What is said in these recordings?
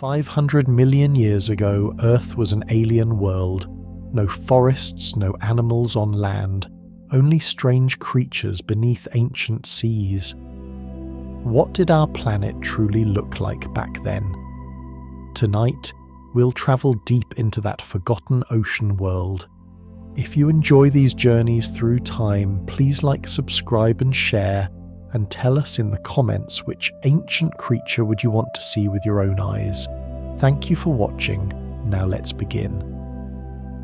500 million years ago, Earth was an alien world. No forests, no animals on land, only strange creatures beneath ancient seas. What did our planet truly look like back then? Tonight, we'll travel deep into that forgotten ocean world. If you enjoy these journeys through time, please like, subscribe and share, and tell us in the comments which ancient creature would you want to see with your own eyes. Thank you for watching. Now let's begin.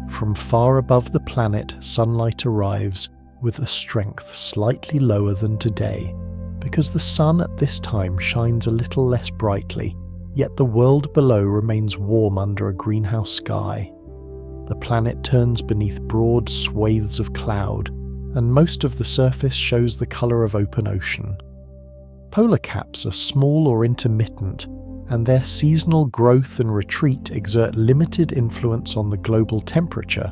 From far above the planet, sunlight arrives with a strength slightly lower than today, because the sun at this time shines a little less brightly, yet the world below remains warm under a greenhouse sky. The planet turns beneath broad swathes of cloud, and most of the surface shows the colour of open ocean. Polar caps are small or intermittent, and their seasonal growth and retreat exert limited influence on the global temperature,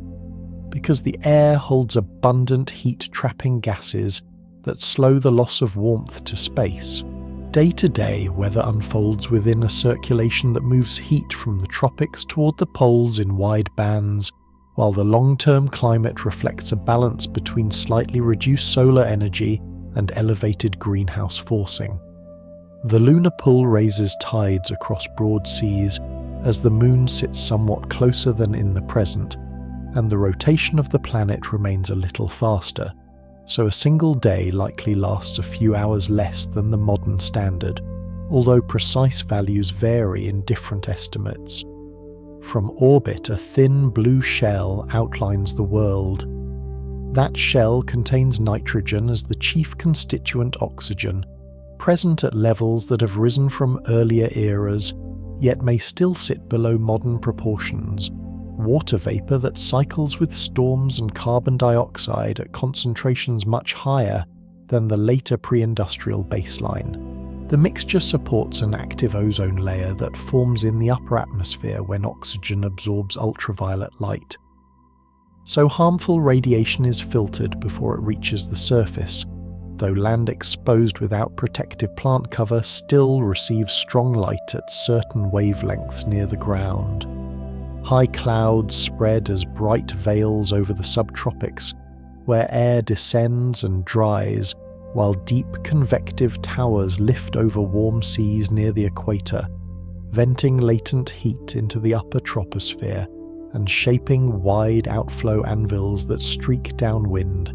because the air holds abundant heat-trapping gases that slow the loss of warmth to space. Day to day, weather unfolds within a circulation that moves heat from the tropics toward the poles in wide bands, while the long-term climate reflects a balance between slightly reduced solar energy and elevated greenhouse forcing. The lunar pull raises tides across broad seas as the moon sits somewhat closer than in the present, and the rotation of the planet remains a little faster, so a single day likely lasts a few hours less than the modern standard, although precise values vary in different estimates. From orbit, a thin blue shell outlines the world. That shell contains nitrogen as the chief constituent oxygen, present at levels that have risen from earlier eras, yet may still sit below modern proportions. Water vapour that cycles with storms and carbon dioxide at concentrations much higher than the later pre-industrial baseline. The mixture supports an active ozone layer that forms in the upper atmosphere when oxygen absorbs ultraviolet light. So harmful radiation is filtered before it reaches the surface, though land exposed without protective plant cover still receives strong light at certain wavelengths near the ground. High clouds spread as bright veils over the subtropics, where air descends and dries, while deep convective towers lift over warm seas near the equator, venting latent heat into the upper troposphere and shaping wide outflow anvils that streak downwind.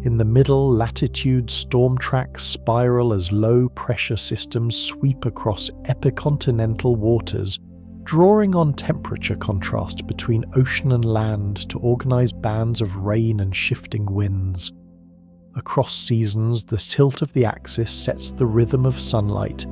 In the middle latitude, storm tracks spiral as low-pressure systems sweep across epicontinental waters, drawing on temperature contrast between ocean and land to organize bands of rain and shifting winds. Across seasons, the tilt of the axis sets the rhythm of sunlight,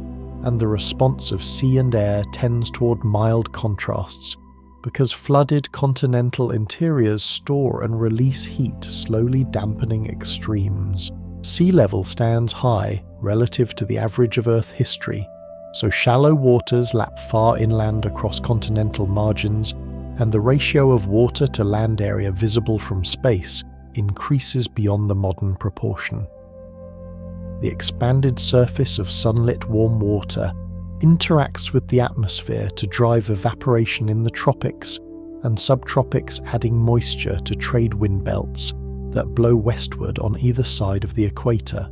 and the response of sea and air tends toward mild contrasts, because flooded continental interiors store and release heat, slowly dampening extremes. Sea level stands high relative to the average of Earth history, so shallow waters lap far inland across continental margins, and the ratio of water to land area visible from space increases beyond the modern proportion. The expanded surface of sunlit warm water interacts with the atmosphere to drive evaporation in the tropics and subtropics, adding moisture to trade wind belts that blow westward on either side of the equator.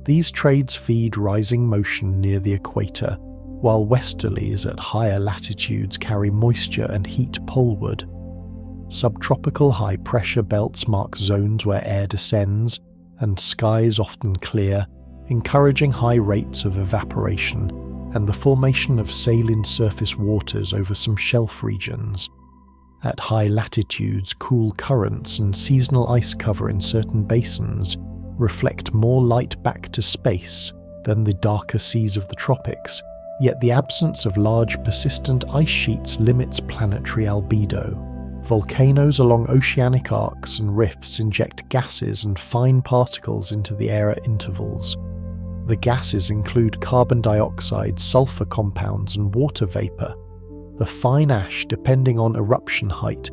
These trades feed rising motion near the equator, while westerlies at higher latitudes carry moisture and heat poleward. Subtropical high-pressure belts mark zones where air descends, and skies often clear, encouraging high rates of evaporation and the formation of saline surface waters over some shelf regions. At high latitudes, cool currents and seasonal ice cover in certain basins reflect more light back to space than the darker seas of the tropics, yet the absence of large persistent ice sheets limits planetary albedo. Volcanoes along oceanic arcs and rifts inject gases and fine particles into the air at intervals. The gases include carbon dioxide, sulfur compounds, and water vapor. The fine ash, depending on eruption height,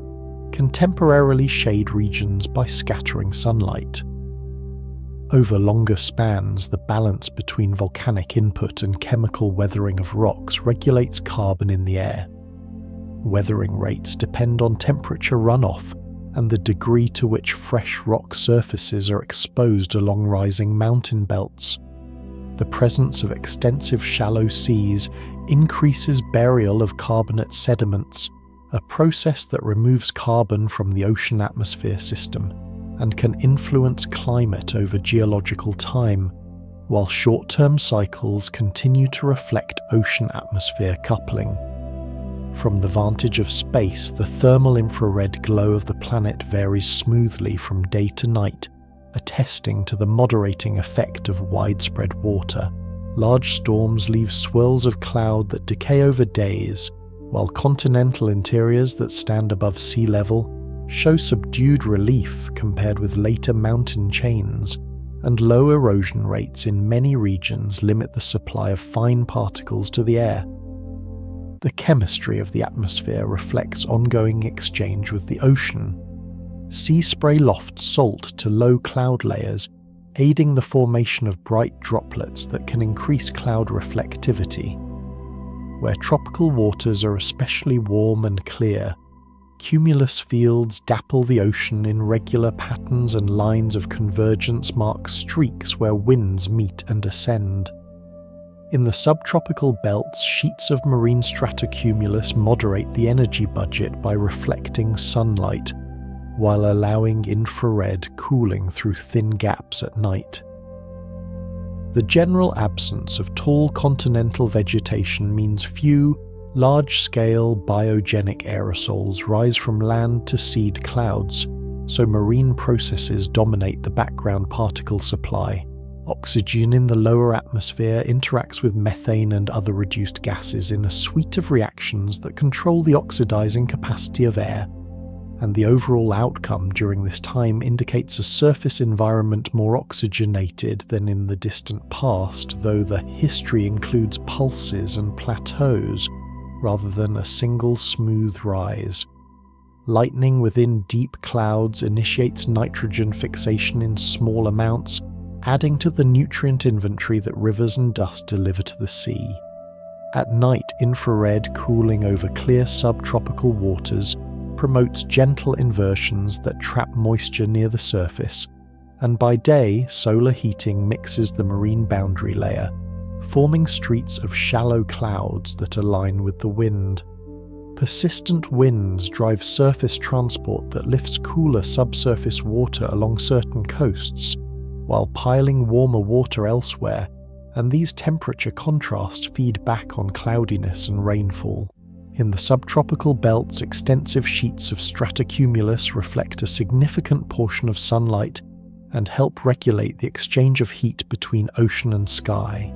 can temporarily shade regions by scattering sunlight. Over longer spans, the balance between volcanic input and chemical weathering of rocks regulates carbon in the air. Weathering rates depend on temperature runoff and the degree to which fresh rock surfaces are exposed along rising mountain belts. The presence of extensive shallow seas increases burial of carbonate sediments, a process that removes carbon from the ocean atmosphere system and can influence climate over geological time, while short-term cycles continue to reflect ocean atmosphere coupling. From the vantage of space, the thermal infrared glow of the planet varies smoothly from day to night, attesting to the moderating effect of widespread water. Large storms leave swirls of cloud that decay over days, while continental interiors that stand above sea level show subdued relief compared with later mountain chains, and low erosion rates in many regions limit the supply of fine particles to the air. The chemistry of the atmosphere reflects ongoing exchange with the ocean. Sea spray lofts salt to low cloud layers, aiding the formation of bright droplets that can increase cloud reflectivity. Where tropical waters are especially warm and clear, cumulus fields dapple the ocean in regular patterns, and lines of convergence mark streaks where winds meet and ascend. In the subtropical belts, sheets of marine stratocumulus moderate the energy budget by reflecting sunlight, while allowing infrared cooling through thin gaps at night. The general absence of tall continental vegetation means few, large-scale biogenic aerosols rise from land to seed clouds, so marine processes dominate the background particle supply. Oxygen in the lower atmosphere interacts with methane and other reduced gases in a suite of reactions that control the oxidizing capacity of air, and the overall outcome during this time indicates a surface environment more oxygenated than in the distant past, though the history includes pulses and plateaus rather than a single smooth rise. Lightning within deep clouds initiates nitrogen fixation in small amounts, adding to the nutrient inventory that rivers and dust deliver to the sea. At night, infrared cooling over clear subtropical waters promotes gentle inversions that trap moisture near the surface, and by day, solar heating mixes the marine boundary layer, forming streets of shallow clouds that align with the wind. Persistent winds drive surface transport that lifts cooler subsurface water along certain coasts, while piling warmer water elsewhere, and these temperature contrasts feed back on cloudiness and rainfall. In the subtropical belts, extensive sheets of stratocumulus reflect a significant portion of sunlight and help regulate the exchange of heat between ocean and sky.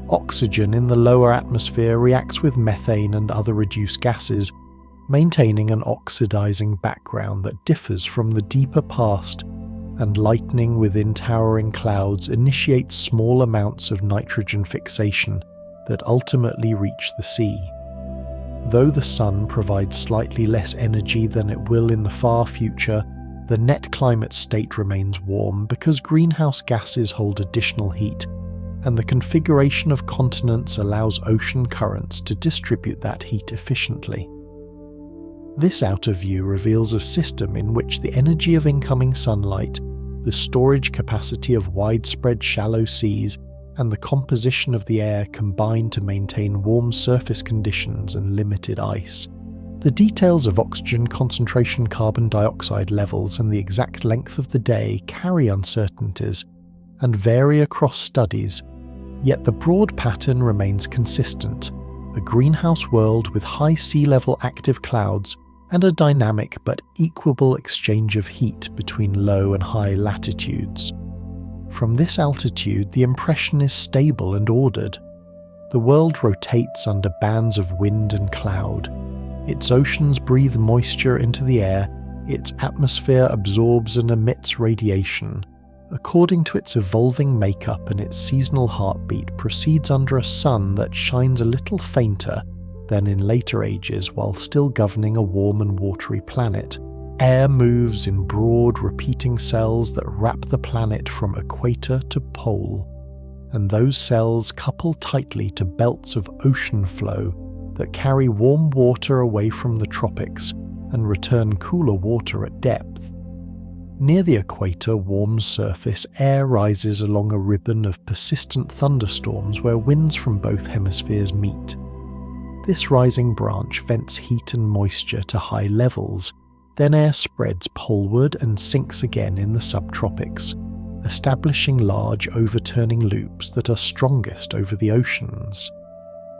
Oxygen in the lower atmosphere reacts with methane and other reduced gases, maintaining an oxidizing background that differs from the deeper past, and lightning within towering clouds initiates small amounts of nitrogen fixation that ultimately reach the sea. Though the sun provides slightly less energy than it will in the far future, the net climate state remains warm because greenhouse gases hold additional heat, and the configuration of continents allows ocean currents to distribute that heat efficiently. This outer view reveals a system in which the energy of incoming sunlight, the storage capacity of widespread shallow seas, and the composition of the air combine to maintain warm surface conditions and limited ice. The details of oxygen concentration, carbon dioxide levels, and the exact length of the day carry uncertainties and vary across studies, yet the broad pattern remains consistent: a greenhouse world with high sea level active clouds and a dynamic but equable exchange of heat between low and high latitudes. From this altitude, the impression is stable and ordered. The world rotates under bands of wind and cloud. Its oceans breathe moisture into the air, its atmosphere absorbs and emits radiation. According to its evolving makeup, and its seasonal heartbeat proceeds under a sun that shines a little fainter than in later ages while still governing a warm and watery planet. Air moves in broad, repeating cells that wrap the planet from equator to pole, and those cells couple tightly to belts of ocean flow that carry warm water away from the tropics and return cooler water at depth. Near the equator warm surface, air rises along a ribbon of persistent thunderstorms where winds from both hemispheres meet. This rising branch vents heat and moisture to high levels, then air spreads poleward and sinks again in the subtropics, establishing large overturning loops that are strongest over the oceans.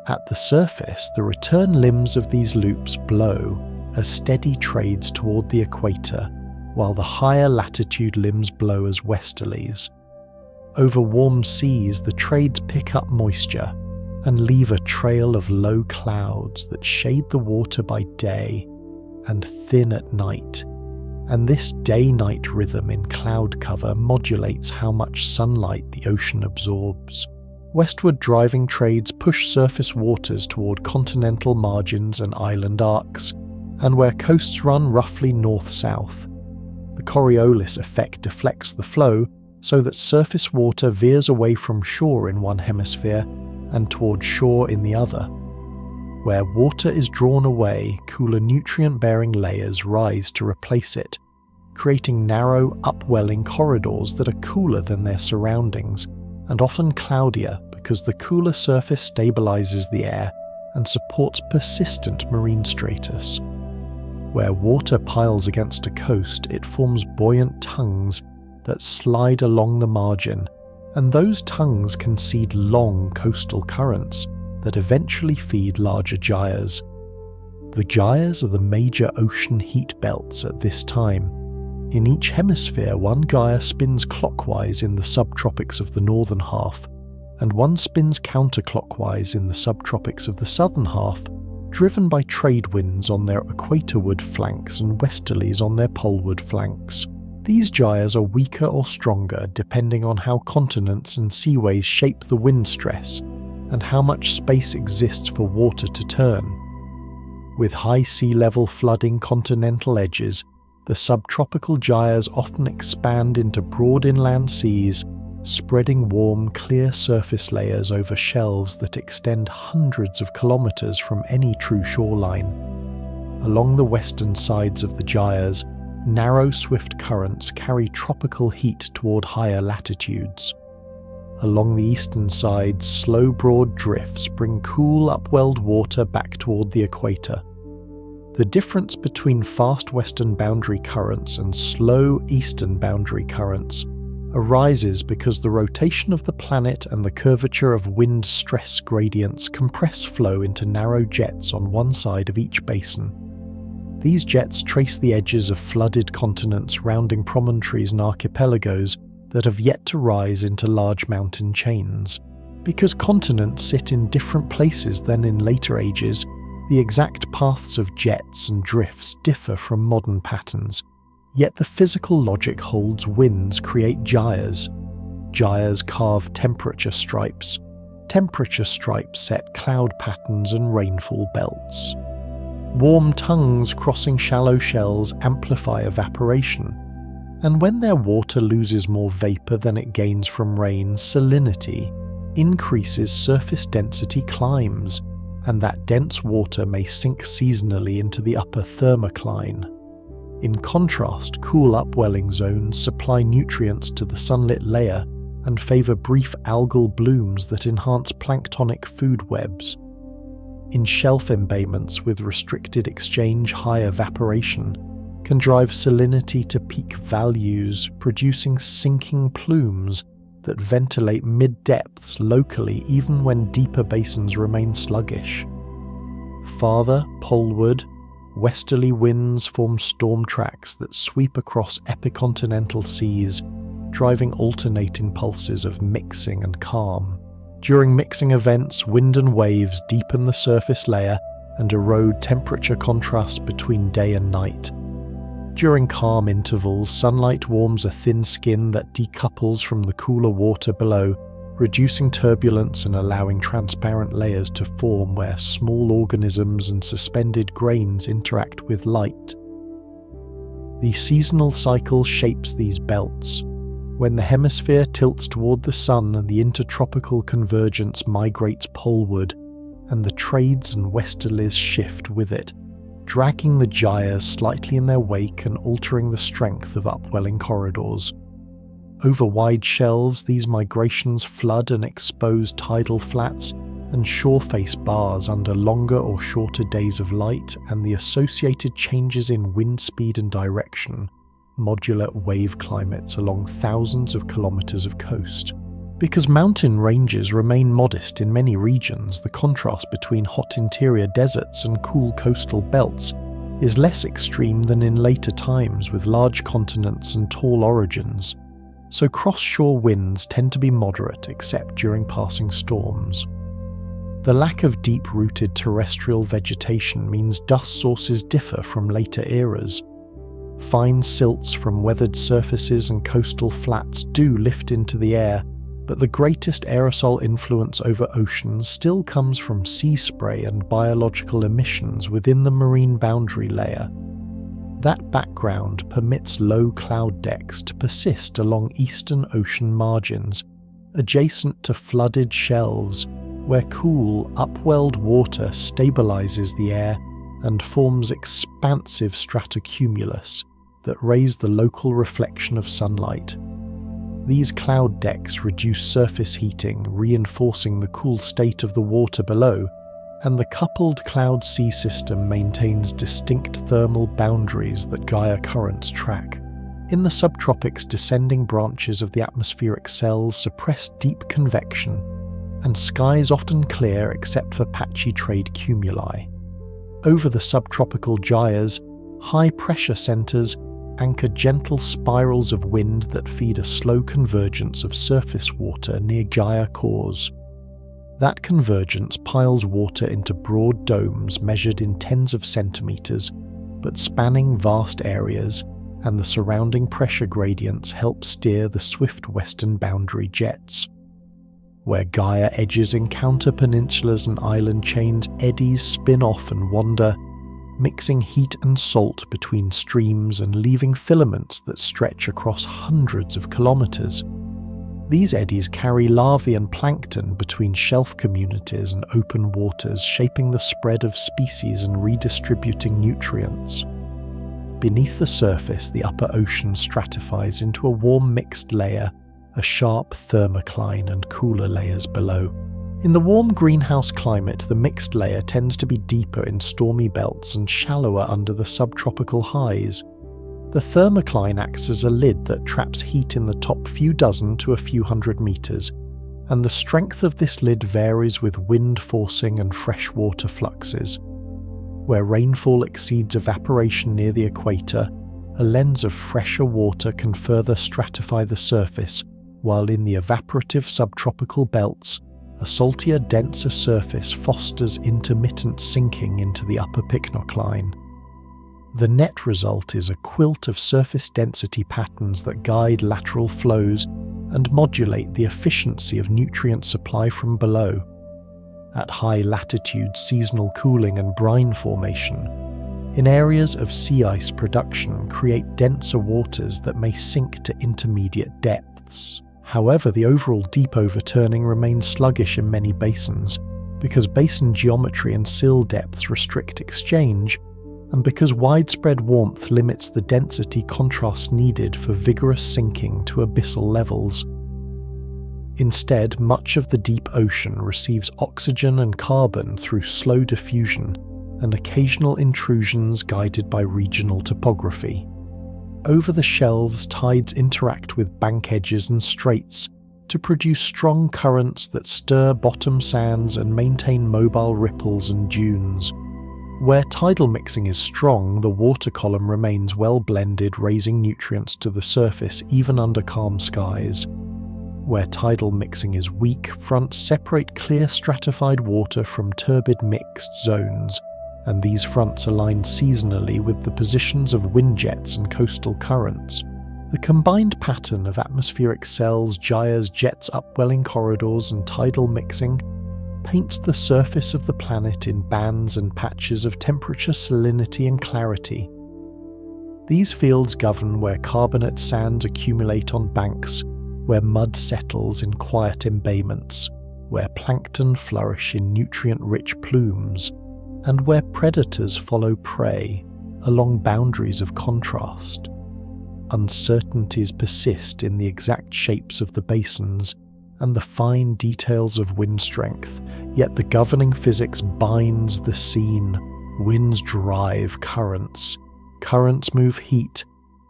At the surface, the return limbs of these loops blow as steady trades toward the equator, while the higher latitude limbs blow as westerlies. Over warm seas, the trades pick up moisture and leave a trail of low clouds that shade the water by day and thin at night, and this day-night rhythm in cloud cover modulates how much sunlight the ocean absorbs. Westward driving trades push surface waters toward continental margins and island arcs, and where coasts run roughly north-south, the Coriolis effect deflects the flow so that surface water veers away from shore in one hemisphere and toward shore in the other. Where water is drawn away, cooler nutrient-bearing layers rise to replace it, creating narrow, upwelling corridors that are cooler than their surroundings, and often cloudier because the cooler surface stabilizes the air and supports persistent marine stratus. Where water piles against a coast, it forms buoyant tongues that slide along the margin, and those tongues can seed long coastal currents that eventually feed larger gyres. The gyres are the major ocean heat belts at this time. In each hemisphere, one gyre spins clockwise in the subtropics of the northern half, and one spins counterclockwise in the subtropics of the southern half, driven by trade winds on their equatorward flanks and westerlies on their poleward flanks. These gyres are weaker or stronger depending on how continents and seaways shape the wind stress, and how much space exists for water to turn. With high sea level flooding continental edges, the subtropical gyres often expand into broad inland seas, spreading warm, clear surface layers over shelves that extend hundreds of kilometers from any true shoreline. Along the western sides of the gyres, narrow, swift currents carry tropical heat toward higher latitudes. Along the eastern sides, slow broad drifts bring cool upwelled water back toward the equator. The difference between fast western boundary currents and slow eastern boundary currents arises because the rotation of the planet and the curvature of wind stress gradients compress flow into narrow jets on one side of each basin. These jets trace the edges of flooded continents rounding promontories and archipelagos that have yet to rise into large mountain chains. Because continents sit in different places than in later ages, the exact paths of jets and drifts differ from modern patterns, yet the physical logic holds. Winds create gyres. Gyres carve temperature stripes. Temperature stripes set cloud patterns and rainfall belts. Warm tongues crossing shallow shells amplify evaporation, and when their water loses more vapor than it gains from rain, salinity increases, surface density climbs, and that dense water may sink seasonally into the upper thermocline. In contrast, cool upwelling zones supply nutrients to the sunlit layer and favor brief algal blooms that enhance planktonic food webs. In shelf embayments with restricted exchange, high evaporation can drive salinity to peak values, producing sinking plumes that ventilate mid-depths locally even when deeper basins remain sluggish. Farther poleward, westerly winds form storm tracks that sweep across epicontinental seas, driving alternating pulses of mixing and calm. During mixing events, wind and waves deepen the surface layer and erode temperature contrast between day and night. During calm intervals, sunlight warms a thin skin that decouples from the cooler water below, reducing turbulence and allowing transparent layers to form where small organisms and suspended grains interact with light. The seasonal cycle shapes these belts. When the hemisphere tilts toward the sun, the intertropical convergence migrates poleward, and the trades and westerlies shift with it, dragging the gyres slightly in their wake and altering the strength of upwelling corridors. Over wide shelves, these migrations flood and expose tidal flats and shoreface bars under longer or shorter days of light, and the associated changes in wind speed and direction modulate wave climates along thousands of kilometers of coast. Because mountain ranges remain modest in many regions, the contrast between hot interior deserts and cool coastal belts is less extreme than in later times with large continents and tall origins, so cross-shore winds tend to be moderate except during passing storms. The lack of deep-rooted terrestrial vegetation means dust sources differ from later eras. Fine silts from weathered surfaces and coastal flats do lift into the air, but the greatest aerosol influence over oceans still comes from sea spray and biological emissions within the marine boundary layer. That background permits low cloud decks to persist along eastern ocean margins, adjacent to flooded shelves, where cool, upwelled water stabilizes the air and forms expansive stratocumulus that raise the local reflection of sunlight. These cloud decks reduce surface heating, reinforcing the cool state of the water below, and the coupled cloud-sea system maintains distinct thermal boundaries that Gaia currents track. In the subtropics, descending branches of the atmospheric cells suppress deep convection, and skies often clear except for patchy trade cumuli. Over the subtropical gyres, high-pressure centres anchor gentle spirals of wind that feed a slow convergence of surface water near gyre cores. That convergence piles water into broad domes measured in tens of centimetres, but spanning vast areas, and the surrounding pressure gradients help steer the swift western boundary jets. Where Gaia edges encounter peninsulas and island chains, eddies spin off and wander, mixing heat and salt between streams and leaving filaments that stretch across hundreds of kilometres. These eddies carry larvae and plankton between shelf communities and open waters, shaping the spread of species and redistributing nutrients. Beneath the surface, the upper ocean stratifies into a warm mixed layer, a sharp thermocline, and cooler layers below. In the warm greenhouse climate, the mixed layer tends to be deeper in stormy belts and shallower under the subtropical highs. The thermocline acts as a lid that traps heat in the top few dozen to a few hundred meters, and the strength of this lid varies with wind forcing and freshwater fluxes. Where rainfall exceeds evaporation near the equator, a lens of fresher water can further stratify the surface, while in the evaporative subtropical belts, a saltier, denser surface fosters intermittent sinking into the upper pycnocline. The net result is a quilt of surface density patterns that guide lateral flows and modulate the efficiency of nutrient supply from below. At high latitudes, seasonal cooling and brine formation in areas of sea ice production create denser waters that may sink to intermediate depths. However, the overall deep overturning remains sluggish in many basins, because basin geometry and sill depths restrict exchange, and because widespread warmth limits the density contrast needed for vigorous sinking to abyssal levels. Instead, much of the deep ocean receives oxygen and carbon through slow diffusion and occasional intrusions guided by regional topography. Over the shelves, tides interact with bank edges and straits to produce strong currents that stir bottom sands and maintain mobile ripples and dunes. Where tidal mixing is strong, the water column remains well blended, raising nutrients to the surface even under calm skies. Where tidal mixing is weak, fronts separate clear stratified water from turbid mixed zones, and these fronts align seasonally with the positions of wind jets and coastal currents. The combined pattern of atmospheric cells, gyres, jets, upwelling corridors, and tidal mixing paints the surface of the planet in bands and patches of temperature, salinity, and clarity. These fields govern where carbonate sands accumulate on banks, where mud settles in quiet embayments, where plankton flourish in nutrient-rich plumes, and where predators follow prey along boundaries of contrast. Uncertainties persist in the exact shapes of the basins and the fine details of wind strength, yet the governing physics binds the scene. Winds drive currents. Currents move heat.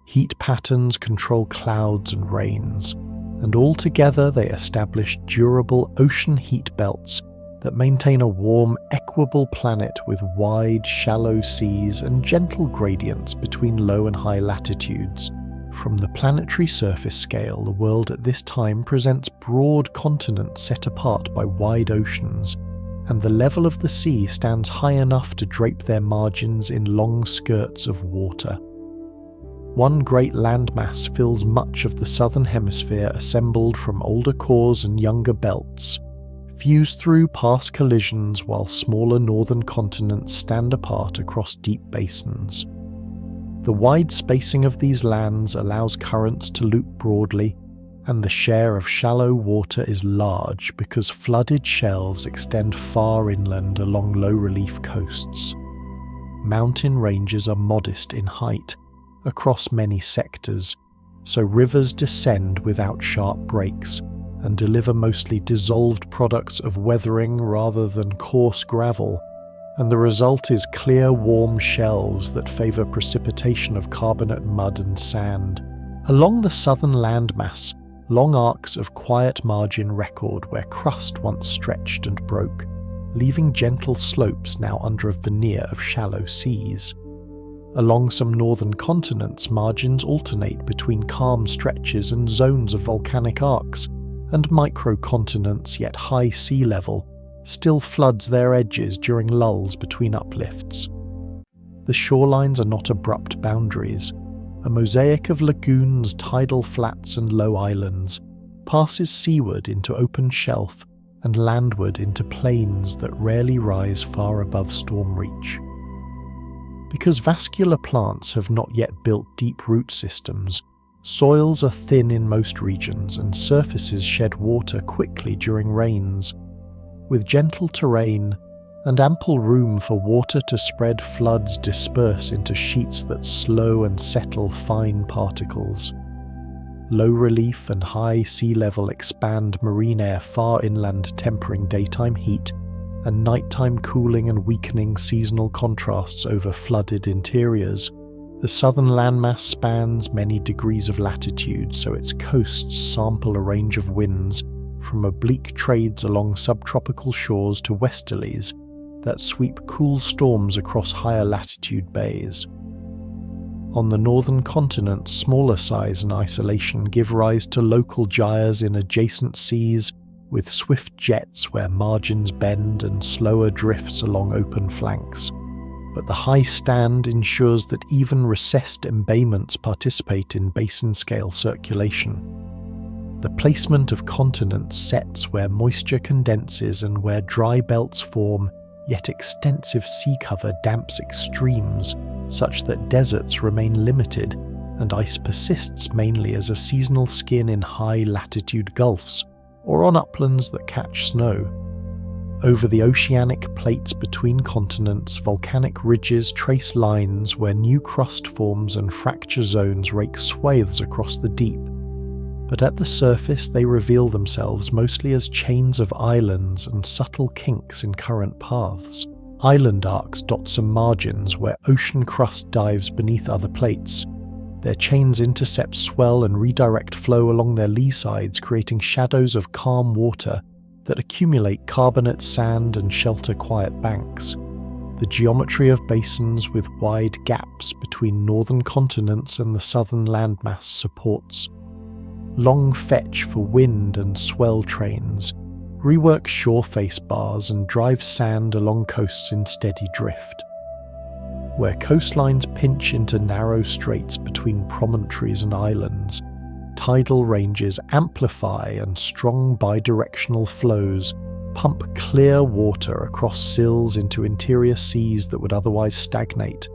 Heat patterns control clouds and rains. And all together they establish durable ocean heat belts that maintain a warm, equable planet with wide, shallow seas and gentle gradients between low and high latitudes. From the planetary surface scale, the world at this time presents broad continents set apart by wide oceans, and the level of the sea stands high enough to drape their margins in long skirts of water. One great landmass fills much of the southern hemisphere, assembled from older cores and younger belts, fused through past collisions, while smaller northern continents stand apart across deep basins. The wide spacing of these lands allows currents to loop broadly, and the share of shallow water is large because flooded shelves extend far inland along low-relief coasts. Mountain ranges are modest in height across many sectors, so rivers descend without sharp breaks and deliver mostly dissolved products of weathering rather than coarse gravel, and the result is clear, warm shelves that favour precipitation of carbonate mud and sand. Along the southern landmass, long arcs of quiet margin record where crust once stretched and broke, leaving gentle slopes now under a veneer of shallow seas. Along some northern continents, margins alternate between calm stretches and zones of volcanic arcs, and microcontinents, yet high sea level, still floods their edges during lulls between uplifts. The shorelines are not abrupt boundaries. A mosaic of lagoons, tidal flats and low islands passes seaward into open shelf and landward into plains that rarely rise far above storm reach. Because vascular plants have not yet built deep root systems, soils are thin in most regions and surfaces shed water quickly during rains. With gentle terrain and ample room for water to spread, floods disperse into sheets that slow and settle fine particles. Low relief and high sea level expand marine air far inland, tempering daytime heat and nighttime cooling and weakening seasonal contrasts over flooded interiors. The southern landmass spans many degrees of latitude, so its coasts sample a range of winds, from oblique trades along subtropical shores to westerlies that sweep cool storms across higher latitude bays. On the northern continent, smaller size and isolation give rise to local gyres in adjacent seas, with swift jets where margins bend and slower drifts along open flanks. But the high stand ensures that even recessed embayments participate in basin-scale circulation. The placement of continents sets where moisture condenses and where dry belts form, yet extensive sea cover damps extremes, such that deserts remain limited and ice persists mainly as a seasonal skin in high-latitude gulfs or on uplands that catch snow. Over the oceanic plates between continents, volcanic ridges trace lines where new crust forms and fracture zones rake swathes across the deep. But at the surface they reveal themselves mostly as chains of islands and subtle kinks in current paths. Island arcs dot some margins where ocean crust dives beneath other plates. Their chains intercept swell and redirect flow along their lee sides, creating shadows of calm water that accumulate carbonate sand and shelter quiet banks. The geometry of basins with wide gaps between northern continents and the southern landmass supports long fetch for wind and swell trains, rework shore face bars and drive sand along coasts in steady drift. Where coastlines pinch into narrow straits between promontories and islands, tidal ranges amplify and strong bidirectional flows pump clear water across sills into interior seas that would otherwise stagnate.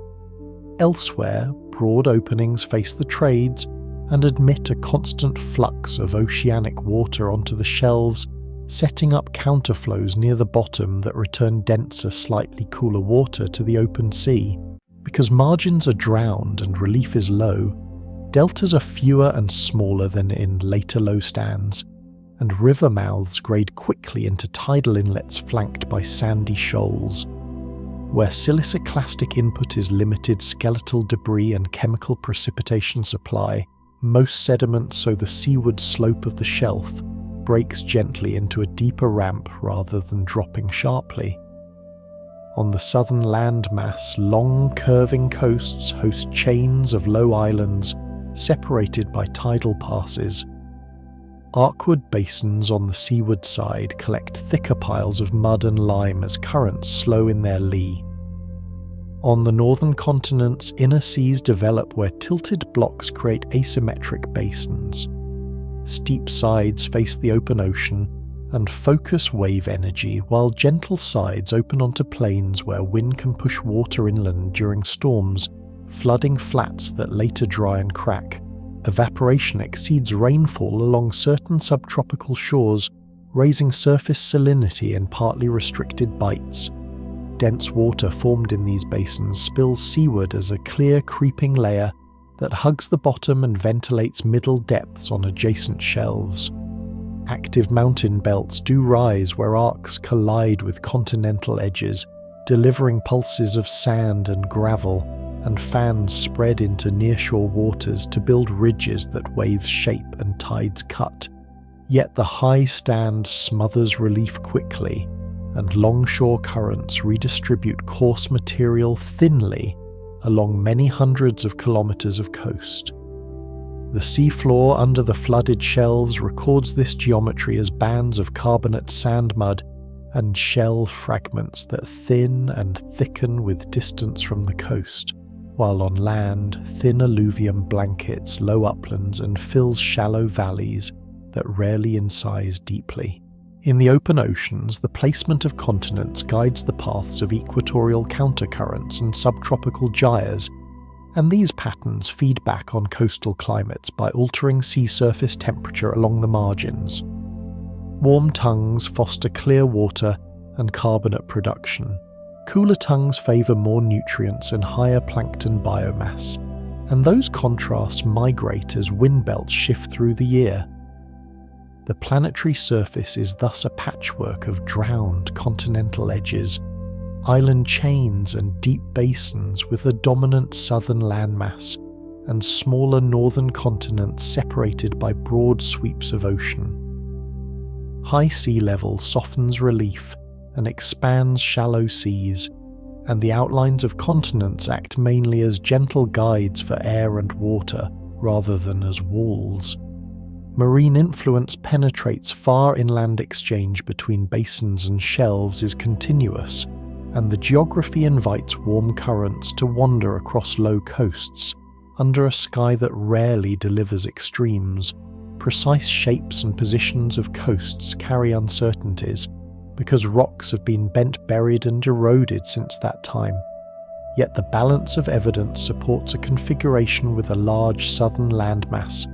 Elsewhere, broad openings face the trades and admit a constant flux of oceanic water onto the shelves, setting up counterflows near the bottom that return denser, slightly cooler water to the open sea. Because margins are drowned and relief is low, deltas are fewer and smaller than in later low stands, and river mouths grade quickly into tidal inlets flanked by sandy shoals. Where siliciclastic input is limited skeletal debris and chemical precipitation supply, most sediment so the seaward slope of the shelf breaks gently into a deeper ramp rather than dropping sharply. On the southern landmass, long curving coasts host chains of low islands separated by tidal passes. Arcwood basins on the seaward side collect thicker piles of mud and lime as currents slow in their lee. On the northern continent's inner seas develop where tilted blocks create asymmetric basins. Steep sides face the open ocean and focus wave energy, while gentle sides open onto plains where wind can push water inland during storms, flooding flats that later dry and crack. Evaporation exceeds rainfall along certain subtropical shores, raising surface salinity in partly restricted bights. Dense water formed in these basins spills seaward as a clear creeping layer that hugs the bottom and ventilates middle depths on adjacent shelves. Active mountain belts do rise where arcs collide with continental edges, delivering pulses of sand and gravel, and fans spread into nearshore waters to build ridges that waves shape and tides cut. Yet the high stand smothers relief quickly, and longshore currents redistribute coarse material thinly along many hundreds of kilometers of coast. The seafloor under the flooded shelves records this geometry as bands of carbonate sand mud and shell fragments that thin and thicken with distance from the coast, while on land, thin alluvium blankets low uplands and fills shallow valleys that rarely incise deeply. In the open oceans, the placement of continents guides the paths of equatorial countercurrents and subtropical gyres, and these patterns feed back on coastal climates by altering sea surface temperature along the margins. Warm tongues foster clear water and carbonate production. Cooler tongues favour more nutrients and higher plankton biomass, and those contrasts migrate as wind belts shift through the year. The planetary surface is thus a patchwork of drowned continental edges, island chains and deep basins with a dominant southern landmass, and smaller northern continents separated by broad sweeps of ocean. High sea level softens relief and expands shallow seas, and the outlines of continents act mainly as gentle guides for air and water rather than as walls. Marine influence penetrates far inland. Exchange between basins and shelves is continuous, and the geography invites warm currents to wander across low coasts, under a sky that rarely delivers extremes. Precise shapes and positions of coasts carry uncertainties, because rocks have been bent, buried and eroded since that time. Yet the balance of evidence supports a configuration with a large southern landmass,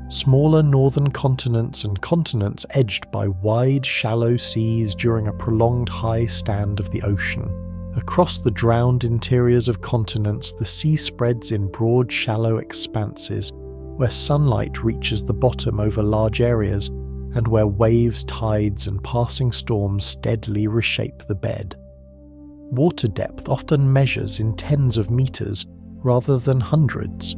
smaller northern continents and continents edged by wide, shallow seas during a prolonged high stand of the ocean. Across the drowned interiors of continents, the sea spreads in broad, shallow expanses, where sunlight reaches the bottom over large areas, and where waves, tides, and passing storms steadily reshape the bed. Water depth often measures in tens of meters rather than hundreds,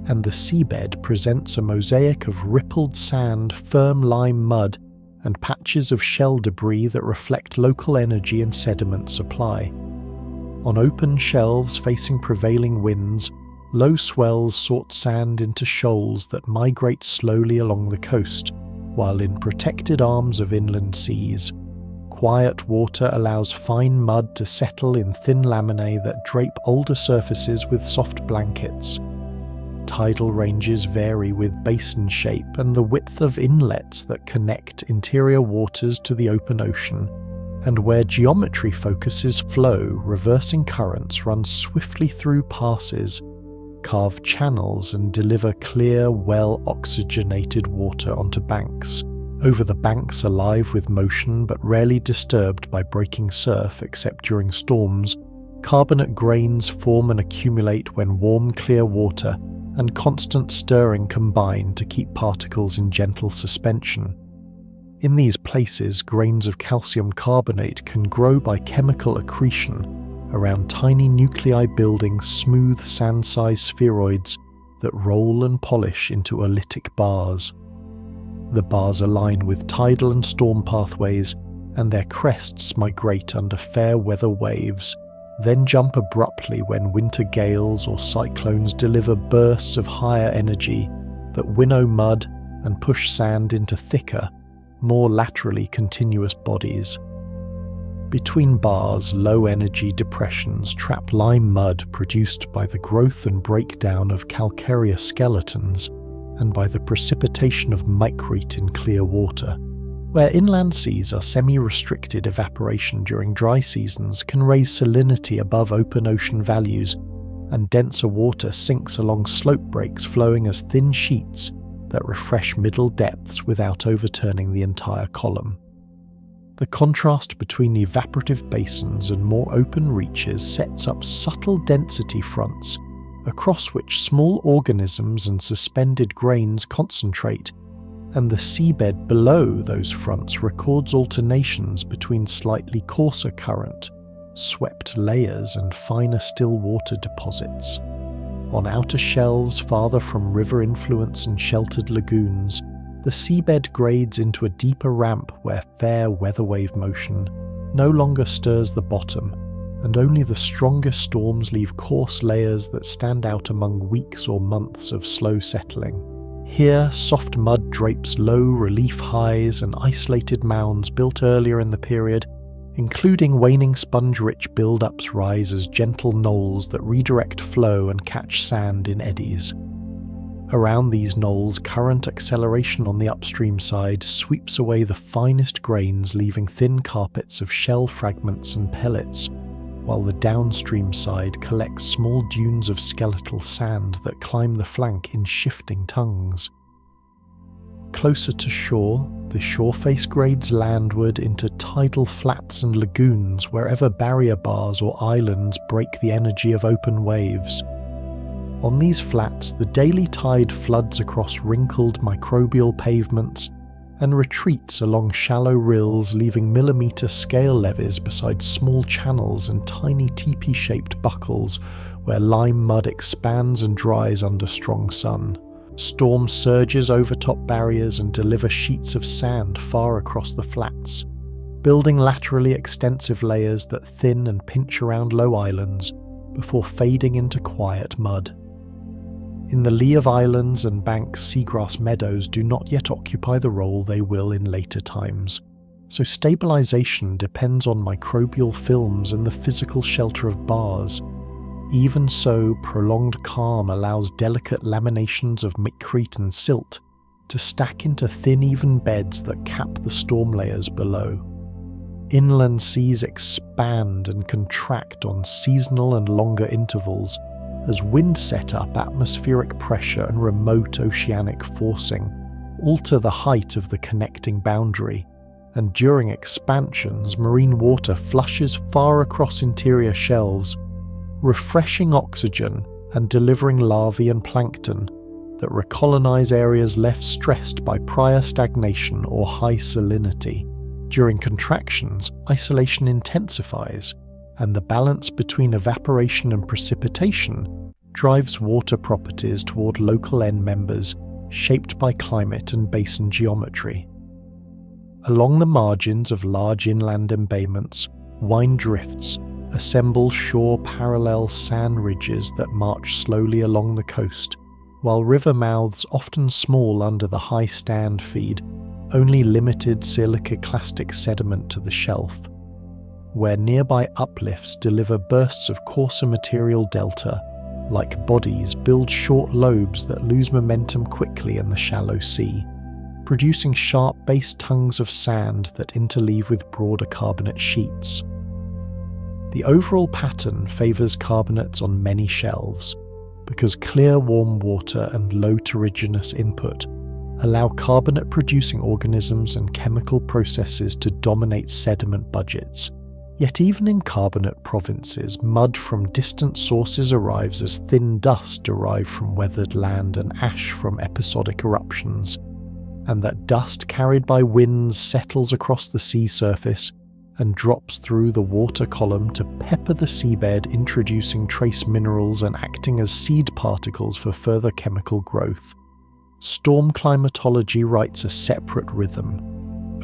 and the seabed presents a mosaic of rippled sand, firm lime mud, and patches of shell debris that reflect local energy and sediment supply. On open shelves facing prevailing winds, low swells sort sand into shoals that migrate slowly along the coast, while in protected arms of inland seas, quiet water allows fine mud to settle in thin laminae that drape older surfaces with soft blankets. Tidal ranges vary with basin shape and the width of inlets that connect interior waters to the open ocean, and where geometry focuses flow, reversing currents run swiftly through passes carve channels and deliver clear, well-oxygenated water onto banks. Over the banks alive with motion but rarely disturbed by breaking surf except during storms, carbonate grains form and accumulate when warm, clear water and constant stirring combine to keep particles in gentle suspension. In these places, grains of calcium carbonate can grow by chemical accretion around tiny nuclei building smooth sand-sized spheroids that roll and polish into oolitic bars. The bars align with tidal and storm pathways, and their crests migrate under fair weather waves, then jump abruptly when winter gales or cyclones deliver bursts of higher energy that winnow mud and push sand into thicker, more laterally continuous bodies. Between bars, low-energy depressions trap lime mud produced by the growth and breakdown of calcareous skeletons and by the precipitation of micrete in clear water. Where inland seas are semi-restricted, evaporation during dry seasons can raise salinity above open ocean values, and denser water sinks along slope breaks flowing as thin sheets that refresh middle depths without overturning the entire column. The contrast between evaporative basins and more open reaches sets up subtle density fronts, across which small organisms and suspended grains concentrate, and the seabed below those fronts records alternations between slightly coarser current, swept layers and finer still water deposits. On outer shelves farther from river influence and sheltered lagoons, the seabed grades into a deeper ramp where fair weather wave motion no longer stirs the bottom, and only the strongest storms leave coarse layers that stand out among weeks or months of slow settling. Here, soft mud drapes low relief highs and isolated mounds built earlier in the period, including waning sponge-rich build-ups rise as gentle knolls that redirect flow and catch sand in eddies. Around these knolls, current acceleration on the upstream side sweeps away the finest grains, leaving thin carpets of shell fragments and pellets, while the downstream side collects small dunes of skeletal sand that climb the flank in shifting tongues. Closer to shore, the shore face grades landward into tidal flats and lagoons wherever barrier bars or islands break the energy of open waves. On these flats, the daily tide floods across wrinkled microbial pavements and retreats along shallow rills, leaving millimetre-scale levees beside small channels and tiny teepee-shaped buckles where lime mud expands and dries under strong sun. Storm surges overtop barriers and deliver sheets of sand far across the flats, building laterally extensive layers that thin and pinch around low islands before fading into quiet mud. In the lee of islands and banks, seagrass meadows do not yet occupy the role they will in later times, so stabilization depends on microbial films and the physical shelter of bars. Even so, prolonged calm allows delicate laminations of micrete and silt to stack into thin, even beds that cap the storm layers below. Inland seas expand and contract on seasonal and longer intervals, as wind set-up, atmospheric pressure and remote oceanic forcing alter the height of the connecting boundary, and during expansions, marine water flushes far across interior shelves, refreshing oxygen and delivering larvae and plankton that recolonize areas left stressed by prior stagnation or high salinity. During contractions, isolation intensifies, and the balance between evaporation and precipitation drives water properties toward local end members shaped by climate and basin geometry. Along the margins of large inland embayments, wine drifts assemble shore-parallel sand ridges that march slowly along the coast, while river mouths, often small under the high stand, feed only limited siliciclastic sediment to the shelf, where nearby uplifts deliver bursts of coarser material delta, like bodies build short lobes that lose momentum quickly in the shallow sea, producing sharp base tongues of sand that interleave with broader carbonate sheets. The overall pattern favours carbonates on many shelves, because clear warm water and low terrigenous input allow carbonate-producing organisms and chemical processes to dominate sediment budgets. Yet even in carbonate provinces, mud from distant sources arrives as thin dust derived from weathered land and ash from episodic eruptions, and that dust carried by winds settles across the sea surface and drops through the water column to pepper the seabed, introducing trace minerals and acting as seed particles for further chemical growth. Storm climatology writes a separate rhythm.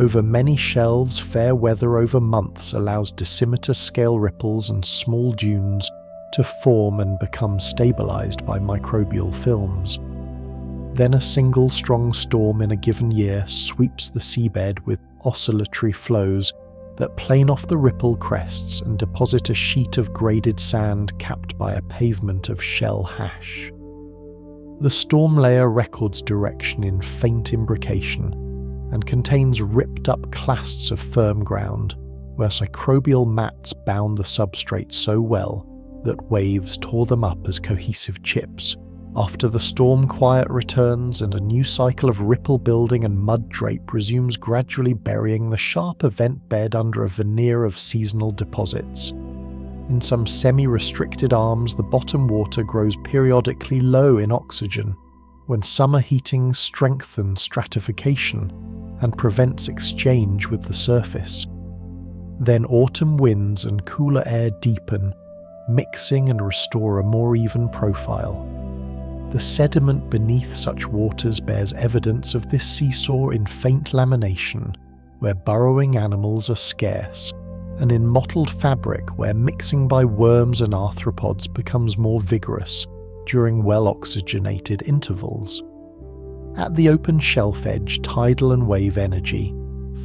Over many shelves, fair weather over months allows decimeter-scale ripples and small dunes to form and become stabilized by microbial films. Then a single strong storm in a given year sweeps the seabed with oscillatory flows that plane off the ripple crests and deposit a sheet of graded sand capped by a pavement of shell hash. The storm layer records direction in faint imbrication and contains ripped-up clasts of firm ground, where microbial mats bound the substrate so well that waves tore them up as cohesive chips. After the storm, quiet returns and a new cycle of ripple building and mud drape resumes, gradually burying the sharp event bed under a veneer of seasonal deposits. In some semi-restricted arms, the bottom water grows periodically low in oxygen, when summer heating strengthens stratification and prevents exchange with the surface. Then autumn winds and cooler air deepen, mixing and restore a more even profile. The sediment beneath such waters bears evidence of this seesaw in faint lamination, where burrowing animals are scarce, and in mottled fabric where mixing by worms and arthropods becomes more vigorous during well-oxygenated intervals. At the open shelf edge, tidal and wave energy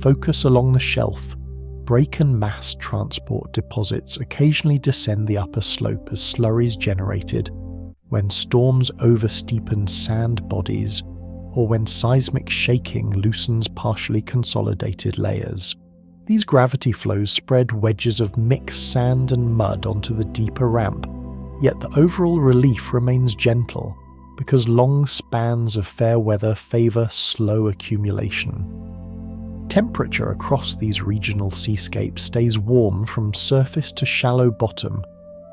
focus along the shelf. Break and mass transport deposits occasionally descend the upper slope as slurries generated when storms oversteepen sand bodies, or when seismic shaking loosens partially consolidated layers. These gravity flows spread wedges of mixed sand and mud onto the deeper ramp, yet the overall relief remains gentle, because long spans of fair weather favour slow accumulation. Temperature across these regional seascapes stays warm from surface to shallow bottom,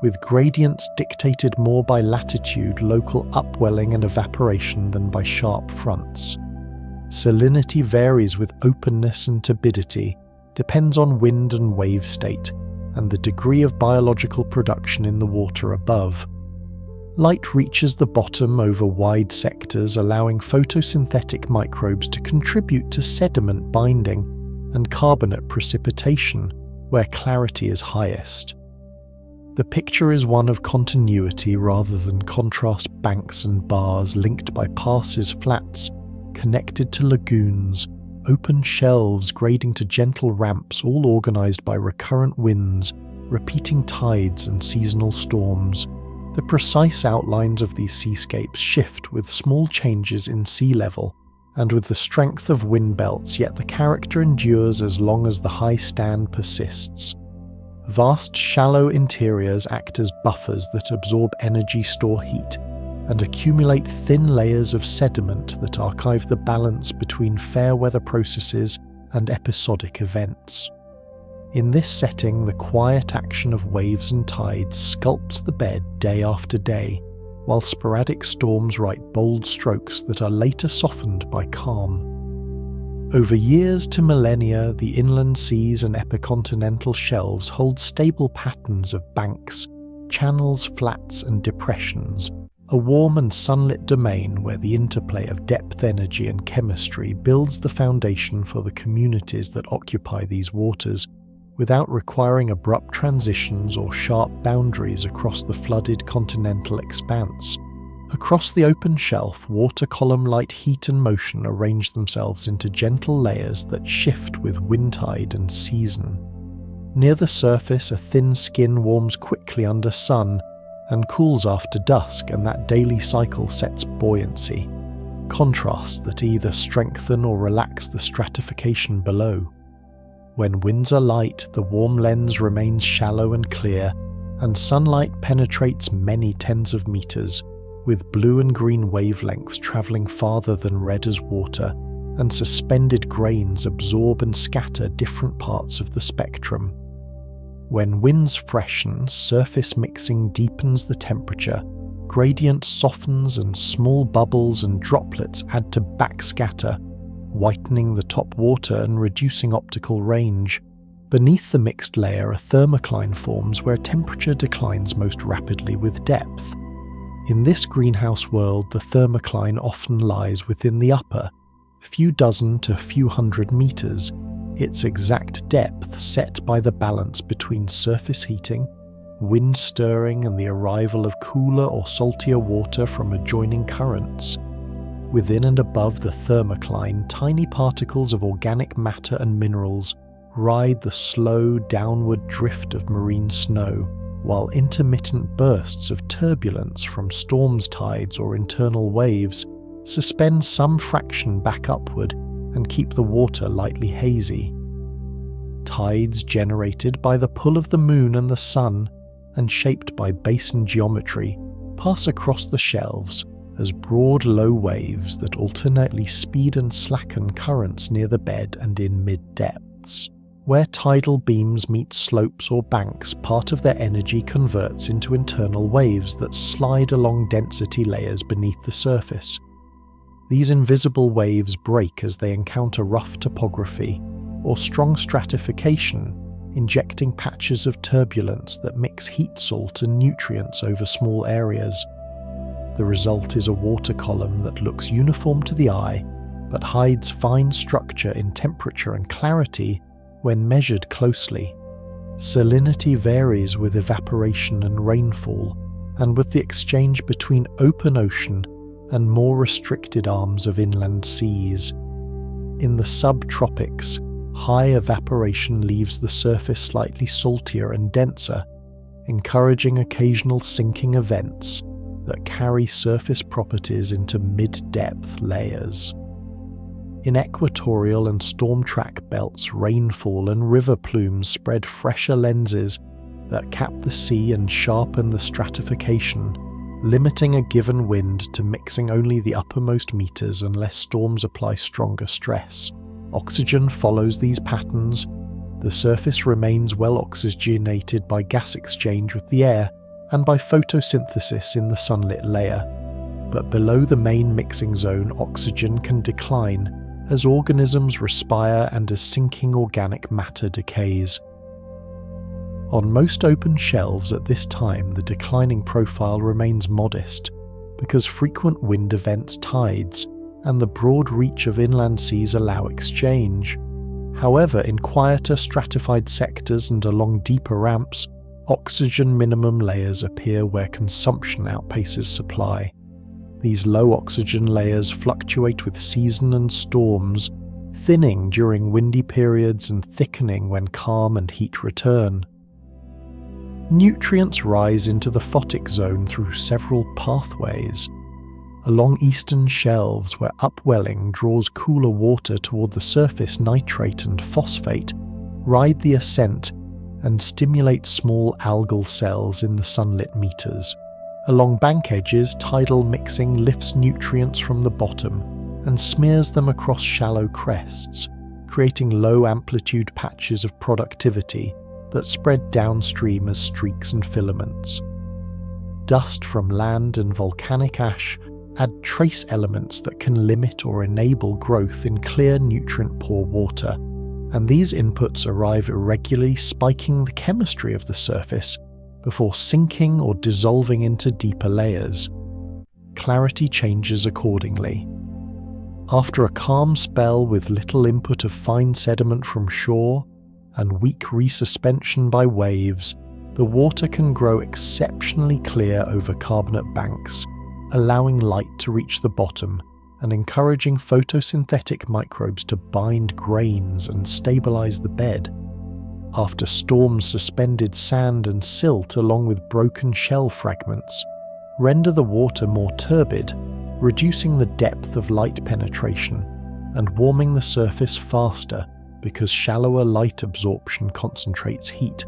with gradients dictated more by latitude, local upwelling and evaporation than by sharp fronts. Salinity varies with openness and turbidity, depends on wind and wave state, and the degree of biological production in the water above. Light reaches the bottom over wide sectors, allowing photosynthetic microbes to contribute to sediment binding and carbonate precipitation, where clarity is highest. The picture is one of continuity rather than contrast. Banks and bars linked by passes, flats connected to lagoons, open shelves grading to gentle ramps, all organised by recurrent winds, repeating tides and seasonal storms. The precise outlines of these seascapes shift with small changes in sea level and with the strength of wind belts, yet the character endures as long as the high stand persists. Vast shallow interiors act as buffers that absorb energy, store heat, and accumulate thin layers of sediment that archive the balance between fair weather processes and episodic events. In this setting, the quiet action of waves and tides sculpts the bed day after day, while sporadic storms write bold strokes that are later softened by calm. Over years to millennia, the inland seas and epicontinental shelves hold stable patterns of banks, channels, flats, and depressions, a warm and sunlit domain where the interplay of depth energy and chemistry builds the foundation for the communities that occupy these waters, without requiring abrupt transitions or sharp boundaries across the flooded continental expanse. Across the open shelf, water column-like heat and motion arrange themselves into gentle layers that shift with wind tide and season. Near the surface, a thin skin warms quickly under sun and cools after dusk, and that daily cycle sets buoyancy, contrasts that either strengthen or relax the stratification below. When winds are light, the warm lens remains shallow and clear, and sunlight penetrates many tens of meters, with blue and green wavelengths travelling farther than red as water, and suspended grains absorb and scatter different parts of the spectrum. When winds freshen, surface mixing deepens the temperature, gradient softens, and small bubbles and droplets add to backscatter, whitening the top water and reducing optical range. Beneath the mixed layer, a thermocline forms where temperature declines most rapidly with depth. In this greenhouse world, the thermocline often lies within the upper, few dozen to few hundred meters, its exact depth set by the balance between surface heating, wind stirring, and the arrival of cooler or saltier water from adjoining currents. Within and above the thermocline, tiny particles of organic matter and minerals ride the slow downward drift of marine snow, while intermittent bursts of turbulence from storms, tides, or internal waves suspend some fraction back upward and keep the water lightly hazy. Tides generated by the pull of the moon and the sun, and shaped by basin geometry, pass across the shelves as broad low waves that alternately speed and slacken currents near the bed and in mid-depths. Where tidal beams meet slopes or banks, part of their energy converts into internal waves that slide along density layers beneath the surface. These invisible waves break as they encounter rough topography or strong stratification, injecting patches of turbulence that mix heat salt and nutrients over small areas. The result is a water column that looks uniform to the eye, but hides fine structure in temperature and clarity when measured closely. Salinity varies with evaporation and rainfall, and with the exchange between open ocean and more restricted arms of inland seas. In the subtropics, high evaporation leaves the surface slightly saltier and denser, encouraging occasional sinking events that carry surface properties into mid-depth layers. In equatorial and storm track belts, rainfall and river plumes spread fresher lenses that cap the sea and sharpen the stratification, limiting a given wind to mixing only the uppermost meters unless storms apply stronger stress. Oxygen follows these patterns. The surface remains well oxygenated by gas exchange with the air and by photosynthesis in the sunlit layer. But below the main mixing zone, oxygen can decline as organisms respire and as sinking organic matter decays. On most open shelves at this time, the declining profile remains modest because frequent wind events, tides, and the broad reach of inland seas allow exchange. However, in quieter stratified sectors and along deeper ramps, oxygen minimum layers appear where consumption outpaces supply. These low oxygen layers fluctuate with season and storms, thinning during windy periods and thickening when calm and heat return. Nutrients rise into the photic zone through several pathways. Along eastern shelves, where upwelling draws cooler water toward the surface, nitrate and phosphate ride the ascent and stimulate small algal cells in the sunlit meters. Along bank edges, tidal mixing lifts nutrients from the bottom and smears them across shallow crests, creating low-amplitude patches of productivity that spread downstream as streaks and filaments. Dust from land and volcanic ash add trace elements that can limit or enable growth in clear, nutrient-poor water, and these inputs arrive irregularly, spiking the chemistry of the surface before sinking or dissolving into deeper layers. Clarity changes accordingly. After a calm spell with little input of fine sediment from shore and weak resuspension by waves, the water can grow exceptionally clear over carbonate banks, allowing light to reach the bottom and encouraging photosynthetic microbes to bind grains and stabilize the bed. After storms, suspended sand and silt along with broken shell fragments render the water more turbid, reducing the depth of light penetration and warming the surface faster because shallower light absorption concentrates heat.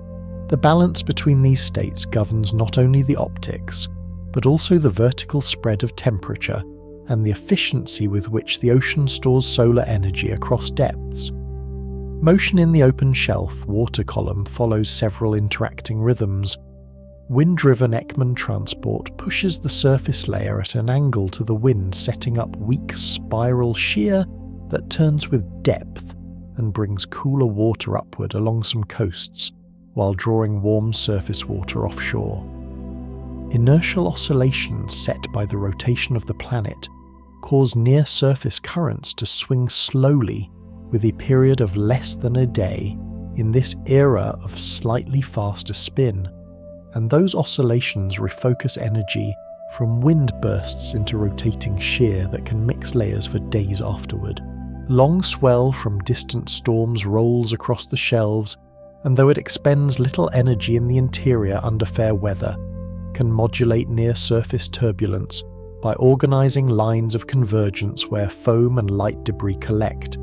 The balance between these states governs not only the optics, but also the vertical spread of temperature and the efficiency with which the ocean stores solar energy across depths. Motion in the open shelf water column follows several interacting rhythms. Wind-driven Ekman transport pushes the surface layer at an angle to the wind, setting up weak spiral shear that turns with depth and brings cooler water upward along some coasts while drawing warm surface water offshore. Inertial oscillations set by the rotation of the planet cause near-surface currents to swing slowly with a period of less than a day in this era of slightly faster spin, and those oscillations refocus energy from wind bursts into rotating shear that can mix layers for days afterward. Long swell from distant storms rolls across the shelves, and though it expends little energy in the interior under fair weather, can modulate near-surface turbulence by organising lines of convergence where foam and light debris collect.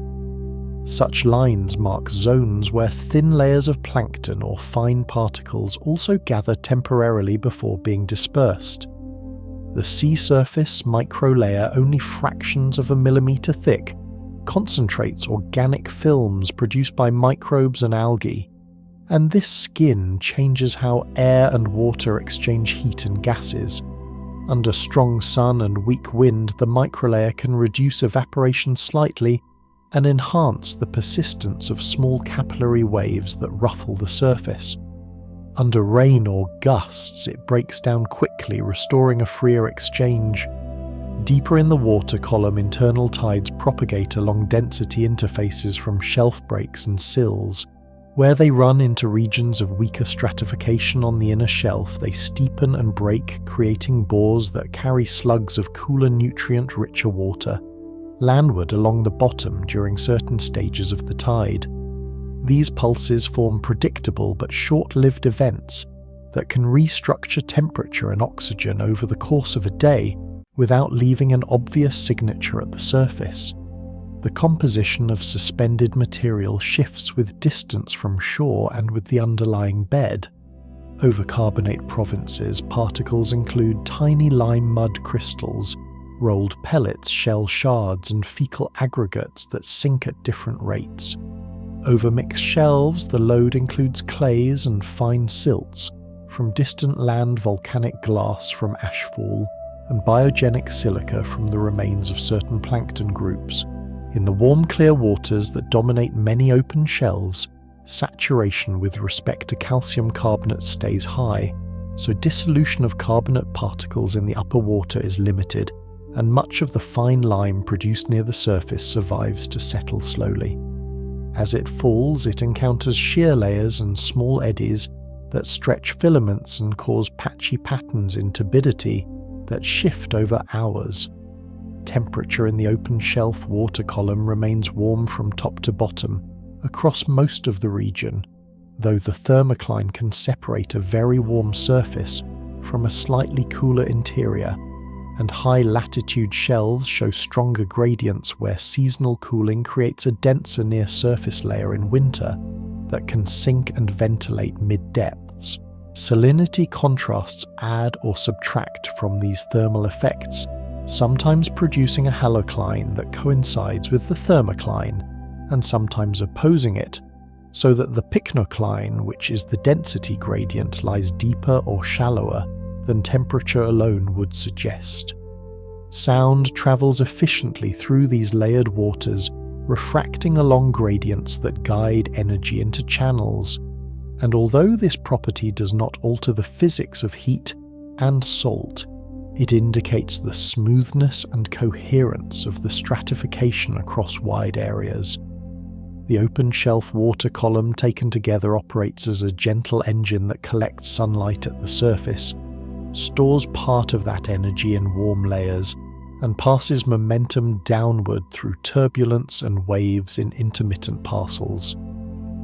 Such lines mark zones where thin layers of plankton or fine particles also gather temporarily before being dispersed. The sea surface microlayer, only fractions of a millimetre thick, concentrates organic films produced by microbes and algae, and this skin changes how air and water exchange heat and gases. Under strong sun and weak wind, the microlayer can reduce evaporation slightly and enhance the persistence of small capillary waves that ruffle the surface. Under rain or gusts, it breaks down quickly, restoring a freer exchange. Deeper in the water column, internal tides propagate along density interfaces from shelf breaks and sills. Where they run into regions of weaker stratification on the inner shelf, they steepen and break, creating bores that carry slugs of cooler, nutrient-richer water landward along the bottom during certain stages of the tide. These pulses form predictable but short-lived events that can restructure temperature and oxygen over the course of a day without leaving an obvious signature at the surface. The composition of suspended material shifts with distance from shore and with the underlying bed. Over carbonate provinces, particles include tiny lime mud crystals, rolled pellets, shell shards, and fecal aggregates that sink at different rates. Over mixed shelves, the load includes clays and fine silts from distant land, volcanic glass from ashfall, and biogenic silica from the remains of certain plankton groups. In the warm, clear waters that dominate many open shelves, saturation with respect to calcium carbonate stays high, so dissolution of carbonate particles in the upper water is limited, and much of the fine lime produced near the surface survives to settle slowly. As it falls, it encounters shear layers and small eddies that stretch filaments and cause patchy patterns in turbidity that shift over hours. Temperature in the open shelf water column remains warm from top to bottom across most of the region, though the thermocline can separate a very warm surface from a slightly cooler interior, and high-latitude shelves show stronger gradients where seasonal cooling creates a denser near-surface layer in winter that can sink and ventilate mid-depths. Salinity contrasts add or subtract from these thermal effects, sometimes producing a halocline that coincides with the thermocline, and sometimes opposing it, so that the pycnocline, which is the density gradient, lies deeper or shallower than temperature alone would suggest. Sound travels efficiently through these layered waters, refracting along gradients that guide energy into channels, and although this property does not alter the physics of heat and salt, it indicates the smoothness and coherence of the stratification across wide areas. The open shelf water column taken together operates as a gentle engine that collects sunlight at the surface, stores part of that energy in warm layers, and passes momentum downward through turbulence and waves in intermittent parcels.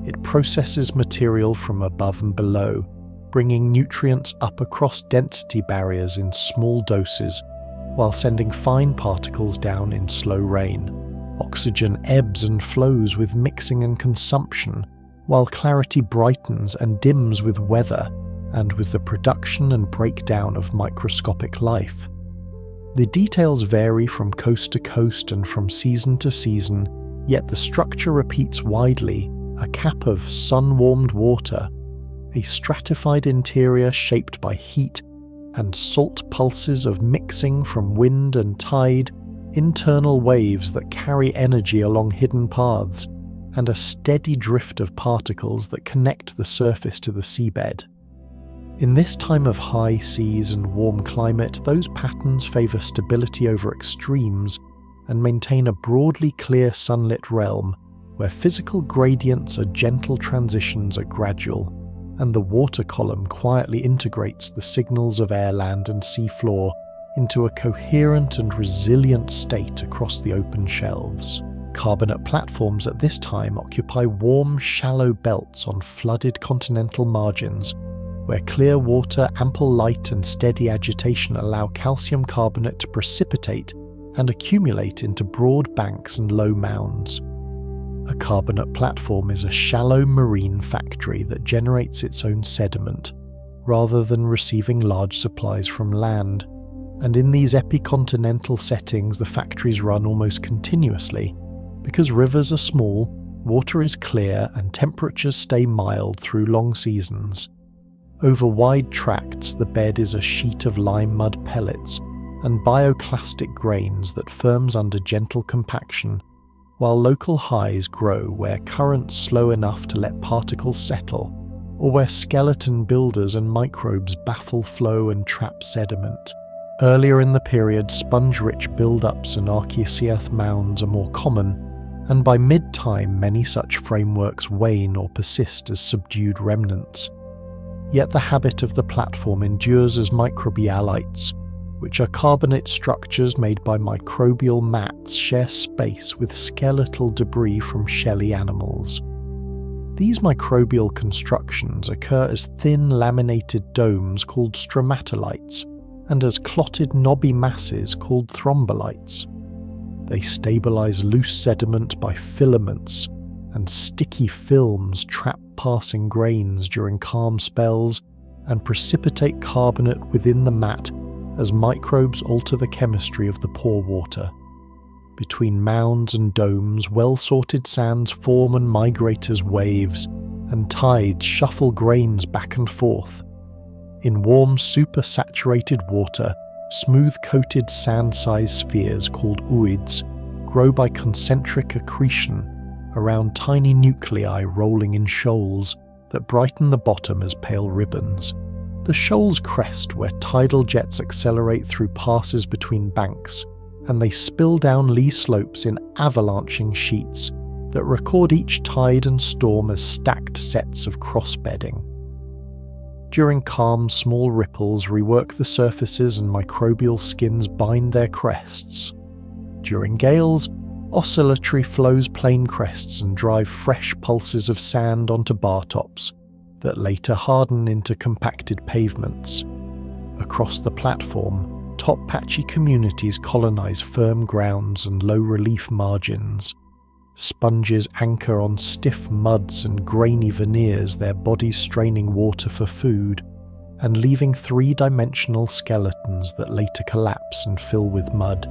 It processes material from above and below, bringing nutrients up across density barriers in small doses, while sending fine particles down in slow rain. Oxygen ebbs and flows with mixing and consumption, while clarity brightens and dims with weather, and with the production and breakdown of microscopic life. The details vary from coast to coast and from season to season, yet the structure repeats widely: a cap of sun-warmed water, a stratified interior shaped by heat, and salt pulses of mixing from wind and tide, internal waves that carry energy along hidden paths, and a steady drift of particles that connect the surface to the seabed. In this time of high seas and warm climate, those patterns favour stability over extremes and maintain a broadly clear sunlit realm where physical gradients are gentle, transitions are gradual, and the water column quietly integrates the signals of air, land and sea floor into a coherent and resilient state across the open shelves. Carbonate platforms at this time occupy warm, shallow belts on flooded continental margins, where clear water, ample light and steady agitation allow calcium carbonate to precipitate and accumulate into broad banks and low mounds. A carbonate platform is a shallow marine factory that generates its own sediment, rather than receiving large supplies from land, and in these epicontinental settings the factories run almost continuously. Because rivers are small, water is clear and temperatures stay mild through long seasons. Over wide tracts, the bed is a sheet of lime mud pellets and bioclastic grains that firms under gentle compaction, while local highs grow where currents slow enough to let particles settle, or where skeleton builders and microbes baffle flow and trap sediment. Earlier in the period, sponge-rich build-ups and Archeoceath mounds are more common, and by mid-time many such frameworks wane or persist as subdued remnants. Yet the habit of the platform endures as microbialites, which are carbonate structures made by microbial mats, share space with skeletal debris from shelly animals. These microbial constructions occur as thin laminated domes called stromatolites, and as clotted knobby masses called thrombolites. They stabilize loose sediment by filaments, and sticky films trap passing grains during calm spells and precipitate carbonate within the mat as microbes alter the chemistry of the pore water. Between mounds and domes, well-sorted sands form and migrate as waves, and tides shuffle grains back and forth. In warm, supersaturated water, smooth-coated sand-sized spheres called ooids grow by concentric accretion around tiny nuclei rolling in shoals that brighten the bottom as pale ribbons. The shoals crest where tidal jets accelerate through passes between banks, and they spill down lee slopes in avalanching sheets that record each tide and storm as stacked sets of cross-bedding. During calm, small ripples rework the surfaces and microbial skins bind their crests. During gales, oscillatory flows plane crests and drive fresh pulses of sand onto bar tops that later harden into compacted pavements. Across the platform, top patchy communities colonize firm grounds and low-relief margins. Sponges anchor on stiff muds and grainy veneers, their bodies straining water for food, and leaving three-dimensional skeletons that later collapse and fill with mud.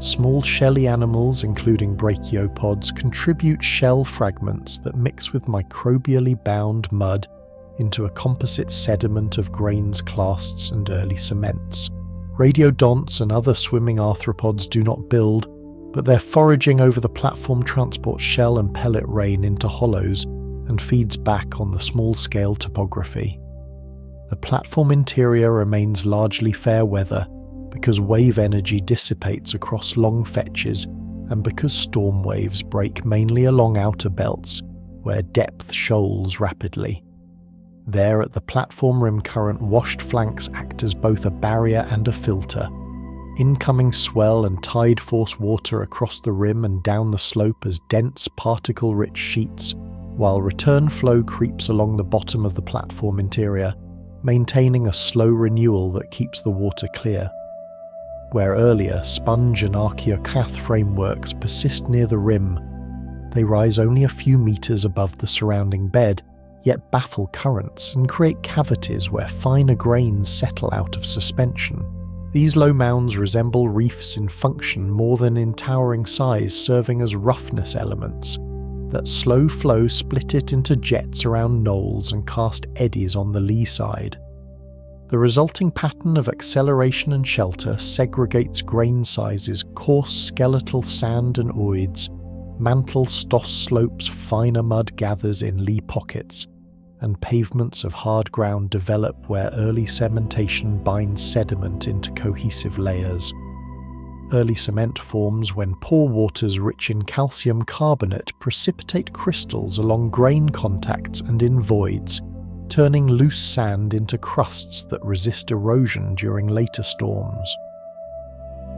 Small shelly animals, including brachiopods, contribute shell fragments that mix with microbially bound mud into a composite sediment of grains, clasts, and early cements. Radiodonts and other swimming arthropods do not build, but their foraging over the platform transports shell and pellet rain into hollows and feeds back on the small-scale topography. The platform interior remains largely fair weather, because wave energy dissipates across long fetches and because storm waves break mainly along outer belts, where depth shoals rapidly. There at the platform rim current washed flanks act as both a barrier and a filter. Incoming swell and tide force water across the rim and down the slope as dense particle-rich sheets, while return flow creeps along the bottom of the platform interior, maintaining a slow renewal that keeps the water clear. Where earlier sponge and Archeocath frameworks persist near the rim, they rise only a few meters above the surrounding bed, yet baffle currents and create cavities where finer grains settle out of suspension. These low mounds resemble reefs in function more than in towering size, serving as roughness elements. That slow flow split it into jets around knolls and cast eddies on the lee side. The resulting pattern of acceleration and shelter segregates grain sizes, coarse skeletal sand and oids, mantle stoss slopes, finer mud gathers in lee pockets, and pavements of hard ground develop where early cementation binds sediment into cohesive layers. Early cement forms when pore waters rich in calcium carbonate precipitate crystals along grain contacts and in voids, turning loose sand into crusts that resist erosion during later storms.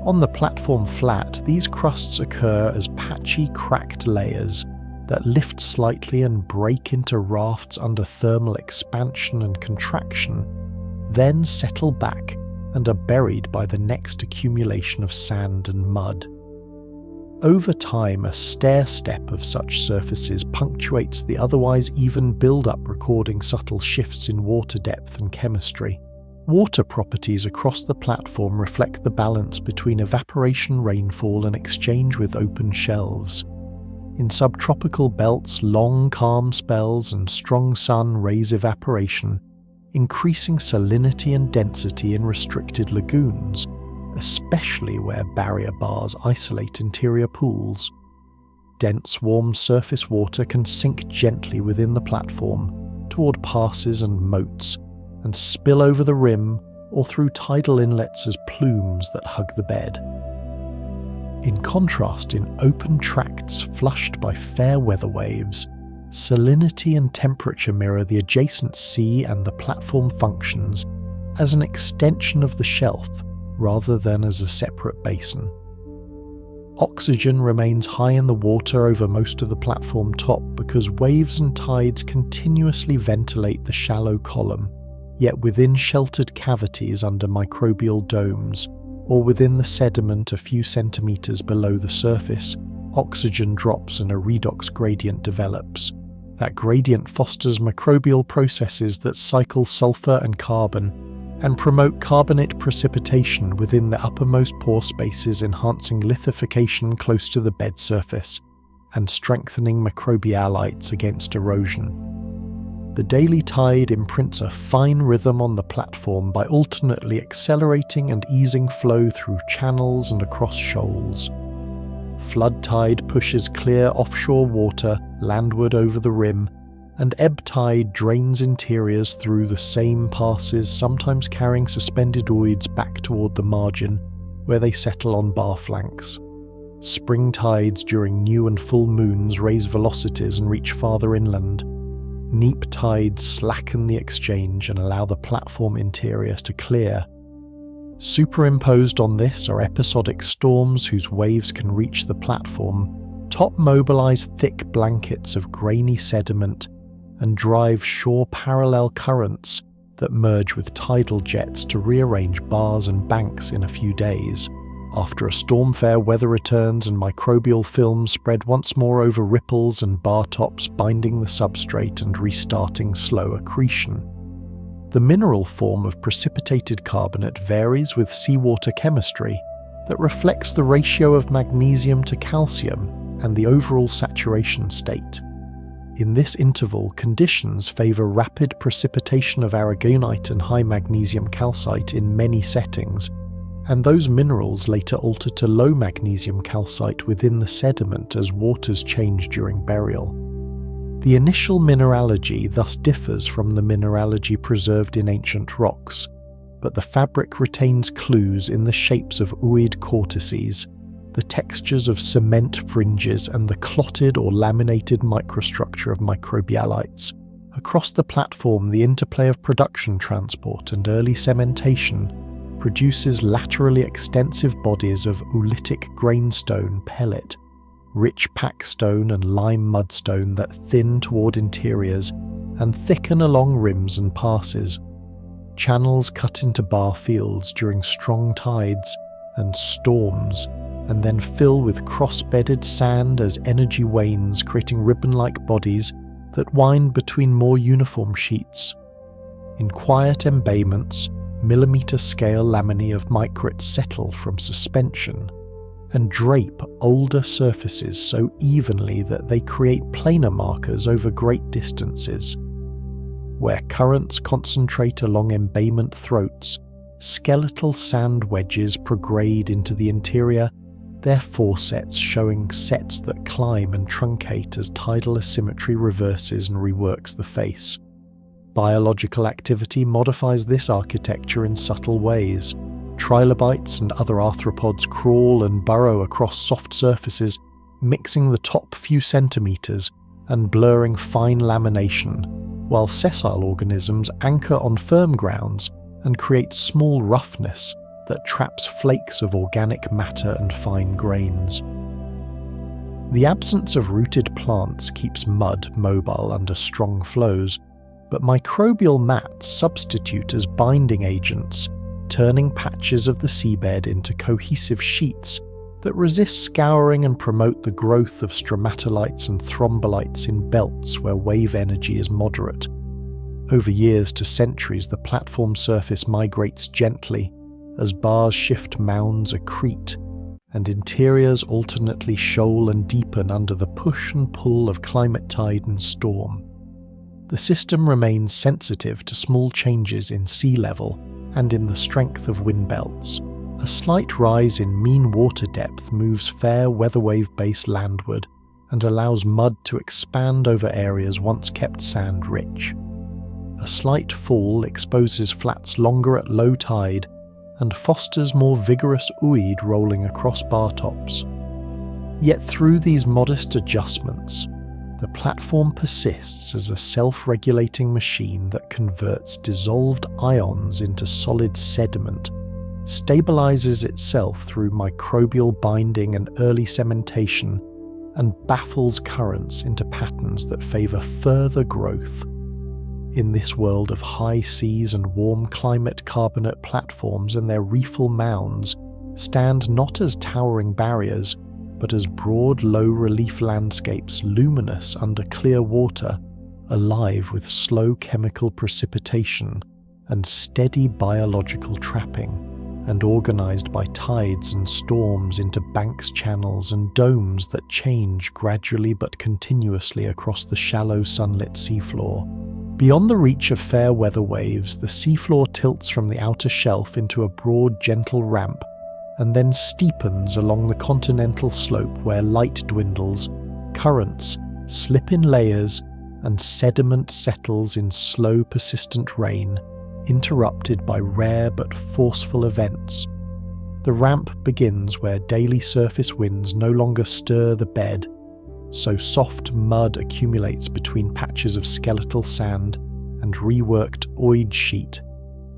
On the platform flat, these crusts occur as patchy, cracked layers that lift slightly and break into rafts under thermal expansion and contraction, then settle back and are buried by the next accumulation of sand and mud. Over time, a stair-step of such surfaces punctuates the otherwise even build-up, recording subtle shifts in water depth and chemistry. Water properties across the platform reflect the balance between evaporation, rainfall, and exchange with open shelves. In subtropical belts, long calm spells and strong sun raise evaporation, increasing salinity and density in restricted lagoons, especially where barrier bars isolate interior pools. Dense, warm surface water can sink gently within the platform, toward passes and moats, and spill over the rim or through tidal inlets as plumes that hug the bed. In contrast, in open tracts flushed by fair weather waves, salinity and temperature mirror the adjacent sea, and the platform functions as an extension of the shelf rather than as a separate basin. Oxygen remains high in the water over most of the platform top because waves and tides continuously ventilate the shallow column, yet within sheltered cavities under microbial domes, or within the sediment a few centimetres below the surface, oxygen drops and a redox gradient develops. That gradient fosters microbial processes that cycle sulfur and carbon and promote carbonate precipitation within the uppermost pore spaces, enhancing lithification close to the bed surface and strengthening microbialites against erosion. The daily tide imprints a fine rhythm on the platform by alternately accelerating and easing flow through channels and across shoals. Flood tide pushes clear offshore water landward over the rim, and ebb tide drains interiors through the same passes, sometimes carrying suspended oids back toward the margin, where they settle on bar flanks. Spring tides during new and full moons raise velocities and reach farther inland. Neap tides slacken the exchange and allow the platform interior to clear. Superimposed on this are episodic storms whose waves can reach the platform, top mobilize thick blankets of grainy sediment, and drive shore-parallel currents that merge with tidal jets to rearrange bars and banks in a few days. After a storm, fair weather returns and microbial films spread once more over ripples and bar tops, binding the substrate and restarting slow accretion. The mineral form of precipitated carbonate varies with seawater chemistry that reflects the ratio of magnesium to calcium and the overall saturation state. In this interval, conditions favour rapid precipitation of aragonite and high magnesium calcite in many settings, and those minerals later alter to low magnesium calcite within the sediment as waters change during burial. The initial mineralogy thus differs from the mineralogy preserved in ancient rocks, but the fabric retains clues in the shapes of oid cortices, the textures of cement fringes, and the clotted or laminated microstructure of microbialites. Across the platform, the interplay of production transport and early cementation produces laterally extensive bodies of oolitic grainstone pellet, rich packstone and lime mudstone that thin toward interiors and thicken along rims and passes. Channels cut into bar fields during strong tides and storms, and then fill with cross-bedded sand as energy wanes, creating ribbon-like bodies that wind between more uniform sheets. In quiet embayments, millimetre-scale laminae of micrits settle from suspension and drape older surfaces so evenly that they create planar markers over great distances. Where currents concentrate along embayment throats, skeletal sand wedges prograde into the interior, their foresets showing sets that climb and truncate as tidal asymmetry reverses and reworks the face. Biological activity modifies this architecture in subtle ways. Trilobites and other arthropods crawl and burrow across soft surfaces, mixing the top few centimetres and blurring fine lamination, while sessile organisms anchor on firm grounds and create small roughness that traps flakes of organic matter and fine grains. The absence of rooted plants keeps mud mobile under strong flows, but microbial mats substitute as binding agents, turning patches of the seabed into cohesive sheets that resist scouring and promote the growth of stromatolites and thrombolites in belts where wave energy is moderate. Over years to centuries, the platform surface migrates gently as bars shift mounds accrete, and interiors alternately shoal and deepen under the push and pull of climate tide and storm. The system remains sensitive to small changes in sea level and in the strength of wind belts. A slight rise in mean water depth moves fair weather wave-based landward and allows mud to expand over areas once kept sand-rich. A slight fall exposes flats longer at low tide and fosters more vigorous ooid rolling across bar tops. Yet through these modest adjustments, the platform persists as a self-regulating machine that converts dissolved ions into solid sediment, stabilizes itself through microbial binding and early cementation, and baffles currents into patterns that favor further growth. In this world of high seas and warm climate, carbonate platforms and their reefal mounds stand not as towering barriers, but as broad low-relief landscapes luminous under clear water, alive with slow chemical precipitation and steady biological trapping, and organized by tides and storms into banks, channels and domes that change gradually but continuously across the shallow sunlit seafloor. Beyond the reach of fair weather waves, the seafloor tilts from the outer shelf into a broad, gentle ramp, and then steepens along the continental slope where light dwindles, currents slip in layers, and sediment settles in slow, persistent rain, interrupted by rare but forceful events. The ramp begins where daily surface winds no longer stir the bed, so soft mud accumulates between patches of skeletal sand and reworked ooid sheet,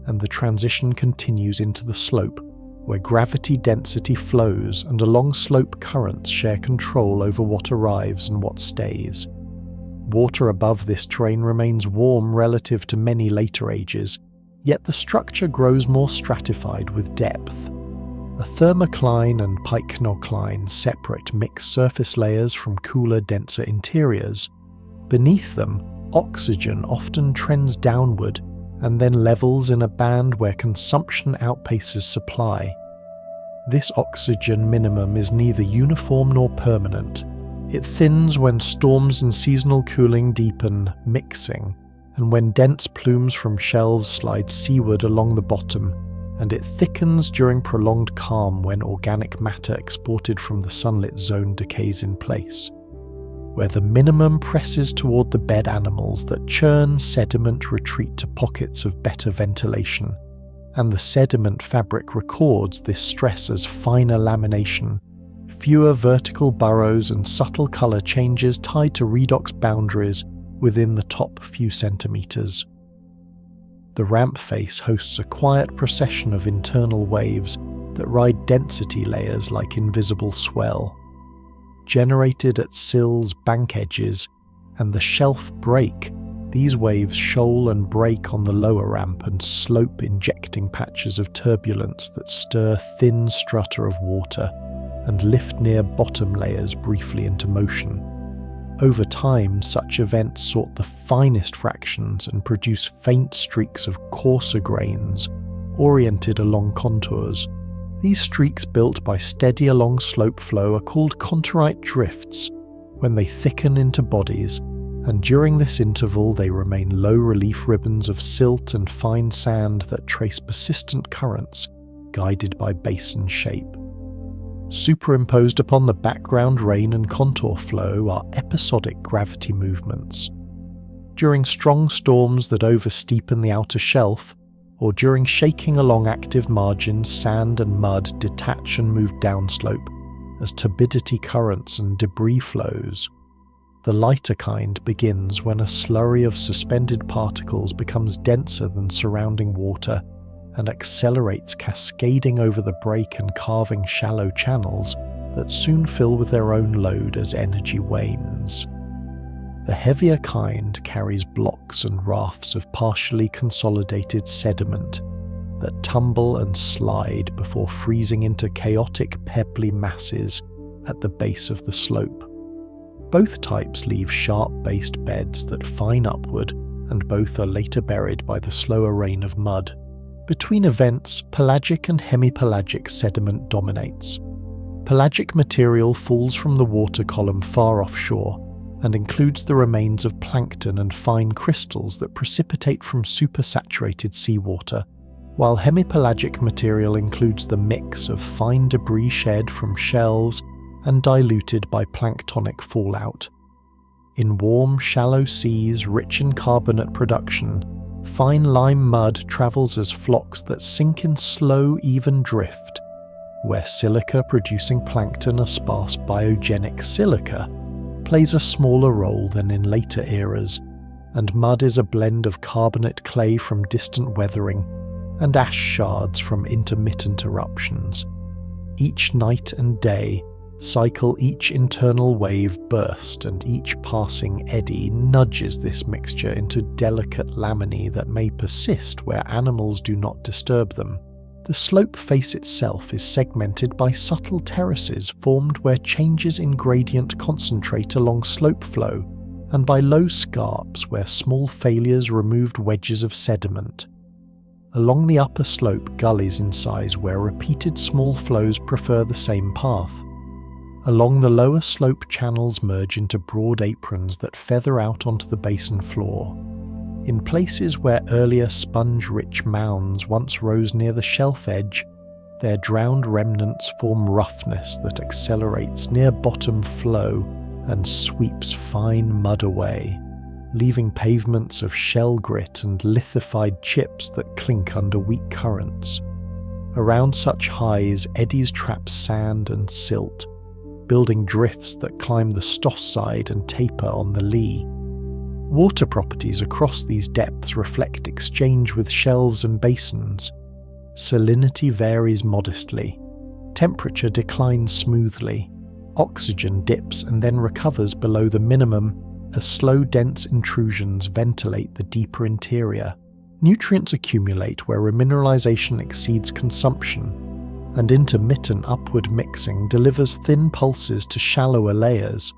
and the transition continues into the slope, where gravity density flows and along slope currents share control over what arrives and what stays. Water above this terrain remains warm relative to many later ages, yet the structure grows more stratified with depth. A thermocline and pycnocline separate mixed surface layers from cooler, denser interiors. Beneath them, oxygen often trends downward and then levels in a band where consumption outpaces supply. This oxygen minimum is neither uniform nor permanent. It thins when storms and seasonal cooling deepen, mixing, and when dense plumes from shelves slide seaward along the bottom, and it thickens during prolonged calm when organic matter exported from the sunlit zone decays in place. Where the minimum presses toward the bed animals that churn sediment retreat to pockets of better ventilation, and the sediment fabric records this stress as finer lamination, fewer vertical burrows and subtle colour changes tied to redox boundaries within the top few centimetres. The ramp face hosts a quiet procession of internal waves that ride density layers like invisible swell. Generated at sills, bank edges, and the shelf break, these waves shoal and break on the lower ramp and slope, injecting patches of turbulence that stir thin strata of water and lift near bottom layers briefly into motion. Over time, such events sort the finest fractions and produce faint streaks of coarser grains, oriented along contours. These streaks built by steady along slope flow are called contourite drifts when they thicken into bodies, and during this interval they remain low relief ribbons of silt and fine sand that trace persistent currents guided by basin shape. Superimposed upon the background rain and contour flow are episodic gravity movements. During strong storms that oversteepen the outer shelf, or during shaking along active margins, sand and mud detach and move downslope as turbidity currents and debris flows. The lighter kind begins when a slurry of suspended particles becomes denser than surrounding water and accelerates, cascading over the break and carving shallow channels that soon fill with their own load as energy wanes. The heavier kind carries blocks and rafts of partially consolidated sediment that tumble and slide before freezing into chaotic pebbly masses at the base of the slope. Both types leave sharp-based beds that fine upward, and both are later buried by the slower rain of mud. Between events, pelagic and hemipelagic sediment dominates. Pelagic material falls from the water column far offshore and includes the remains of plankton and fine crystals that precipitate from supersaturated seawater, while hemipelagic material includes the mix of fine debris shed from shells and diluted by planktonic fallout. In warm, shallow seas rich in carbonate production, fine lime mud travels as flocks that sink in slow, even drift. Where silica-producing plankton are sparse biogenic silica, plays a smaller role than in later eras, and mud is a blend of carbonate clay from distant weathering and ash shards from intermittent eruptions. Each night and day cycle each internal wave burst, and each passing eddy nudges this mixture into delicate laminae that may persist where animals do not disturb them. The slope face itself is segmented by subtle terraces formed where changes in gradient concentrate along slope flow, and by low scarps where small failures removed wedges of sediment. Along the upper slope, gullies in size where repeated small flows prefer the same path. Along the lower slope, channels merge into broad aprons that feather out onto the basin floor. In places where earlier sponge-rich mounds once rose near the shelf edge, their drowned remnants form roughness that accelerates near bottom flow and sweeps fine mud away, leaving pavements of shell grit and lithified chips that clink under weak currents. Around such highs, eddies trap sand and silt, building drifts that climb the stoss side and taper on the lee. Water properties across these depths reflect exchange with shelves and basins. Salinity varies modestly. Temperature declines smoothly. Oxygen dips and then recovers below the minimum as slow, dense intrusions ventilate the deeper interior. Nutrients accumulate where remineralization exceeds consumption, and intermittent upward mixing delivers thin pulses to shallower layers.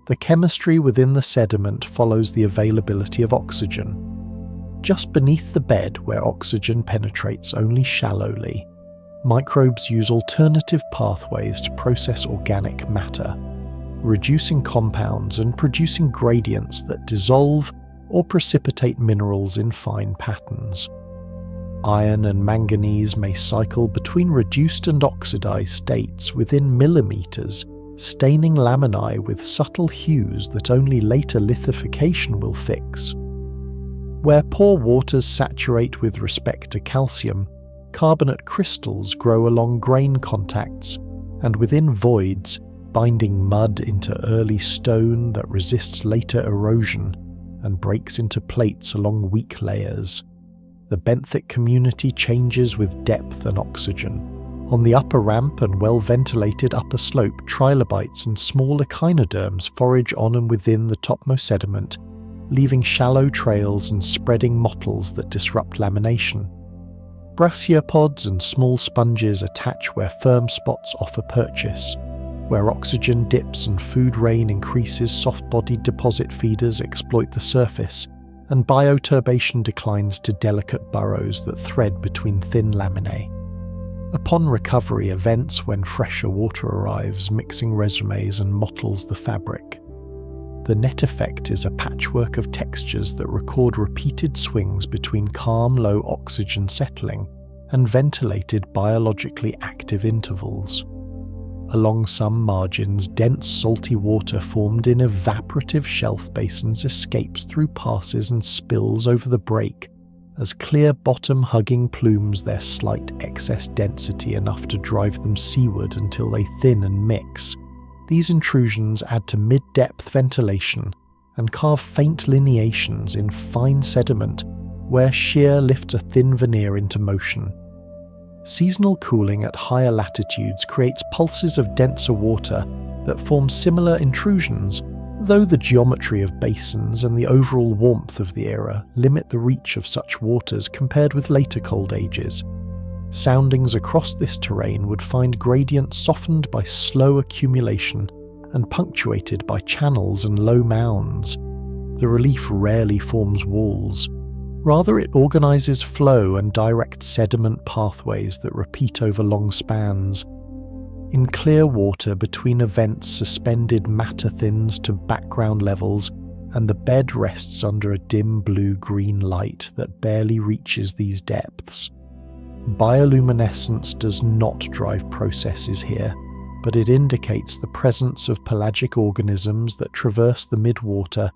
The chemistry within the sediment follows the availability of oxygen. Just beneath the bed, where oxygen penetrates only shallowly, microbes use alternative pathways to process organic matter, reducing compounds and producing gradients that dissolve or precipitate minerals in fine patterns. Iron and manganese may cycle between reduced and oxidized states within millimeters, staining laminae with subtle hues that only later lithification will fix. Where pore waters saturate with respect to calcium, carbonate crystals grow along grain contacts, and within voids, binding mud into early stone that resists later erosion and breaks into plates along weak layers. The benthic community changes with depth and oxygen. On the upper ramp and well-ventilated upper slope, trilobites and small echinoderms forage on and within the topmost sediment, leaving shallow trails and spreading mottles that disrupt lamination. Brachiopods and small sponges attach where firm spots offer purchase. Where oxygen dips and food rain increases, soft-bodied deposit feeders exploit the surface, and bioturbation declines to delicate burrows that thread between thin laminae. Upon recovery, events when fresher water arrives, mixing resumes and mottles the fabric. The net effect is a patchwork of textures that record repeated swings between calm, low oxygen settling and ventilated, biologically active intervals. Along some margins, dense salty water formed in evaporative shelf basins escapes through passes and spills over the break, as clear bottom-hugging plumes their slight excess density enough to drive them seaward until they thin and mix. These intrusions add to mid-depth ventilation and carve faint lineations in fine sediment where shear lifts a thin veneer into motion. Seasonal cooling at higher latitudes creates pulses of denser water that form similar intrusions, though the geometry of basins and the overall warmth of the era limit the reach of such waters compared with later cold ages. Soundings across this terrain would find gradients softened by slow accumulation and punctuated by channels and low mounds. The relief rarely forms walls. Rather, it organizes flow and directs sediment pathways that repeat over long spans. In clear water between events, suspended matter thins to background levels, and the bed rests under a dim blue-green light that barely reaches these depths. Bioluminescence does not drive processes here, but it indicates the presence of pelagic organisms that traverse the midwater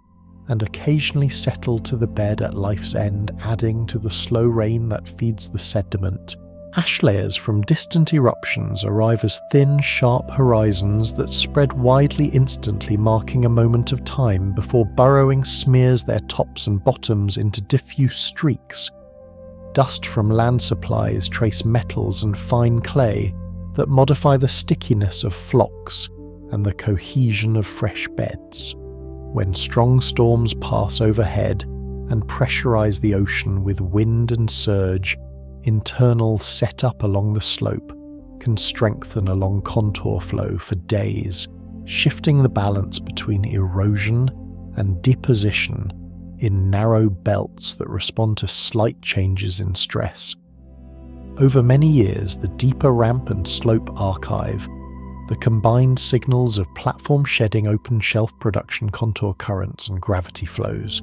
and occasionally settle to the bed at life's end, adding to the slow rain that feeds the sediment. Ash layers from distant eruptions arrive as thin, sharp horizons that spread widely instantly, marking a moment of time before burrowing smears their tops and bottoms into diffuse streaks. Dust from land supplies trace metals and fine clay that modify the stickiness of flocks and the cohesion of fresh beds. When strong storms pass overhead and pressurize the ocean with wind and surge, internal set up along the slope can strengthen along contour flow for days, shifting the balance between erosion and deposition in narrow belts that respond to slight changes in stress. Over many years, the deeper ramp and slope archive, the combined signals of platform shedding, open shelf production, contour currents and gravity flows,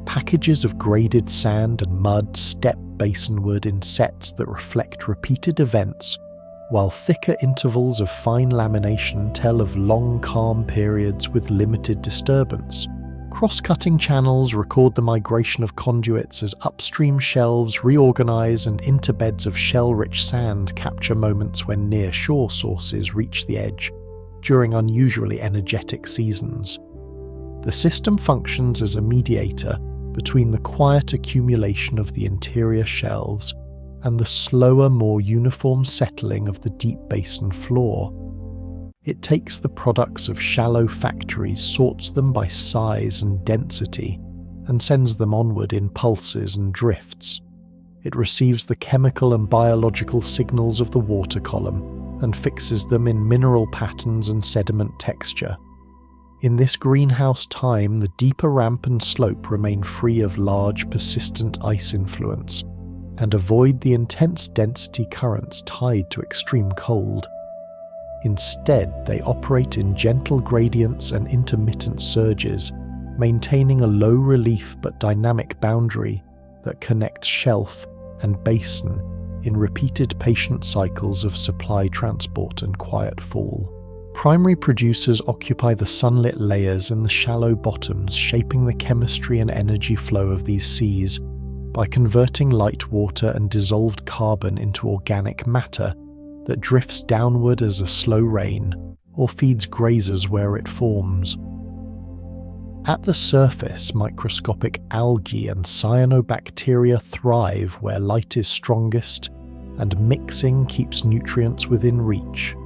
packages of graded sand and mud step basinward in sets that reflect repeated events, while thicker intervals of fine lamination tell of long calm periods with limited disturbance. Cross-cutting channels record the migration of conduits as upstream shelves reorganize and interbeds of shell-rich sand capture moments when near-shore sources reach the edge during unusually energetic seasons. The system functions as a mediator between the quiet accumulation of the interior shelves and the slower, more uniform settling of the deep basin floor. It takes the products of shallow factories, sorts them by size and density, and sends them onward in pulses and drifts. It receives the chemical and biological signals of the water column and fixes them in mineral patterns and sediment texture. In this greenhouse time, the deeper ramp and slope remain free of large, persistent ice influence and avoid the intense density currents tied to extreme cold. Instead, they operate in gentle gradients and intermittent surges, maintaining a low relief but dynamic boundary that connects shelf and basin in repeated patient cycles of supply transport and quiet fall. Primary producers occupy the sunlit layers in the shallow bottoms, shaping the chemistry and energy flow of these seas by converting light water and dissolved carbon into organic matter that drifts downward as a slow rain or feeds grazers where it forms. At the surface, microscopic algae and cyanobacteria thrive where light is strongest and mixing keeps nutrients within reach.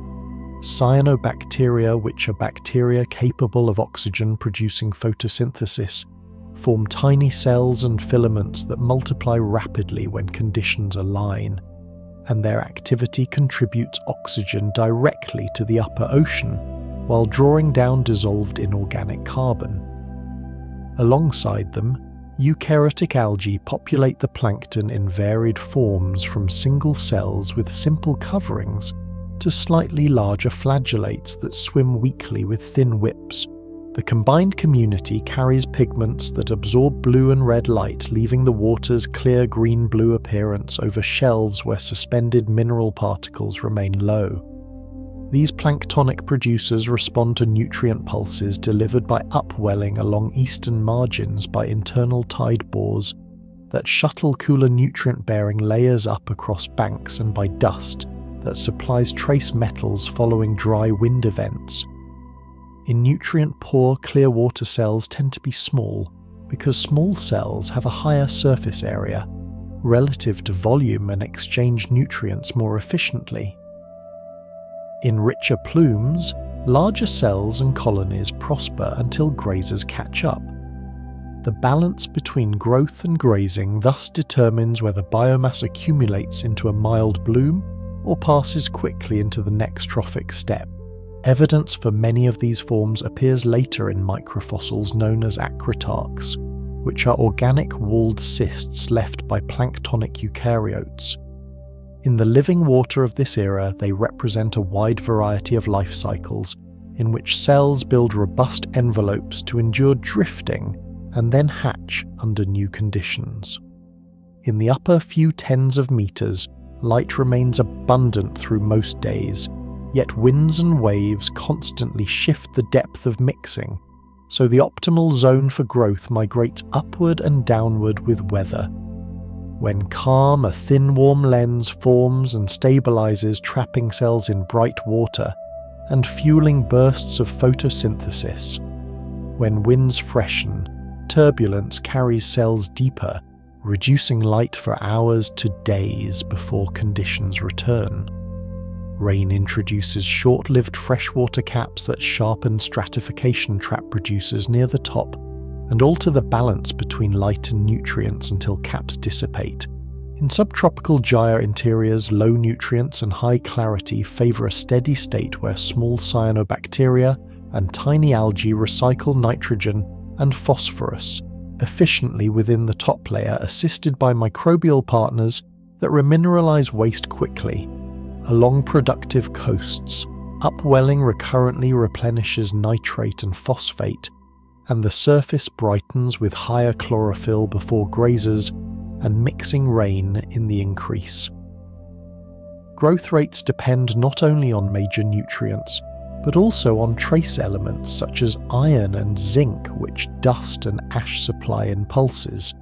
Cyanobacteria, which are bacteria capable of oxygen-producing photosynthesis, form tiny cells and filaments that multiply rapidly when conditions align, and their activity contributes oxygen directly to the upper ocean while drawing down dissolved inorganic carbon. Alongside them, eukaryotic algae populate the plankton in varied forms, from single cells with simple coverings to slightly larger flagellates that swim weakly with thin whips. The combined community carries pigments that absorb blue and red light, leaving the water's clear green-blue appearance over shelves where suspended mineral particles remain low. These planktonic producers respond to nutrient pulses delivered by upwelling along eastern margins by internal tide bores that shuttle cooler nutrient-bearing layers up across banks, and by dust that supplies trace metals following dry wind events. In nutrient-poor clear water, cells tend to be small because small cells have a higher surface area relative to volume and exchange nutrients more efficiently. In richer plumes, larger cells and colonies prosper until grazers catch up. The balance between growth and grazing thus determines whether biomass accumulates into a mild bloom or passes quickly into the next trophic step. Evidence for many of these forms appears later in microfossils known as acritarchs, which are organic walled cysts left by planktonic eukaryotes. In the living water of this era, they represent a wide variety of life cycles, in which cells build robust envelopes to endure drifting and then hatch under new conditions. In the upper few tens of meters, light remains abundant through most days, yet winds and waves constantly shift the depth of mixing, so the optimal zone for growth migrates upward and downward with weather. When calm, a thin warm lens forms and stabilizes, trapping cells in bright water and fueling bursts of photosynthesis. When winds freshen, turbulence carries cells deeper, reducing light for hours to days before conditions return. Rain introduces short-lived freshwater caps that sharpen stratification trap producers near the top and alter the balance between light and nutrients until caps dissipate. In subtropical gyre interiors, low nutrients and high clarity favour a steady state where small cyanobacteria and tiny algae recycle nitrogen and phosphorus efficiently within the top layer, assisted by microbial partners that remineralize waste quickly. Along productive coasts, upwelling recurrently replenishes nitrate and phosphate, and the surface brightens with higher chlorophyll before grazers and mixing rain in the increase. Growth rates depend not only on major nutrients, but also on trace elements such as iron and zinc, which dust and ash supply in pulses.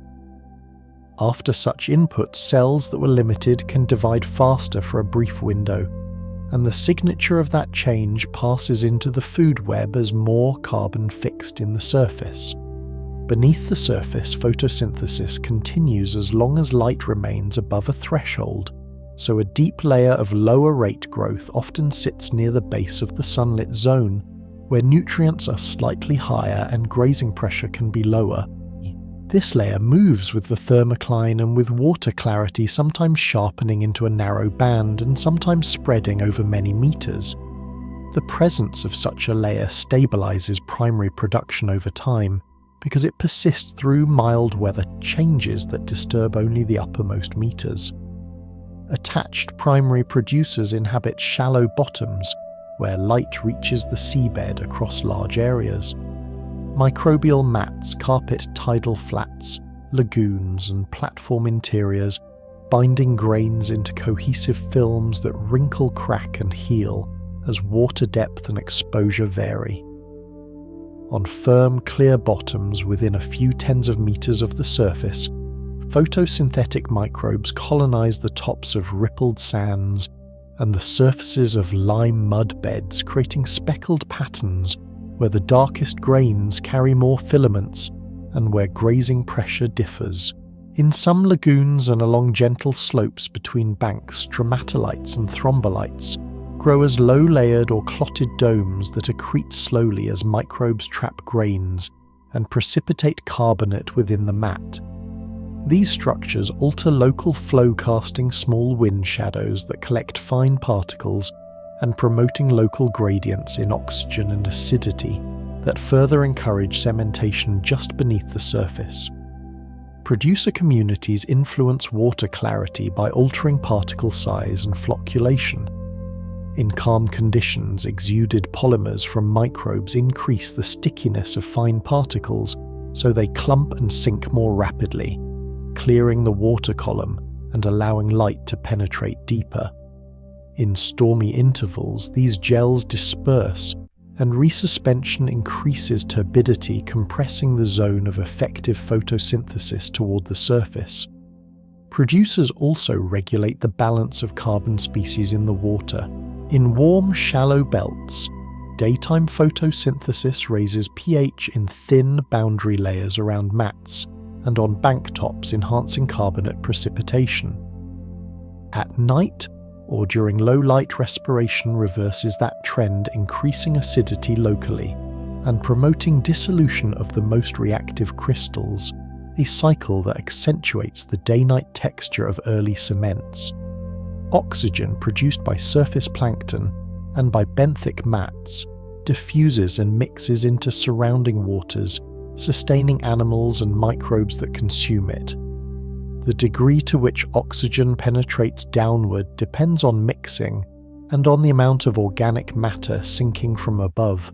After such inputs, cells that were limited can divide faster for a brief window, and the signature of that change passes into the food web as more carbon fixed in the surface. Beneath the surface, photosynthesis continues as long as light remains above a threshold, so a deep layer of lower rate growth often sits near the base of the sunlit zone, where nutrients are slightly higher and grazing pressure can be lower. This layer moves with the thermocline and with water clarity, sometimes sharpening into a narrow band and sometimes spreading over many meters. The presence of such a layer stabilizes primary production over time because it persists through mild weather changes that disturb only the uppermost meters. Attached primary producers inhabit shallow bottoms where light reaches the seabed across large areas. Microbial mats carpet tidal flats, lagoons, and platform interiors, binding grains into cohesive films that wrinkle, crack, and heal as water depth and exposure vary. On firm, clear bottoms within a few tens of meters of the surface, photosynthetic microbes colonize the tops of rippled sands and the surfaces of lime mud beds, creating speckled patterns where the darkest grains carry more filaments and where grazing pressure differs. In some lagoons and along gentle slopes between banks, stromatolites and thrombolites grow as low-layered or clotted domes that accrete slowly as microbes trap grains and precipitate carbonate within the mat. These structures alter local flow, casting small wind shadows that collect fine particles and promoting local gradients in oxygen and acidity that further encourage cementation just beneath the surface. Producer communities influence water clarity by altering particle size and flocculation. In calm conditions, exuded polymers from microbes increase the stickiness of fine particles so they clump and sink more rapidly, clearing the water column and allowing light to penetrate deeper. In stormy intervals, these gels disperse, and resuspension increases turbidity, compressing the zone of effective photosynthesis toward the surface. Producers also regulate the balance of carbon species in the water. In warm, shallow belts, daytime photosynthesis raises pH in thin boundary layers around mats and on bank tops, enhancing carbonate precipitation. At night, or during low-light respiration, reverses that trend, increasing acidity locally and promoting dissolution of the most reactive crystals, a cycle that accentuates the day-night texture of early cements. Oxygen produced by surface plankton and by benthic mats diffuses and mixes into surrounding waters, sustaining animals and microbes that consume it. The degree to which oxygen penetrates downward depends on mixing and on the amount of organic matter sinking from above.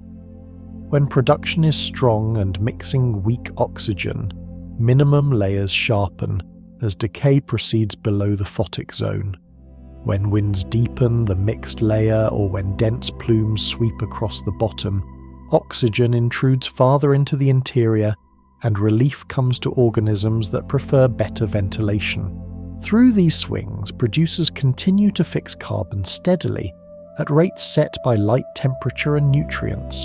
When production is strong and mixing weak oxygen, minimum layers sharpen as decay proceeds below the photic zone. When winds deepen the mixed layer, or when dense plumes sweep across the bottom, oxygen intrudes farther into the interior and relief comes to organisms that prefer better ventilation. Through these swings, producers continue to fix carbon steadily at rates set by light temperature and nutrients,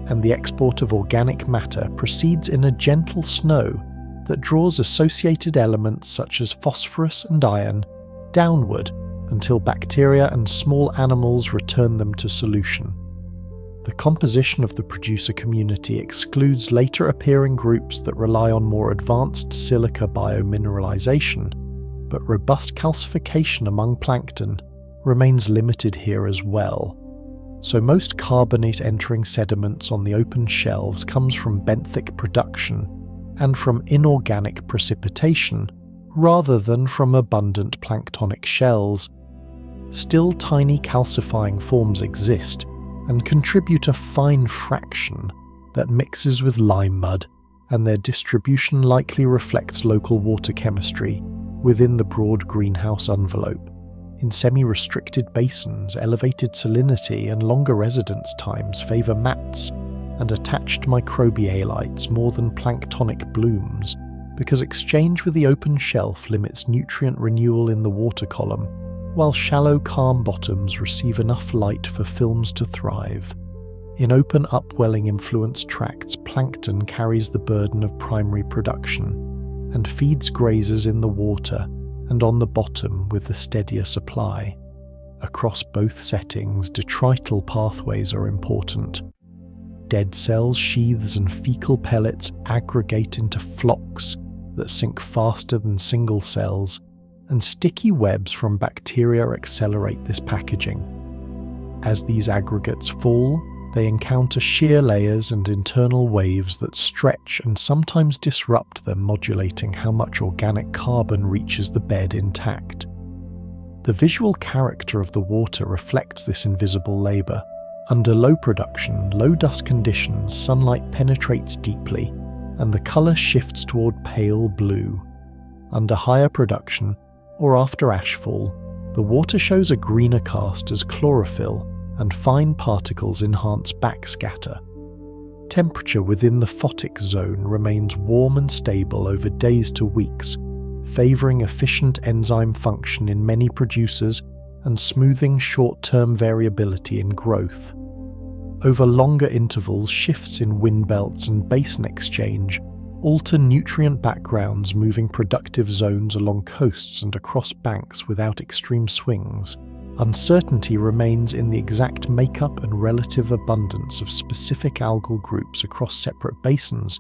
and the export of organic matter proceeds in a gentle snow that draws associated elements such as phosphorus and iron downward until bacteria and small animals return them to solution. The composition of the producer community excludes later appearing groups that rely on more advanced silica biomineralization, but robust calcification among plankton remains limited here as well. So most carbonate entering sediments on the open shelves comes from benthic production and from inorganic precipitation, rather than from abundant planktonic shells. Still, tiny calcifying forms exist and contribute a fine fraction that mixes with lime mud, and their distribution likely reflects local water chemistry within the broad greenhouse envelope. In semi-restricted basins, elevated salinity and longer residence times favour mats and attached microbialites more than planktonic blooms, because exchange with the open shelf limits nutrient renewal in the water column, while shallow calm bottoms receive enough light for films to thrive. In open upwelling influence tracts, plankton carries the burden of primary production and feeds grazers in the water and on the bottom with the steadier supply. Across both settings, detrital pathways are important. Dead cells, sheaths and fecal pellets aggregate into flocks that sink faster than single cells, and sticky webs from bacteria accelerate this packaging. As these aggregates fall, they encounter shear layers and internal waves that stretch and sometimes disrupt them, modulating how much organic carbon reaches the bed intact. The visual character of the water reflects this invisible labour. Under low production, low dust conditions, sunlight penetrates deeply, and the colour shifts toward pale blue. Under higher production, or after ashfall, the water shows a greener cast as chlorophyll and fine particles enhance backscatter. Temperature within the photic zone remains warm and stable over days to weeks, favouring efficient enzyme function in many producers and smoothing short-term variability in growth. Over longer intervals, shifts in wind belts and basin exchange alter nutrient backgrounds, moving productive zones along coasts and across banks without extreme swings. Uncertainty remains in the exact makeup and relative abundance of specific algal groups across separate basins,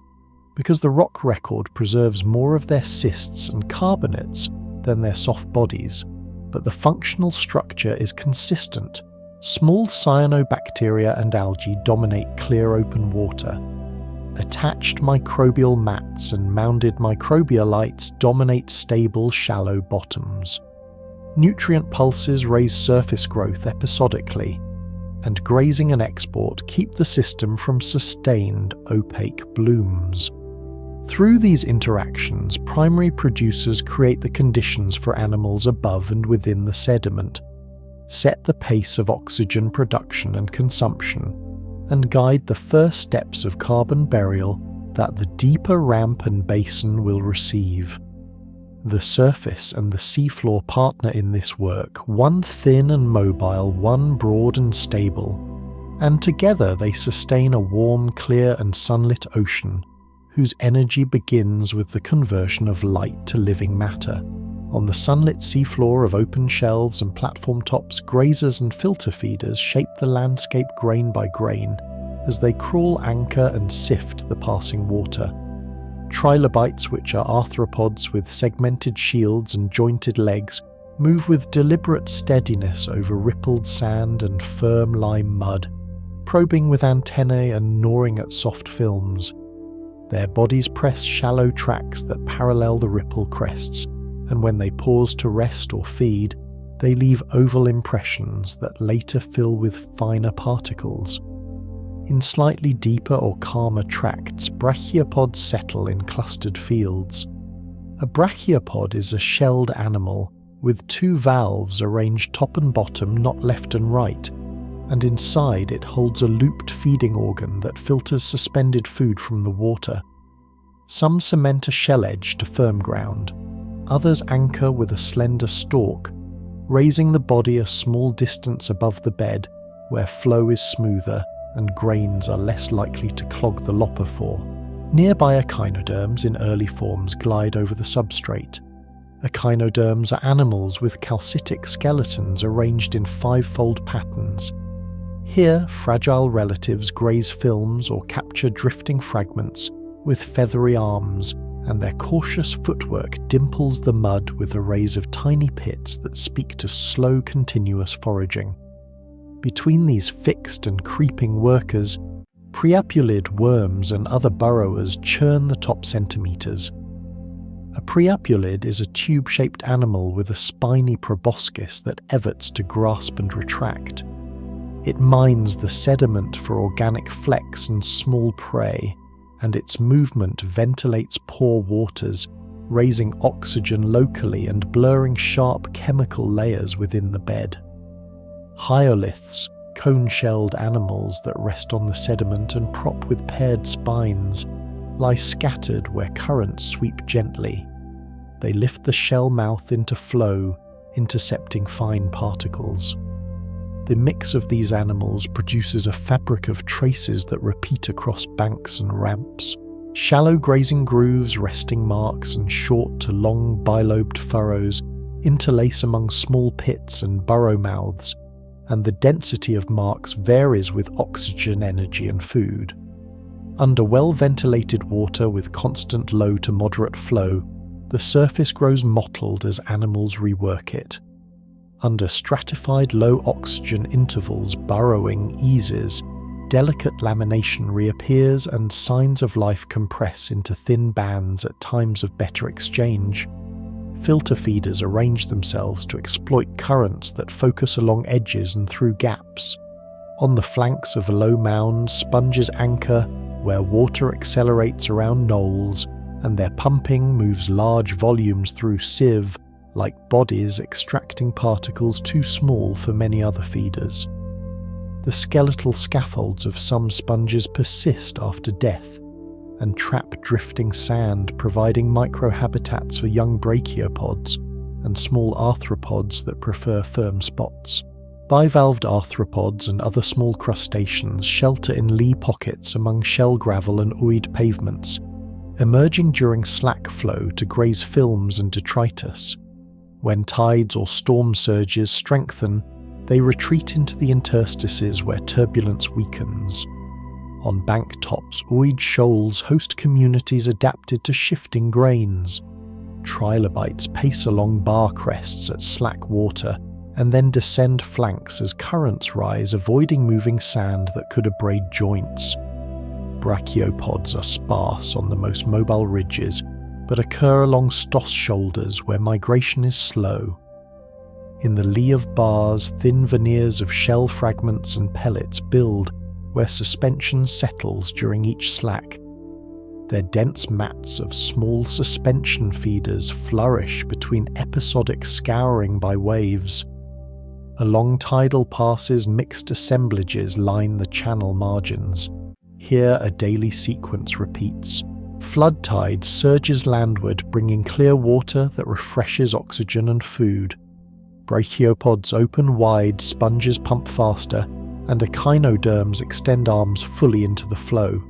because the rock record preserves more of their cysts and carbonates than their soft bodies, but the functional structure is consistent. Small cyanobacteria and algae dominate clear open water. Attached microbial mats and mounded microbialites dominate stable, shallow bottoms. Nutrient pulses raise surface growth episodically, and grazing and export keep the system from sustained, opaque blooms. Through these interactions, primary producers create the conditions for animals above and within the sediment, set the pace of oxygen production and consumption, and guide the first steps of carbon burial that the deeper ramp and basin will receive. The surface and the seafloor partner in this work, one thin and mobile, one broad and stable, and together they sustain a warm, clear and sunlit ocean, whose energy begins with the conversion of light to living matter. On the sunlit seafloor of open shelves and platform tops, grazers and filter feeders shape the landscape grain by grain as they crawl, anchor and sift the passing water. Trilobites, which are arthropods with segmented shields and jointed legs, move with deliberate steadiness over rippled sand and firm lime mud, probing with antennae and gnawing at soft films. Their bodies press shallow tracks that parallel the ripple crests, and when they pause to rest or feed, they leave oval impressions that later fill with finer particles. In slightly deeper or calmer tracts, brachiopods settle in clustered fields. A brachiopod is a shelled animal with two valves arranged top and bottom, not left and right, and inside it holds a looped feeding organ that filters suspended food from the water. Some cement a shell edge to firm ground, others anchor with a slender stalk, raising the body a small distance above the bed where flow is smoother and grains are less likely to clog the lophophore. Nearby echinoderms in early forms glide over the substrate. Echinoderms are animals with calcitic skeletons arranged in five-fold patterns. Here, fragile relatives graze films or capture drifting fragments with feathery arms, and their cautious footwork dimples the mud with arrays of tiny pits that speak to slow, continuous foraging. Between these fixed and creeping workers, preapulid worms and other burrowers churn the top centimetres. A preapulid is a tube-shaped animal with a spiny proboscis that everts to grasp and retract. It mines the sediment for organic flecks and small prey, and its movement ventilates pore waters, raising oxygen locally and blurring sharp chemical layers within the bed. Hyoliths, cone-shelled animals that rest on the sediment and prop with paired spines, lie scattered where currents sweep gently. They lift the shell mouth into flow, intercepting fine particles. The mix of these animals produces a fabric of traces that repeat across banks and ramps. Shallow grazing grooves, resting marks, and short to long bilobed furrows interlace among small pits and burrow mouths, and the density of marks varies with oxygen, energy, and food. Under well-ventilated water with constant low to moderate flow, the surface grows mottled as animals rework it. Under stratified low oxygen intervals, burrowing eases, delicate lamination reappears and signs of life compress into thin bands at times of better exchange. Filter feeders arrange themselves to exploit currents that focus along edges and through gaps. On the flanks of low mounds, sponges anchor where water accelerates around knolls, and their pumping moves large volumes through sieve, like bodies extracting particles too small for many other feeders. The skeletal scaffolds of some sponges persist after death, and trap drifting sand, providing microhabitats for young brachiopods and small arthropods that prefer firm spots. Bivalved arthropods and other small crustaceans shelter in lee pockets among shell gravel and ooid pavements, emerging during slack flow to graze films and detritus. When tides or storm surges strengthen, they retreat into the interstices where turbulence weakens. On bank tops, oid shoals host communities adapted to shifting grains. Trilobites pace along bar crests at slack water, and then descend flanks as currents rise, avoiding moving sand that could abrade joints. Brachiopods are sparse on the most mobile ridges, but occur along stoss shoulders where migration is slow. In the lee of bars, thin veneers of shell fragments and pellets build where suspension settles during each slack. Their dense mats of small suspension feeders flourish between episodic scouring by waves. Along tidal passes, mixed assemblages line the channel margins. Here a daily sequence repeats. Flood tide surges landward, bringing clear water that refreshes oxygen and food. Brachiopods open wide, sponges pump faster, and echinoderms extend arms fully into the flow.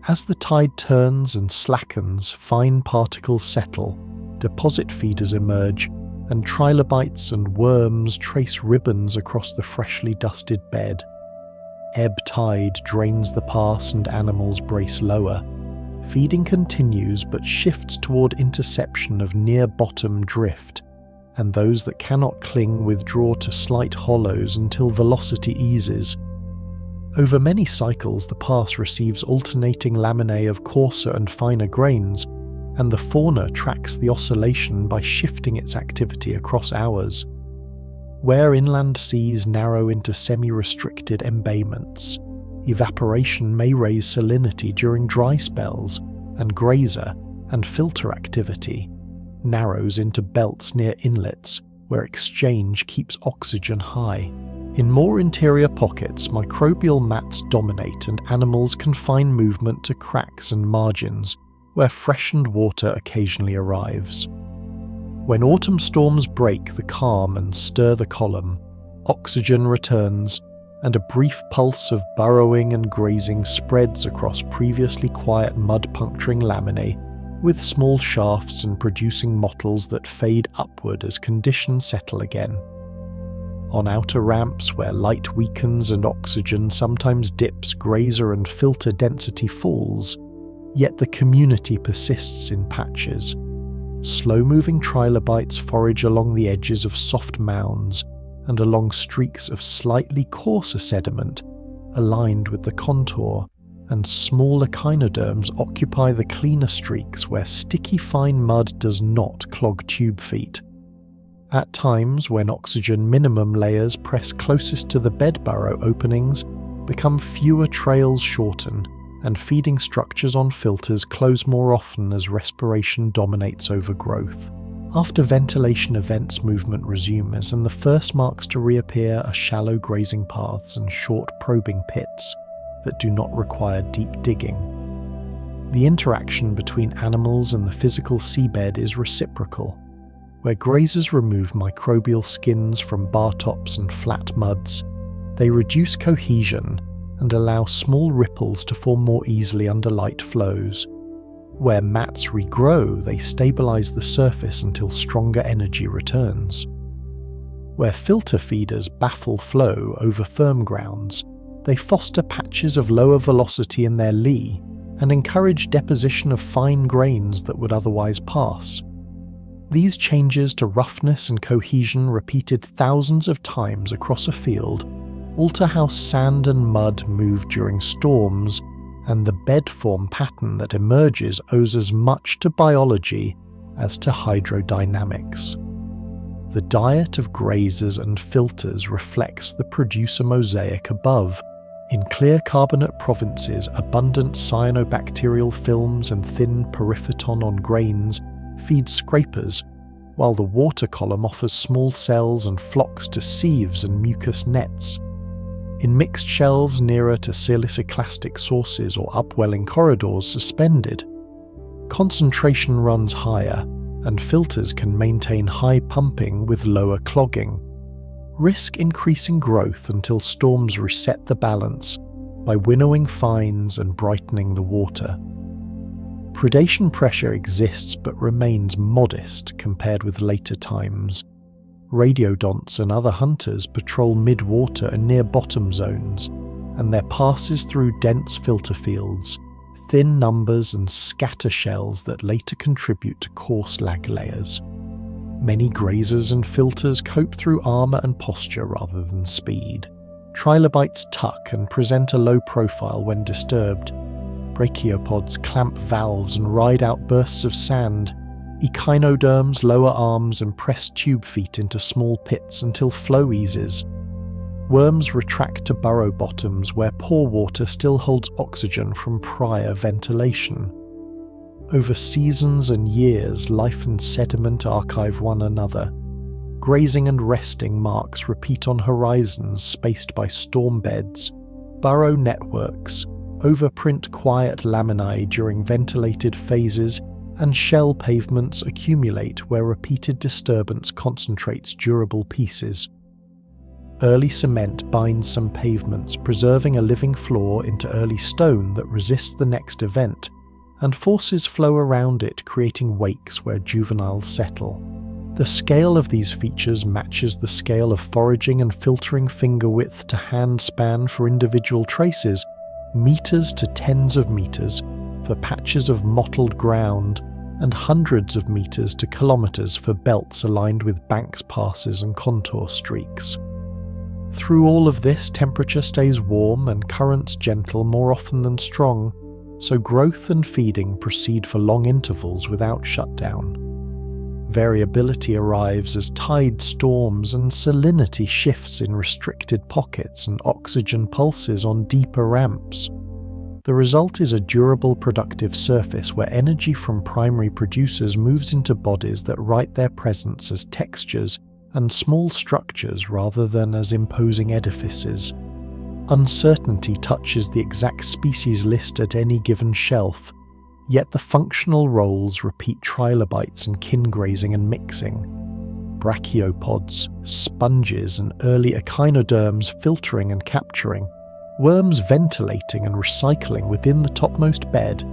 As the tide turns and slackens, fine particles settle, deposit feeders emerge, and trilobites and worms trace ribbons across the freshly dusted bed. Ebb tide drains the pass and animals brace lower. Feeding continues but shifts toward interception of near-bottom drift, and those that cannot cling withdraw to slight hollows until velocity eases. Over many cycles, the pass receives alternating laminae of coarser and finer grains, and the fauna tracks the oscillation by shifting its activity across hours. Where inland seas narrow into semi-restricted embayments, evaporation may raise salinity during dry spells, and grazer and filter activity narrows into belts near inlets where exchange keeps oxygen high. In more interior pockets, microbial mats dominate and animals confine movement to cracks and margins where freshened water occasionally arrives. When autumn storms break the calm and stir the column, oxygen returns, and a brief pulse of burrowing and grazing spreads across previously quiet mud-puncturing laminae, with small shafts and producing mottles that fade upward as conditions settle again. On outer ramps where light weakens and oxygen sometimes dips, grazer and filter density falls, yet the community persists in patches. Slow-moving trilobites forage along the edges of soft mounds and along streaks of slightly coarser sediment aligned with the contour, and small echinoderms occupy the cleaner streaks where sticky fine mud does not clog tube feet. At times, when oxygen minimum layers press closest to the bed burrow openings, become fewer trails shorten, and feeding structures on filters close more often as respiration dominates over growth. After ventilation events, movement resumes, and the first marks to reappear are shallow grazing paths and short probing pits that do not require deep digging. The interaction between animals and the physical seabed is reciprocal. Where grazers remove microbial skins from bar tops and flat muds, they reduce cohesion and allow small ripples to form more easily under light flows. Where mats regrow, they stabilize the surface until stronger energy returns. Where filter feeders baffle flow over firm grounds, they foster patches of lower velocity in their lee and encourage deposition of fine grains that would otherwise pass. These changes to roughness and cohesion, repeated thousands of times across a field, alter how sand and mud move during storms, and the bed form pattern that emerges owes as much to biology as to hydrodynamics. The diet of grazers and filters reflects the producer mosaic above. In clear carbonate provinces, abundant cyanobacterial films and thin periphyton on grains feed scrapers, while the water column offers small cells and flocks to sieves and mucus nets. In mixed shelves nearer to siliciclastic sources or upwelling corridors suspended, concentration runs higher, and filters can maintain high pumping with lower clogging. Risk increasing growth until storms reset the balance by winnowing fines and brightening the water. Predation pressure exists but remains modest compared with later times. Radiodonts and other hunters patrol mid-water and near bottom zones, and there passes through dense filter fields, thin numbers and scatter shells that later contribute to coarse lag layers. Many grazers and filters cope through armour and posture rather than speed. Trilobites tuck and present a low profile when disturbed. Brachiopods clamp valves and ride out bursts of sand. Echinoderms lower arms and press tube feet into small pits until flow eases. Worms retract to burrow bottoms where pore water still holds oxygen from prior ventilation. Over seasons and years, life and sediment archive one another. Grazing and resting marks repeat on horizons spaced by storm beds, burrow networks, overprint quiet laminae during ventilated phases, and shell pavements accumulate where repeated disturbance concentrates durable pieces. Early cement binds some pavements, preserving a living floor into early stone that resists the next event, and forces flow around it, creating wakes where juveniles settle. The scale of these features matches the scale of foraging and filtering finger width to hand span for individual traces, meters to tens of meters for patches of mottled ground, and hundreds of meters to kilometers for belts aligned with banks passes and contour streaks. Through all of this, temperature stays warm and currents gentle more often than strong, so growth and feeding proceed for long intervals without shutdown. Variability arrives as tide storms and salinity shifts in restricted pockets and oxygen pulses on deeper ramps. The result is a durable, productive surface where energy from primary producers moves into bodies that write their presence as textures and small structures rather than as imposing edifices. Uncertainty touches the exact species list at any given shelf, yet the functional roles repeat trilobites and kin grazing and mixing. Brachiopods, sponges and early echinoderms filtering and capturing, worms ventilating and recycling within the topmost bed.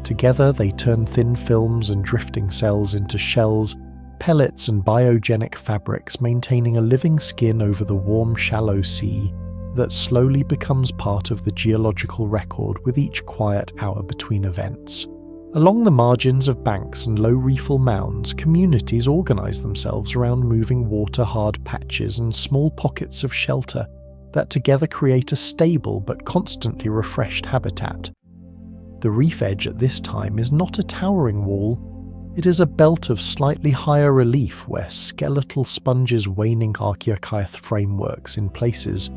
Together they turn thin films and drifting cells into shells, pellets and biogenic fabrics, maintaining a living skin over the warm shallow sea that slowly becomes part of the geological record with each quiet hour between events. Along the margins of banks and low reefal mounds, communities organise themselves around moving water-hard patches and small pockets of shelter that together create a stable but constantly refreshed habitat. The reef edge at this time is not a towering wall, it is a belt of slightly higher relief where skeletal sponges waning archaeocyth frameworks in places,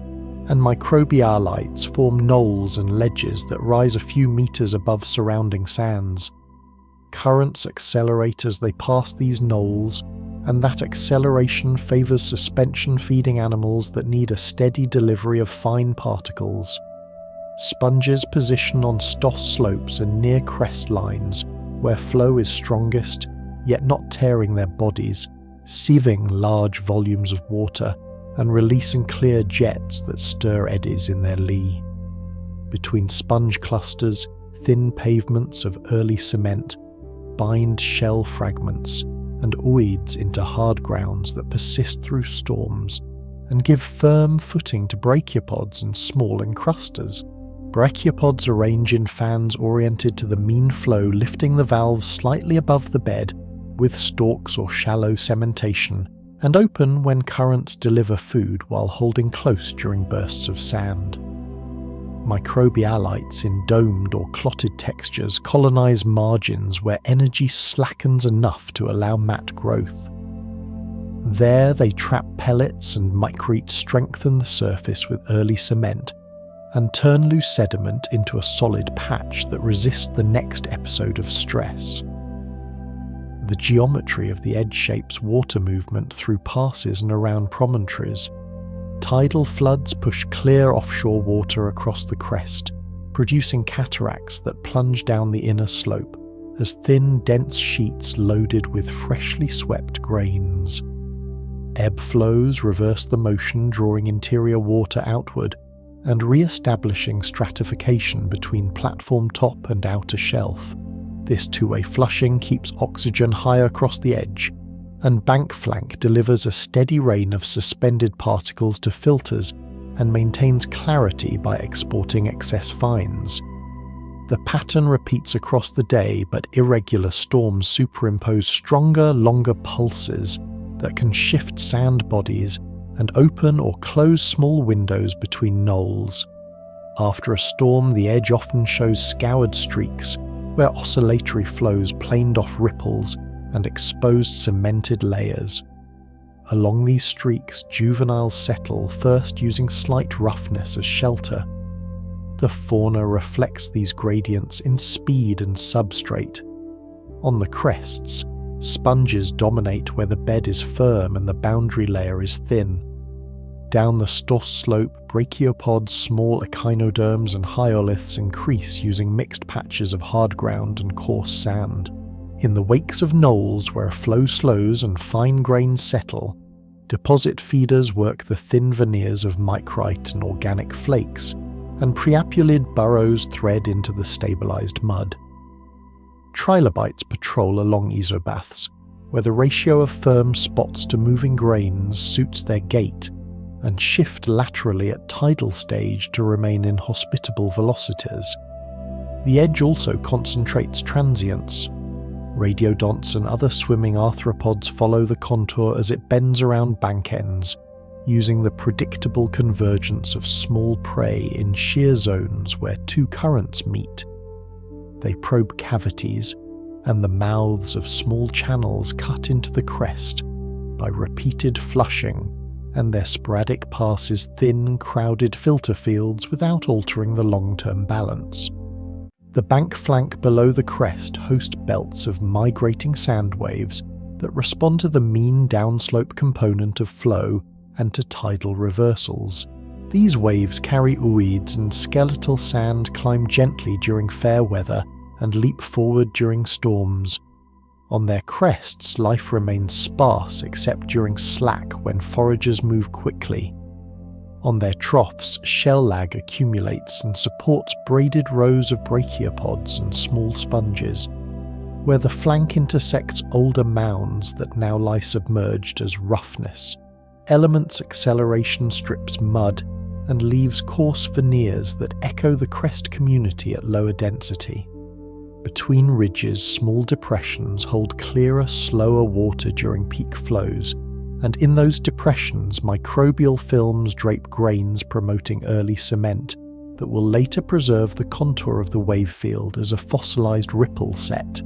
and microbialites form knolls and ledges that rise a few meters above surrounding sands. Currents accelerate as they pass these knolls, and that acceleration favours suspension-feeding animals that need a steady delivery of fine particles. Sponges position on stoss slopes and near crest lines, where flow is strongest, yet not tearing their bodies, sieving large volumes of water, and releasing clear jets that stir eddies in their lee. Between sponge clusters, thin pavements of early cement bind shell fragments and ooids into hard grounds that persist through storms and give firm footing to brachiopods and small encrusters. Brachiopods arrange in fans oriented to the mean flow, lifting the valves slightly above the bed with stalks or shallow cementation, and open when currents deliver food while holding close during bursts of sand. Microbialites in domed or clotted textures colonize margins where energy slackens enough to allow matte growth. There they trap pellets and micrete strengthen the surface with early cement and turn loose sediment into a solid patch that resists the next episode of stress. The geometry of the edge shapes water movement through passes and around promontories. Tidal floods push clear offshore water across the crest, producing cataracts that plunge down the inner slope as thin, dense sheets loaded with freshly swept grains. Ebb flows reverse the motion, drawing interior water outward and re-establishing stratification between platform top and outer shelf. This two-way flushing keeps oxygen high across the edge, and bank flank delivers a steady rain of suspended particles to filters and maintains clarity by exporting excess fines. The pattern repeats across the day, but irregular storms superimpose stronger, longer pulses that can shift sand bodies and open or close small windows between knolls. After a storm, the edge often shows scoured streaks, where oscillatory flows planed off ripples and exposed cemented layers. Along these streaks, juveniles settle, first using slight roughness as shelter. The fauna reflects these gradients in speed and substrate. On the crests, sponges dominate where the bed is firm and the boundary layer is thin. Down the Stoss slope, brachiopods, small echinoderms and hyoliths increase using mixed patches of hard ground and coarse sand. In the wakes of knolls where a flow slows and fine grains settle, deposit feeders work the thin veneers of micrite and organic flakes, and priapulid burrows thread into the stabilized mud. Trilobites patrol along isobaths, where the ratio of firm spots to moving grains suits their gait, and shift laterally at tidal stage to remain in hospitable velocities. The edge also concentrates transients. Radiodonts and other swimming arthropods follow the contour as it bends around bank ends, using the predictable convergence of small prey in shear zones where two currents meet. They probe cavities, and the mouths of small channels cut into the crest by repeated flushing, and their sporadic passes thin, crowded filter fields without altering the long-term balance. The bank flank below the crest host belts of migrating sand waves that respond to the mean downslope component of flow and to tidal reversals. These waves carry ooids, and skeletal sand climb gently during fair weather and leap forward during storms. On their crests, life remains sparse except during slack when foragers move quickly. On their troughs, shell lag accumulates and supports braided rows of brachiopods and small sponges, where the flank intersects older mounds that now lie submerged as roughness. Element's acceleration strips mud and leaves coarse veneers that echo the crest community at lower density. Between ridges, small depressions hold clearer, slower water during peak flows, and in those depressions microbial films drape grains promoting early cement that will later preserve the contour of the wave field as a fossilized ripple set.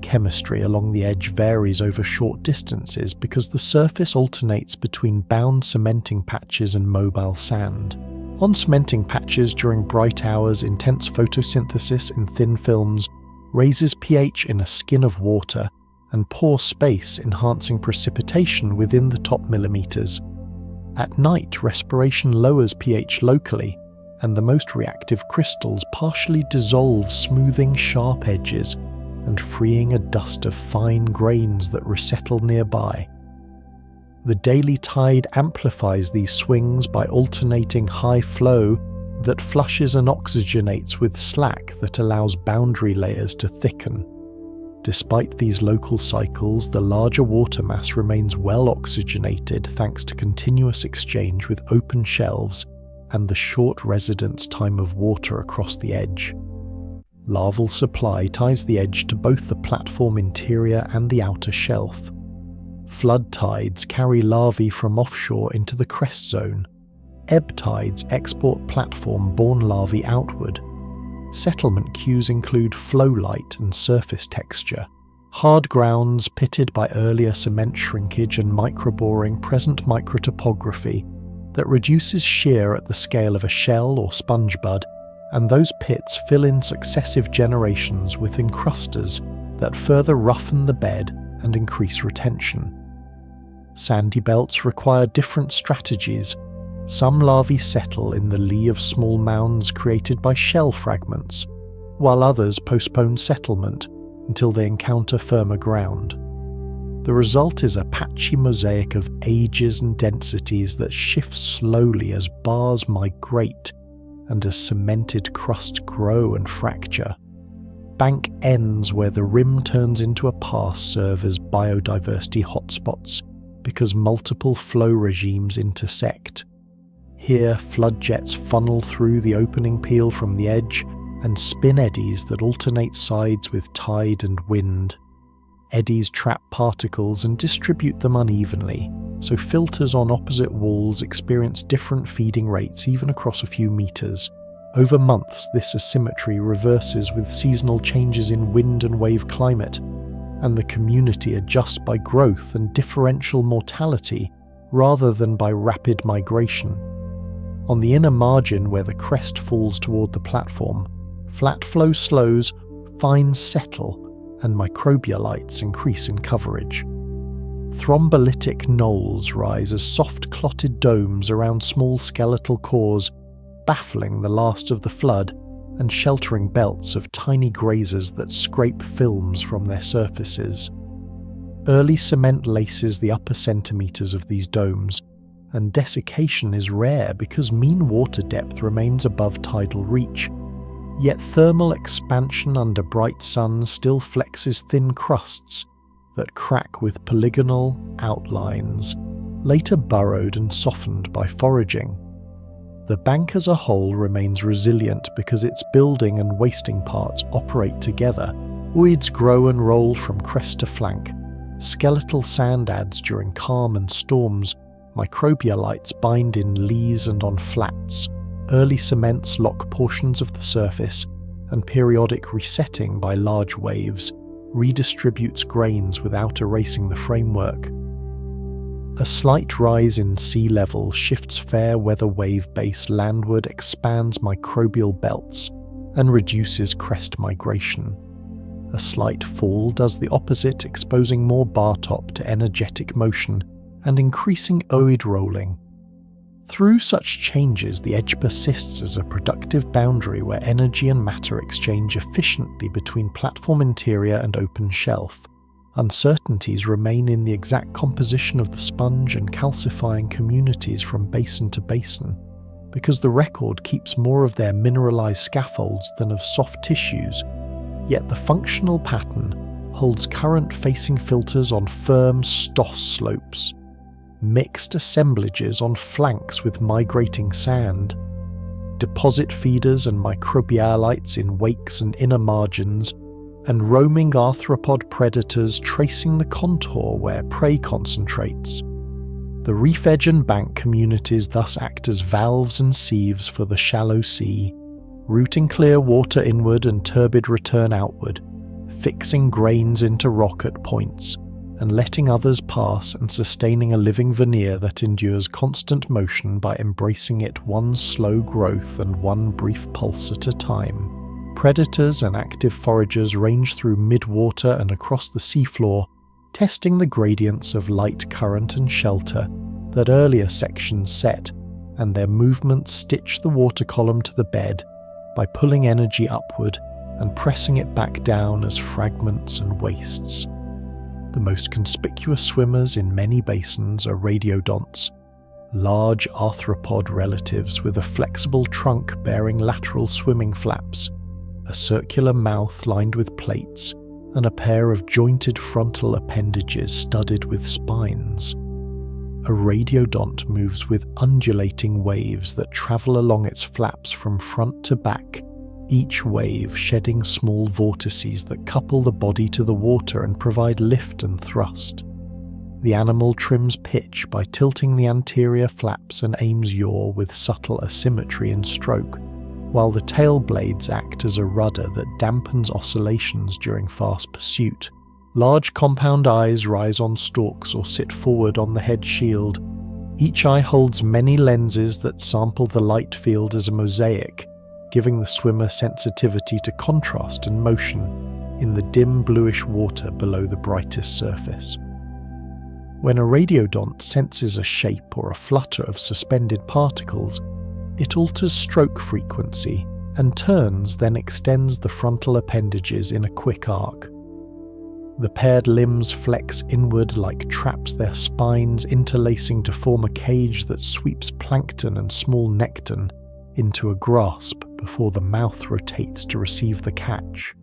Chemistry along the edge varies over short distances because the surface alternates between bound cementing patches and mobile sand. On cementing patches during bright hours, intense photosynthesis in thin films raises pH in a skin of water and pore space, enhancing precipitation within the top millimeters. At night, respiration lowers pH locally, and the most reactive crystals partially dissolve, smoothing sharp edges and freeing a dust of fine grains that resettle nearby. The daily tide amplifies these swings by alternating high flow that flushes and oxygenates with slack that allows boundary layers to thicken. Despite these local cycles, the larger water mass remains well oxygenated thanks to continuous exchange with open shelves and the short residence time of water across the edge. Larval supply ties the edge to both the platform interior and the outer shelf. Flood tides carry larvae from offshore into the crest zone. Ebb tides export platform-borne larvae outward. Settlement cues include flow light and surface texture. Hard grounds pitted by earlier cement shrinkage and microboring present microtopography that reduces shear at the scale of a shell or sponge bud, and those pits fill in successive generations with encrusters that further roughen the bed and increase retention. Sandy belts require different strategies. Some larvae settle in the lee of small mounds created by shell fragments, while others postpone settlement until they encounter firmer ground. The result is a patchy mosaic of ages and densities that shifts slowly as bars migrate and as cemented crusts grow and fracture. Bank ends where the rim turns into a pass serve as biodiversity hotspots because multiple flow regimes intersect. Here, flood jets funnel through the opening peel from the edge and spin eddies that alternate sides with tide and wind. Eddies trap particles and distribute them unevenly, so filters on opposite walls experience different feeding rates even across a few meters. Over months, this asymmetry reverses with seasonal changes in wind and wave climate, and the community adjusts by growth and differential mortality rather than by rapid migration. On the inner margin where the crest falls toward the platform, flat flow slows, fines settle, and microbialites increase in coverage. Thrombolytic knolls rise as soft clotted domes around small skeletal cores, baffling the last of the flood and sheltering belts of tiny grazers that scrape films from their surfaces. Early cement laces the upper centimeters of these domes, and desiccation is rare because mean water depth remains above tidal reach. Yet thermal expansion under bright suns still flexes thin crusts that crack with polygonal outlines, later burrowed and softened by foraging. The bank as a whole remains resilient because its building and wasting parts operate together. Weeds grow and roll from crest to flank. Skeletal sand adds during calm and storms. Microbialites bind in lees and on flats. Early cements lock portions of the surface, and periodic resetting by large waves redistributes grains without erasing the framework. A slight rise in sea level shifts fair weather wave base landward, expands microbial belts, and reduces crest migration. A slight fall does the opposite, exposing more bar top to energetic motion and increasing oid rolling. Through such changes, the edge persists as a productive boundary where energy and matter exchange efficiently between platform interior and open shelf. Uncertainties remain in the exact composition of the sponge and calcifying communities from basin to basin, because the record keeps more of their mineralized scaffolds than of soft tissues, yet the functional pattern holds current-facing filters on firm stoss slopes, mixed assemblages on flanks with migrating sand, deposit feeders and microbialites in wakes and inner margins, and roaming arthropod predators tracing the contour where prey concentrates. The reef edge and bank communities thus act as valves and sieves for the shallow sea, routing clear water inward and turbid return outward, fixing grains into rock at points, and letting others pass and sustaining a living veneer that endures constant motion by embracing it one slow growth and one brief pulse at a time. Predators and active foragers range through mid-water and across the seafloor, testing the gradients of light current and shelter that earlier sections set, and their movements stitch the water column to the bed by pulling energy upward and pressing it back down as fragments and wastes. The most conspicuous swimmers in many basins are radiodonts, large arthropod relatives with a flexible trunk bearing lateral swimming flaps, a circular mouth lined with plates, and a pair of jointed frontal appendages studded with spines. A radiodont moves with undulating waves that travel along its flaps from front to back, each wave shedding small vortices that couple the body to the water and provide lift and thrust. The animal trims pitch by tilting the anterior flaps and aims yaw with subtle asymmetry in stroke, while the tail blades act as a rudder that dampens oscillations during fast pursuit. Large compound eyes rise on stalks or sit forward on the head shield. Each eye holds many lenses that sample the light field as a mosaic, giving the swimmer sensitivity to contrast and motion in the dim bluish water below the brightest surface. When a radiodont senses a shape or a flutter of suspended particles, it alters stroke frequency and turns, then extends the frontal appendages in a quick arc. The paired limbs flex inward like traps, their spines interlacing to form a cage that sweeps plankton and small nekton into a grasp before the mouth rotates to receive the catch.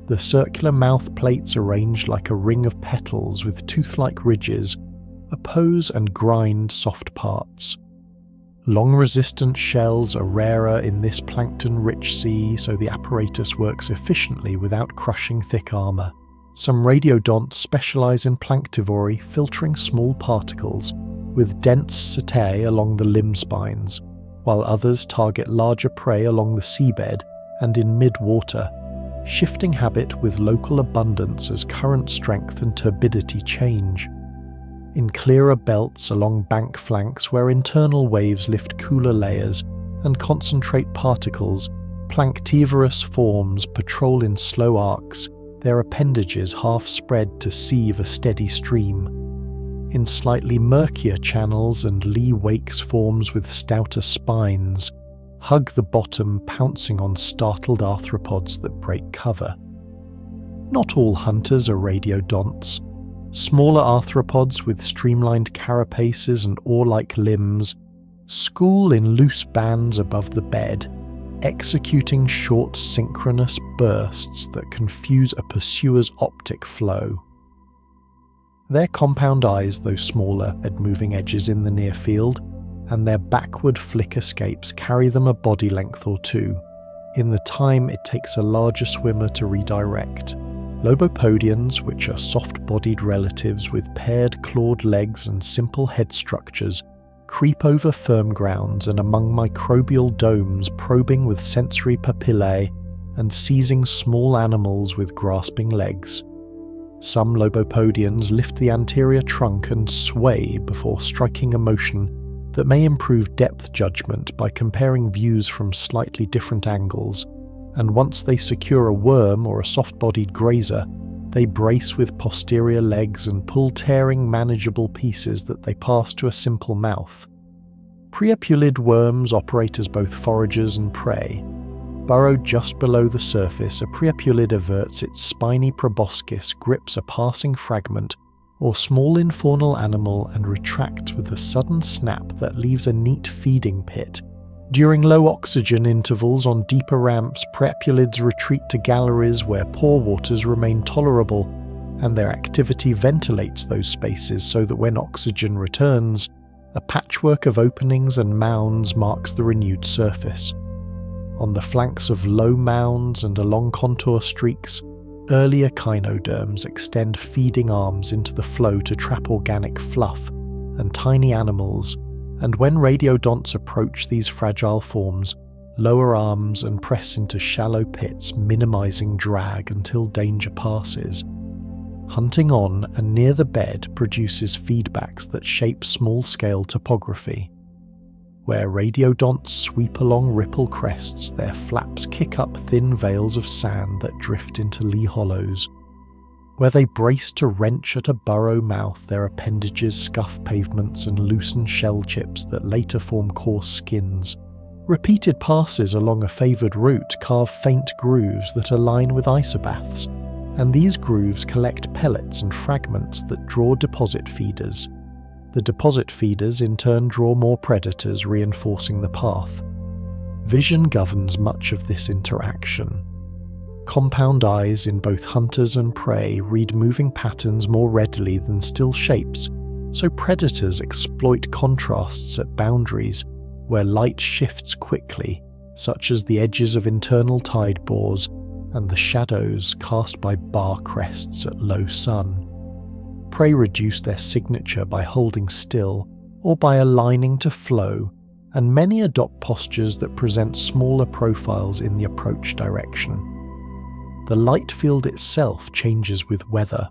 The circular mouth plates arranged like a ring of petals with tooth-like ridges oppose and grind soft parts. Long-resistant shells are rarer in this plankton-rich sea, so the apparatus works efficiently without crushing thick armour. Some radiodonts specialise in planktivory, filtering small particles, with dense setae along the limb spines, while others target larger prey along the seabed and in mid-water, shifting habit with local abundance as current strength and turbidity change. In clearer belts along bank flanks where internal waves lift cooler layers and concentrate particles, planktivorous forms patrol in slow arcs, their appendages half spread to sieve a steady stream. In slightly murkier channels and lee wakes forms with stouter spines hug the bottom, pouncing on startled arthropods that break cover. Not all hunters are radiodonts. Smaller arthropods with streamlined carapaces and oar-like limbs school in loose bands above the bed, executing short synchronous bursts that confuse a pursuer's optic flow. Their compound eyes, though smaller, at moving edges in the near field, and their backward flick escapes carry them a body length or two, in the time it takes a larger swimmer to redirect. Lobopodians, which are soft-bodied relatives with paired clawed legs and simple head structures, creep over firm grounds and among microbial domes, probing with sensory papillae and seizing small animals with grasping legs. Some lobopodians lift the anterior trunk and sway before striking a motion that may improve depth judgment by comparing views from slightly different angles, and once they secure a worm or a soft-bodied grazer, they brace with posterior legs and pull tearing manageable pieces that they pass to a simple mouth. Priapulid worms operate as both foragers and prey. Burrowed just below the surface, a priapulid averts its spiny proboscis, grips a passing fragment or small infaunal animal and retracts with a sudden snap that leaves a neat feeding pit. During low oxygen intervals on deeper ramps, priapulids retreat to galleries where pore waters remain tolerable, and their activity ventilates those spaces so that when oxygen returns, a patchwork of openings and mounds marks the renewed surface. On the flanks of low mounds and along contour streaks, early echinoderms extend feeding arms into the flow to trap organic fluff and tiny animals, and when radiodonts approach these fragile forms, lower arms and press into shallow pits, minimizing drag until danger passes. Hunting on and near the bed produces feedbacks that shape small-scale topography. Where radiodonts sweep along ripple crests, their flaps kick up thin veils of sand that drift into lee hollows. Where they brace to wrench at a burrow mouth, their appendages scuff pavements and loosen shell chips that later form coarse skins. Repeated passes along a favoured route carve faint grooves that align with isobaths, and these grooves collect pellets and fragments that draw deposit feeders. The deposit feeders in turn draw more predators, reinforcing the path. Vision governs much of this interaction. Compound eyes in both hunters and prey read moving patterns more readily than still shapes, so predators exploit contrasts at boundaries where light shifts quickly, such as the edges of internal tide bores and the shadows cast by bar crests at low sun. Prey reduce their signature by holding still or by aligning to flow, and many adopt postures that present smaller profiles in the approach direction. The light field itself changes with weather.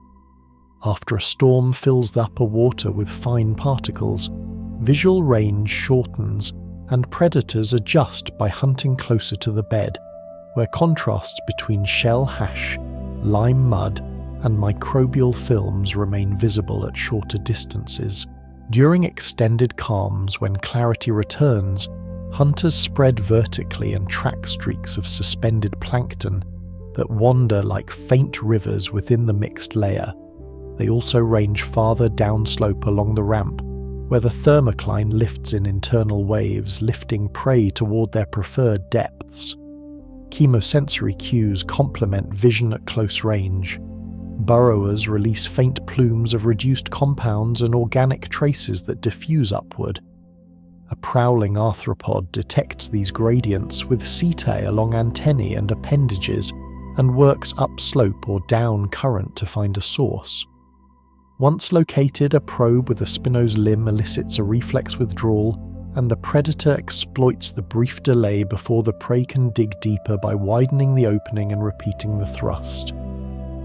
After a storm fills the upper water with fine particles, visual range shortens and predators adjust by hunting closer to the bed, where contrasts between shell hash, lime mud, and microbial films remain visible at shorter distances. During extended calms, when clarity returns, hunters spread vertically and track streaks of suspended plankton that wander like faint rivers within the mixed layer. They also range farther downslope along the ramp, where the thermocline lifts in internal waves, lifting prey toward their preferred depths. Chemosensory cues complement vision at close range. Burrowers release faint plumes of reduced compounds and organic traces that diffuse upward. A prowling arthropod detects these gradients with setae along antennae and appendages and works upslope or down current to find a source. Once located, a probe with a spinosed limb elicits a reflex withdrawal, and the predator exploits the brief delay before the prey can dig deeper by widening the opening and repeating the thrust.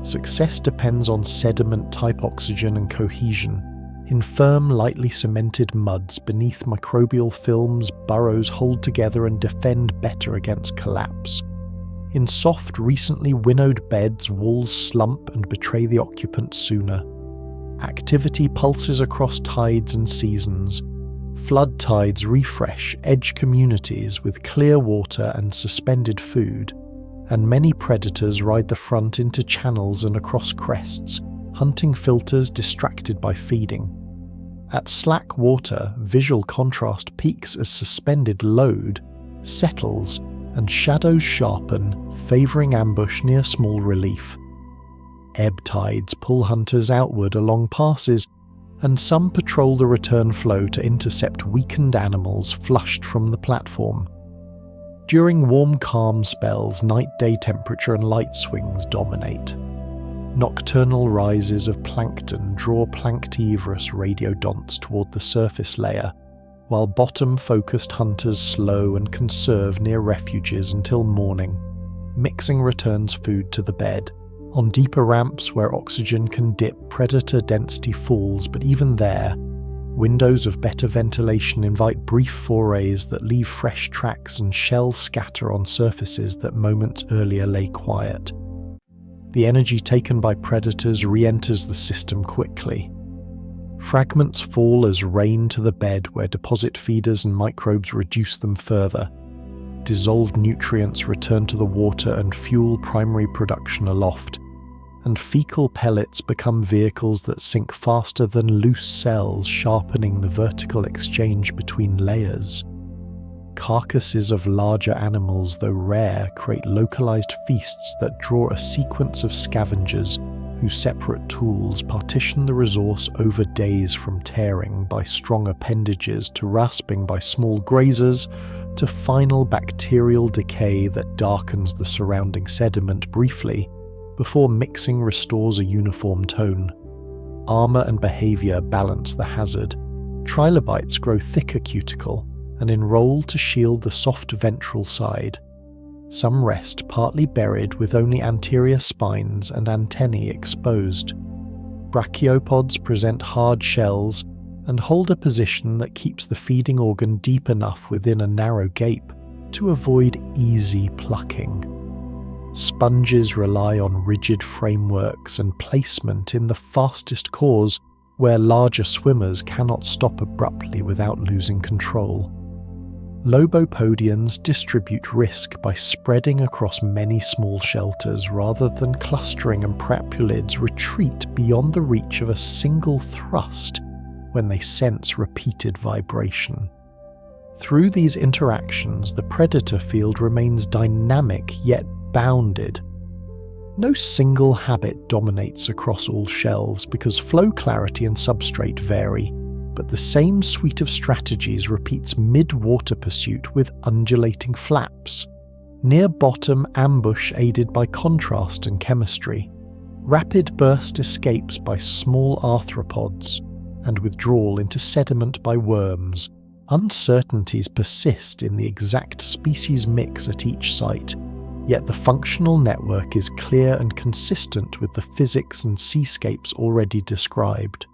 Success depends on sediment-type oxygen and cohesion. In firm, lightly cemented muds beneath microbial films, burrows hold together and defend better against collapse. In soft, recently winnowed beds, walls slump and betray the occupant sooner. Activity pulses across tides and seasons. Flood tides refresh edge communities with clear water and suspended food, and many predators ride the front into channels and across crests, hunting filters distracted by feeding. At slack water, visual contrast peaks as suspended load settles and shadows sharpen, favouring ambush near small relief. Ebb tides pull hunters outward along passes, and some patrol the return flow to intercept weakened animals flushed from the platform. During warm calm spells, night-day temperature and light swings dominate. Nocturnal rises of plankton draw planktivorous radiodonts toward the surface layer, while bottom-focused hunters slow and conserve near refuges until morning. Mixing returns food to the bed. On deeper ramps where oxygen can dip, predator density falls, but even there, windows of better ventilation invite brief forays that leave fresh tracks and shell scatter on surfaces that moments earlier lay quiet. The energy taken by predators re-enters the system quickly. Fragments fall as rain to the bed where deposit feeders and microbes reduce them further. Dissolved nutrients return to the water and fuel primary production aloft, and fecal pellets become vehicles that sink faster than loose cells, sharpening the vertical exchange between layers. Carcasses of larger animals, though rare, create localized feasts that draw a sequence of scavengers whose separate tools partition the resource over days, from tearing by strong appendages to rasping by small grazers to final bacterial decay that darkens the surrounding sediment briefly before mixing restores a uniform tone. Armor and behavior balance the hazard. Trilobites grow thicker cuticle and enroll to shield the soft ventral side. Some rest partly buried with only anterior spines and antennae exposed. Brachiopods present hard shells and hold a position that keeps the feeding organ deep enough within a narrow gape to avoid easy plucking. Sponges rely on rigid frameworks and placement in the fastest cores where larger swimmers cannot stop abruptly without losing control. Lobopodians distribute risk by spreading across many small shelters rather than clustering, and prapulids retreat beyond the reach of a single thrust when they sense repeated vibration. Through these interactions, the predator field remains dynamic yet bounded. No single habit dominates across all shelves because flow clarity and substrate vary, but the same suite of strategies repeats mid-water pursuit with undulating flaps. Near bottom, ambush aided by contrast and chemistry. Rapid burst escapes by small arthropods, and withdrawal into sediment by worms. Uncertainties persist in the exact species mix at each site, yet the functional network is clear and consistent with the physics and seascapes already described.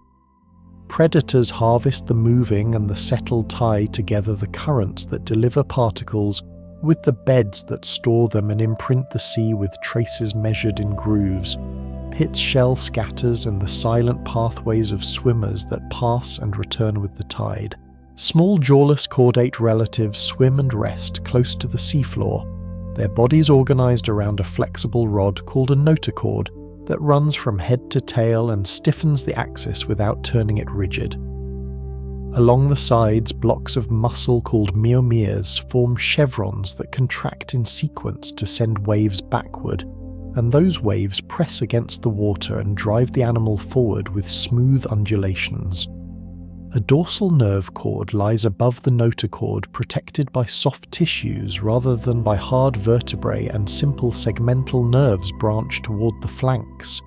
Predators harvest the moving and the settled tie together the currents that deliver particles with the beds that store them and imprint the sea with traces measured in grooves, pit shell scatters and the silent pathways of swimmers that pass and return with the tide. Small jawless chordate relatives swim and rest close to the seafloor, their bodies organized around a flexible rod called a notochord that runs from head to tail and stiffens the axis without turning it rigid. Along the sides, blocks of muscle called myomeres form chevrons that contract in sequence to send waves backward, and those waves press against the water and drive the animal forward with smooth undulations. A dorsal nerve cord lies above the notochord, protected by soft tissues rather than by hard vertebrae, and simple segmental nerves branch toward the flanks.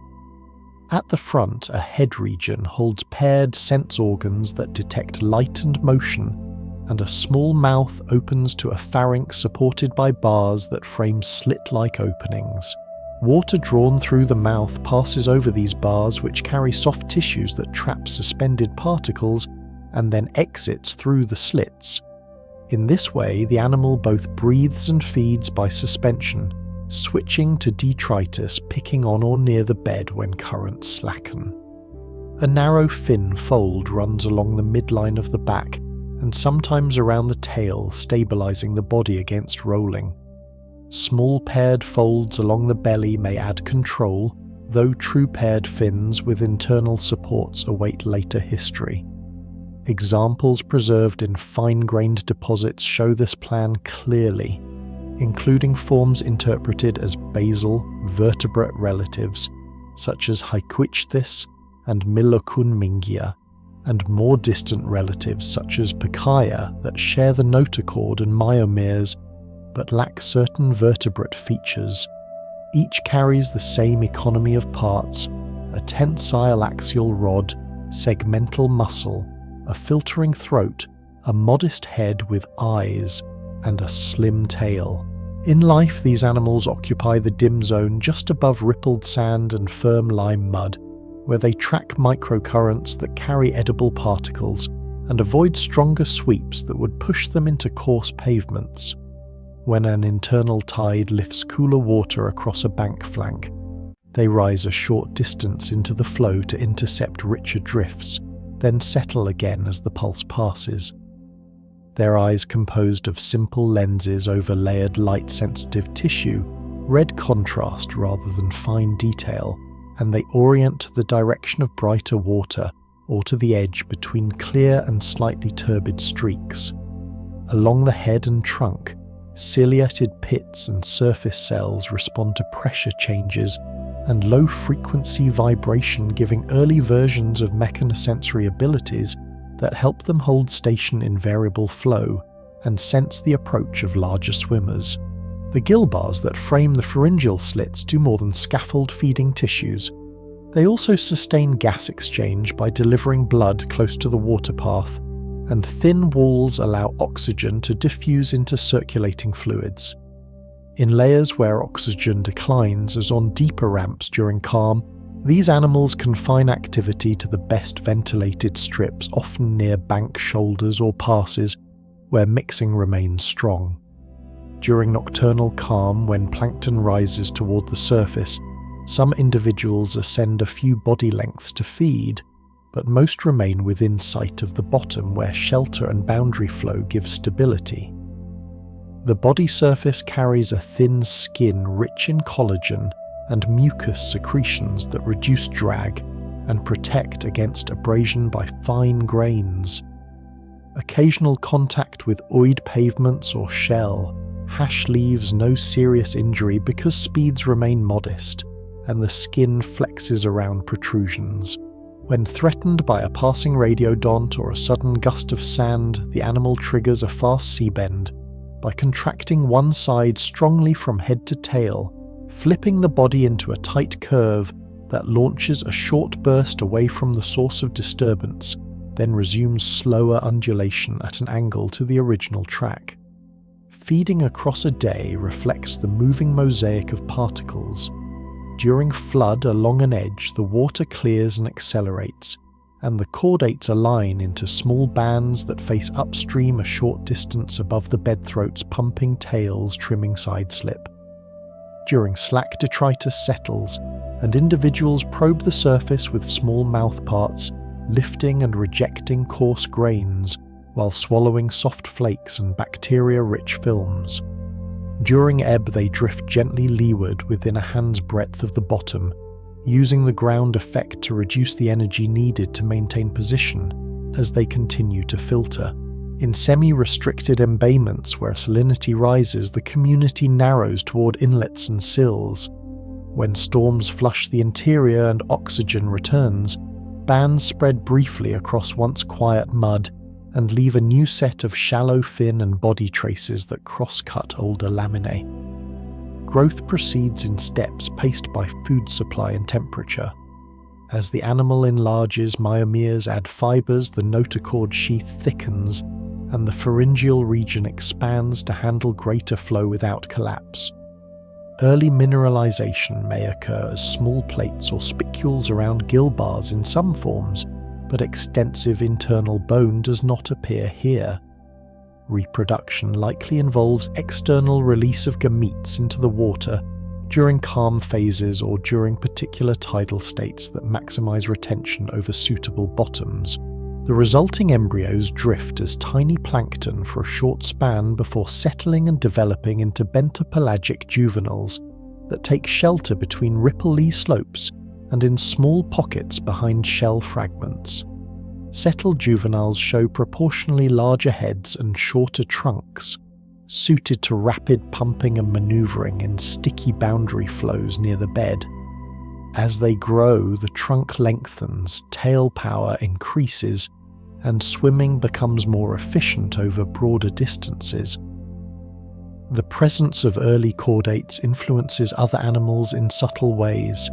At the front, a head region holds paired sense organs that detect light and motion, and a small mouth opens to a pharynx supported by bars that frame slit-like openings. Water drawn through the mouth passes over these bars, which carry soft tissues that trap suspended particles, and then exits through the slits. In this way, the animal both breathes and feeds by suspension, switching to detritus, picking on or near the bed when currents slacken. A narrow fin fold runs along the midline of the back, and sometimes around the tail, stabilizing the body against rolling. Small paired folds along the belly may add control, though true paired fins with internal supports await later history. Examples preserved in fine-grained deposits show this plan clearly, including forms interpreted as basal, vertebrate relatives, such as Hyquicthys and Milocunmingia, and more distant relatives such as Pikaia that share the notochord and myomeres, but lack certain vertebrate features. Each carries the same economy of parts: a tensile axial rod, segmental muscle, a filtering throat, a modest head with eyes, and a slim tail. In life, these animals occupy the dim zone just above rippled sand and firm lime mud, where they track microcurrents that carry edible particles and avoid stronger sweeps that would push them into coarse pavements. When an internal tide lifts cooler water across a bank flank, they rise a short distance into the flow to intercept richer drifts, then settle again as the pulse passes. Their eyes, composed of simple lenses over layered light-sensitive tissue, red contrast rather than fine detail, and they orient to the direction of brighter water or to the edge between clear and slightly turbid streaks. Along the head and trunk, ciliated pits and surface cells respond to pressure changes and low-frequency vibration, giving early versions of mechanosensory abilities that help them hold station in variable flow and sense the approach of larger swimmers. The gill bars that frame the pharyngeal slits do more than scaffold feeding tissues. They also sustain gas exchange by delivering blood close to the water path, and thin walls allow oxygen to diffuse into circulating fluids. In layers where oxygen declines, as on deeper ramps during calm, these animals confine activity to the best ventilated strips, often near bank shoulders or passes, where mixing remains strong. During nocturnal calm, when plankton rises toward the surface, some individuals ascend a few body lengths to feed, but most remain within sight of the bottom, where shelter and boundary flow give stability. The body surface carries a thin skin rich in collagen and mucus secretions that reduce drag and protect against abrasion by fine grains. Occasional contact with oid pavements or shell hash leaves no serious injury because speeds remain modest and the skin flexes around protrusions. When threatened by a passing radiodont or a sudden gust of sand, the animal triggers a fast sea bend by contracting one side strongly from head to tail, flipping the body into a tight curve that launches a short burst away from the source of disturbance, then resumes slower undulation at an angle to the original track. Feeding across a day reflects the moving mosaic of particles. During flood along an edge, the water clears and accelerates, and the chordates align into small bands that face upstream a short distance above the bedthroat's pumping tails trimming side slip. During slack, detritus settles, and individuals probe the surface with small mouth parts, lifting and rejecting coarse grains, while swallowing soft flakes and bacteria-rich films. During ebb, they drift gently leeward within a hand's breadth of the bottom, using the ground effect to reduce the energy needed to maintain position as they continue to filter. In semi-restricted embayments where salinity rises, the community narrows toward inlets and sills. When storms flush the interior and oxygen returns, Bands spread briefly across once quiet mud and leave a new set of shallow fin and body traces that cross-cut older laminae. Growth proceeds in steps paced by food supply and temperature. As the animal enlarges, myomeres add fibers, the notochord sheath thickens, and the pharyngeal region expands to handle greater flow without collapse. Early mineralization may occur as small plates or spicules around gill bars in some forms, but extensive internal bone does not appear here. Reproduction likely involves external release of gametes into the water during calm phases or during particular tidal states that maximize retention over suitable bottoms. The resulting embryos drift as tiny plankton for a short span before settling and developing into bentopelagic juveniles that take shelter between ripple-lee slopes and in small pockets behind shell fragments. Settled juveniles show proportionally larger heads and shorter trunks, suited to rapid pumping and maneuvering in sticky boundary flows near the bed. As they grow, the trunk lengthens, tail power increases, and swimming becomes more efficient over broader distances. The presence of early chordates influences other animals in subtle ways.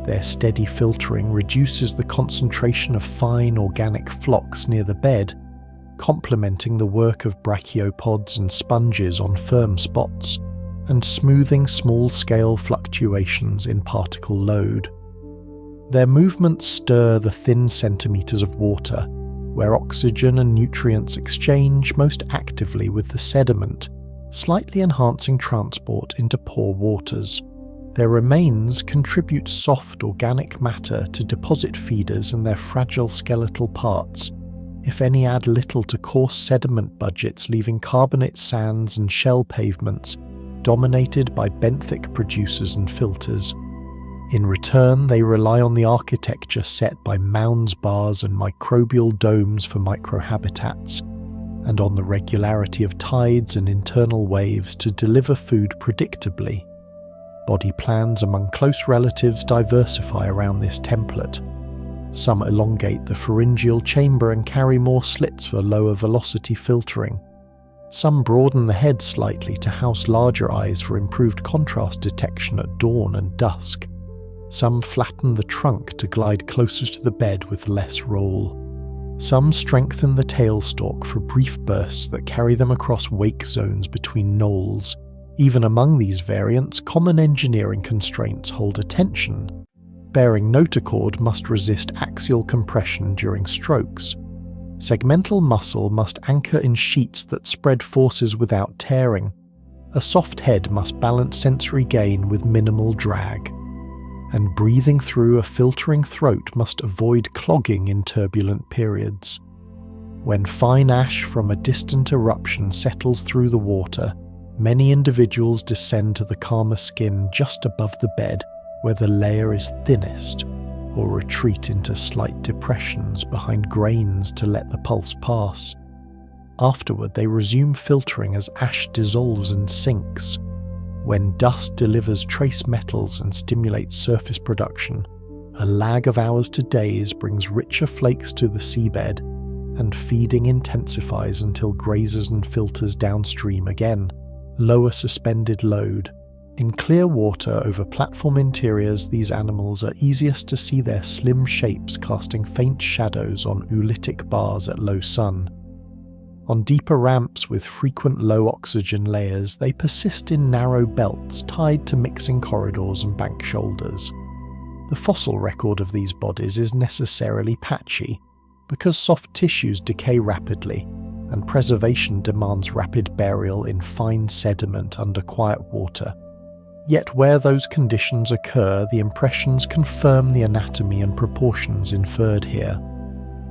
Their steady filtering reduces the concentration of fine organic flocks near the bed, complementing the work of brachiopods and sponges on firm spots, and smoothing small-scale fluctuations in particle load. Their movements stir the thin centimetres of water, where oxygen and nutrients exchange most actively with the sediment, slightly enhancing transport into pore waters. Their remains contribute soft organic matter to deposit feeders and their fragile skeletal parts, if any add little to coarse sediment budgets, leaving carbonate sands and shell pavements dominated by benthic producers and filters. In return, they rely on the architecture set by mounds bars and microbial domes for microhabitats, and on the regularity of tides and internal waves to deliver food predictably. Body plans among close relatives diversify around this template. Some elongate the pharyngeal chamber and carry more slits for lower velocity filtering. Some broaden the head slightly to house larger eyes for improved contrast detection at dawn and dusk. Some flatten the trunk to glide closer to the bed with less roll. Some strengthen the tailstalk for brief bursts that carry them across wake zones between knolls. Even among these variants, common engineering constraints hold attention. Bearing notochord must resist axial compression during strokes. Segmental muscle must anchor in sheets that spread forces without tearing. A soft head must balance sensory gain with minimal drag. And breathing through a filtering throat must avoid clogging in turbulent periods. When fine ash from a distant eruption settles through the water, many individuals descend to the calmer skin just above the bed, where the layer is thinnest, or retreat into slight depressions behind grains to let the pulse pass. Afterward, they resume filtering as ash dissolves and sinks. When dust delivers trace metals and stimulates surface production, a lag of hours to days brings richer flakes to the seabed, and feeding intensifies until grazers and filters downstream again. Lower suspended load. In clear water over platform interiors, these animals are easiest to see their slim shapes casting faint shadows on oolitic bars at low sun. On deeper ramps with frequent low oxygen layers, they persist in narrow belts tied to mixing corridors and bank shoulders. The fossil record of these bodies is necessarily patchy, because soft tissues decay rapidly, and preservation demands rapid burial in fine sediment under quiet water. Yet where those conditions occur, the impressions confirm the anatomy and proportions inferred here.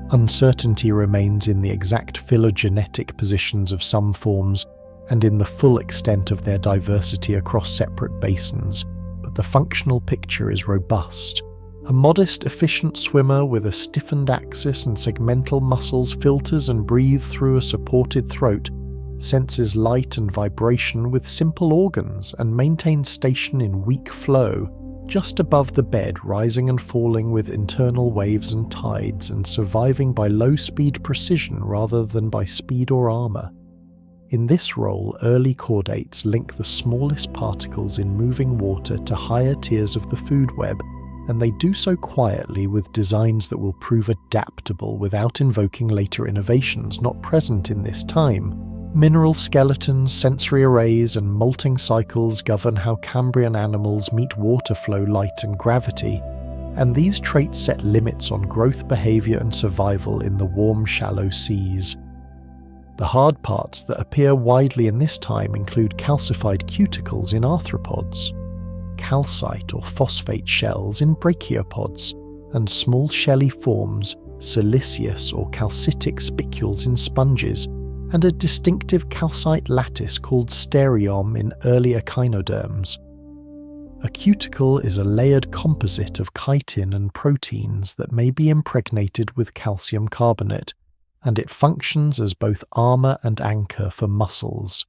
Uncertainty remains in the exact phylogenetic positions of some forms and in the full extent of their diversity across separate basins, but the functional picture is robust. A modest, efficient swimmer with a stiffened axis and segmental muscles filters and breathes through a supported throat, senses light and vibration with simple organs, and maintains station in weak flow, just above the bed, rising and falling with internal waves and tides, and surviving by low-speed precision rather than by speed or armour. In this role, early chordates link the smallest particles in moving water to higher tiers of the food web, and they do so quietly with designs that will prove adaptable without invoking later innovations not present in this time. Mineral skeletons, sensory arrays, and molting cycles govern how Cambrian animals meet water flow, light, and gravity, and these traits set limits on growth, behaviour, and survival in the warm, shallow seas. The hard parts that appear widely in this time include calcified cuticles in arthropods, calcite or phosphate shells in brachiopods, and small shelly forms, siliceous or calcitic spicules in sponges, and a distinctive calcite lattice called stereom in early echinoderms. A cuticle is a layered composite of chitin and proteins that may be impregnated with calcium carbonate, and it functions as both armour and anchor for muscles.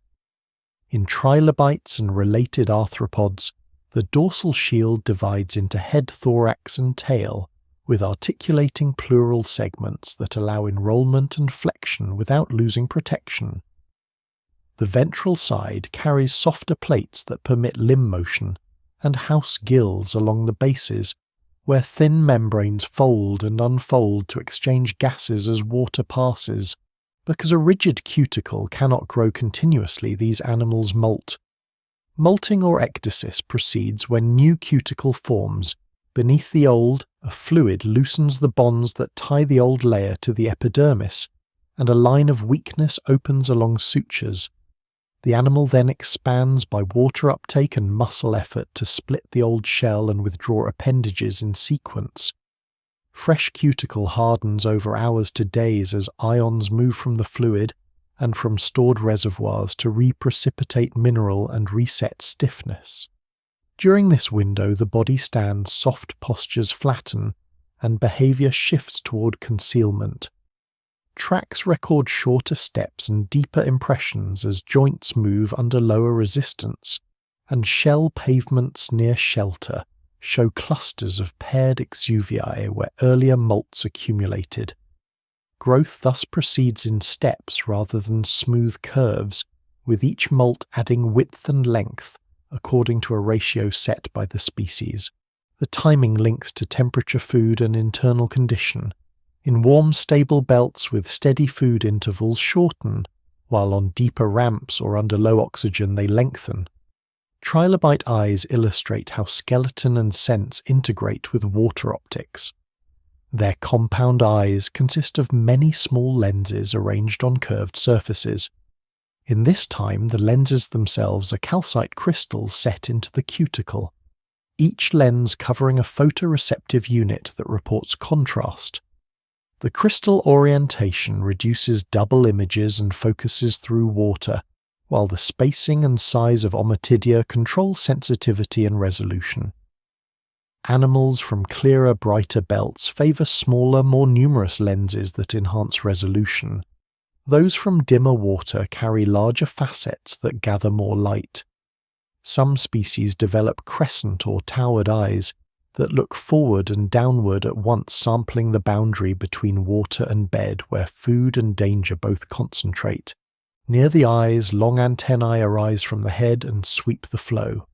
In trilobites and related arthropods, the dorsal shield divides into head, thorax, and tail, with articulating pleural segments that allow enrollment and flexion without losing protection. The ventral side carries softer plates that permit limb motion, and house gills along the bases, where thin membranes fold and unfold to exchange gases as water passes. Because a rigid cuticle cannot grow continuously, these animals molt. Molting or ecdysis proceeds when new cuticle forms. Beneath the old, a fluid loosens the bonds that tie the old layer to the epidermis, and a line of weakness opens along sutures. The animal then expands by water uptake and muscle effort to split the old shell and withdraw appendages in sequence. Fresh cuticle hardens over hours to days as ions move from the fluid and from stored reservoirs to reprecipitate mineral and reset stiffness. During this window, the body stands, soft postures flatten, and behaviour shifts toward concealment. Tracks record shorter steps and deeper impressions as joints move under lower resistance, and shell pavements near shelter show clusters of paired exuviae where earlier molts accumulated. Growth thus proceeds in steps rather than smooth curves, with each molt adding width and length according to a ratio set by the species. The timing links to temperature, food, and internal condition. In warm, stable belts with steady food intervals shorten, while on deeper ramps or under low oxygen they lengthen. Trilobite eyes illustrate how skeleton and sense integrate with water optics. Their compound eyes consist of many small lenses arranged on curved surfaces. In this time, the lenses themselves are calcite crystals set into the cuticle, each lens covering a photoreceptive unit that reports contrast. The crystal orientation reduces double images and focuses through water, while the spacing and size of ommatidia control sensitivity and resolution. Animals from clearer, brighter belts favour smaller, more numerous lenses that enhance resolution. Those from dimmer water carry larger facets that gather more light. Some species develop crescent or towered eyes that look forward and downward at once, sampling the boundary between water and bed where food and danger both concentrate. Near the eyes, long antennae arise from the head and sweep the flow.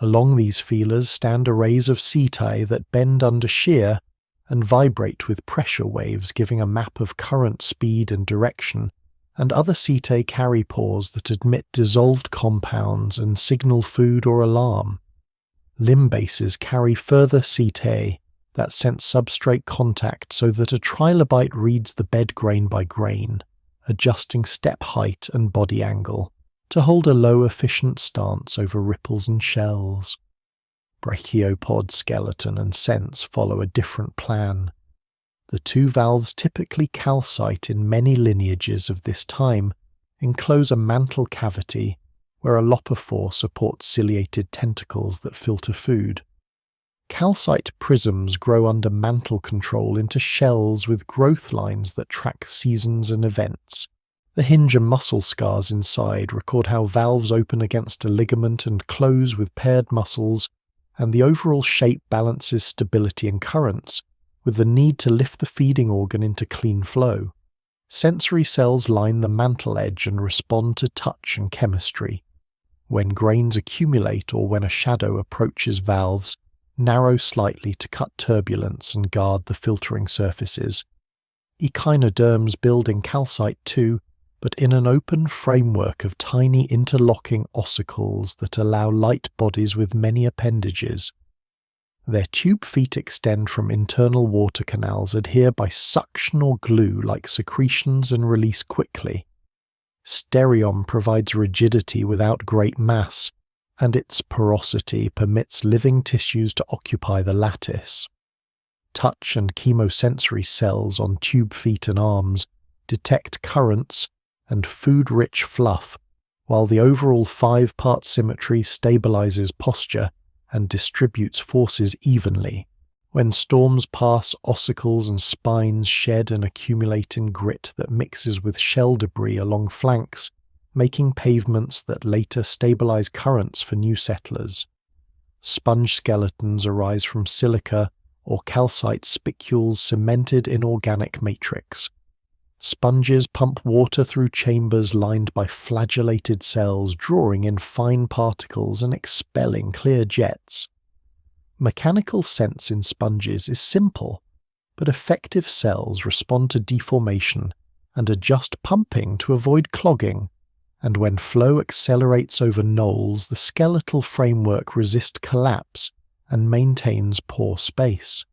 Along these feelers stand arrays of setae that bend under shear and vibrate with pressure waves, giving a map of current, speed, and direction, and other setae carry pores that admit dissolved compounds and signal food or alarm. Limb bases carry further setae that sense substrate contact so that a trilobite reads the bed grain by grain, adjusting step height and body angle to hold a low efficient stance over ripples and shells. Brachiopod skeleton and sense follow a different plan. The two valves, typically calcite in many lineages of this time, enclose a mantle cavity where a lopophore supports ciliated tentacles that filter food. Calcite prisms grow under mantle control into shells with growth lines that track seasons and events. The hinge and muscle scars inside record how valves open against a ligament and close with paired muscles, and the overall shape balances stability and currents, with the need to lift the feeding organ into clean flow. Sensory cells line the mantle edge and respond to touch and chemistry. When grains accumulate or when a shadow approaches valves, narrow slightly to cut turbulence and guard the filtering surfaces. Echinoderms build in calcite too, but in an open framework of tiny interlocking ossicles that allow light bodies with many appendages. Their tube feet extend from internal water canals, adhere by suction or glue like secretions, and release quickly. Stereom provides rigidity without great mass, and its porosity permits living tissues to occupy the lattice. Touch and chemosensory cells on tube feet and arms detect currents and food-rich fluff, while the overall 5-part symmetry stabilizes posture and distributes forces evenly. When storms pass, ossicles and spines shed and accumulate in grit that mixes with shell debris along flanks, making pavements that later stabilize currents for new settlers. Sponge skeletons arise from silica or calcite spicules cemented in organic matrix. Sponges pump water through chambers lined by flagellated cells, drawing in fine particles and expelling clear jets. Mechanical sense in sponges is simple, but effective cells respond to deformation and adjust pumping to avoid clogging, and when flow accelerates over knolls, the skeletal framework resists collapse and maintains pore space.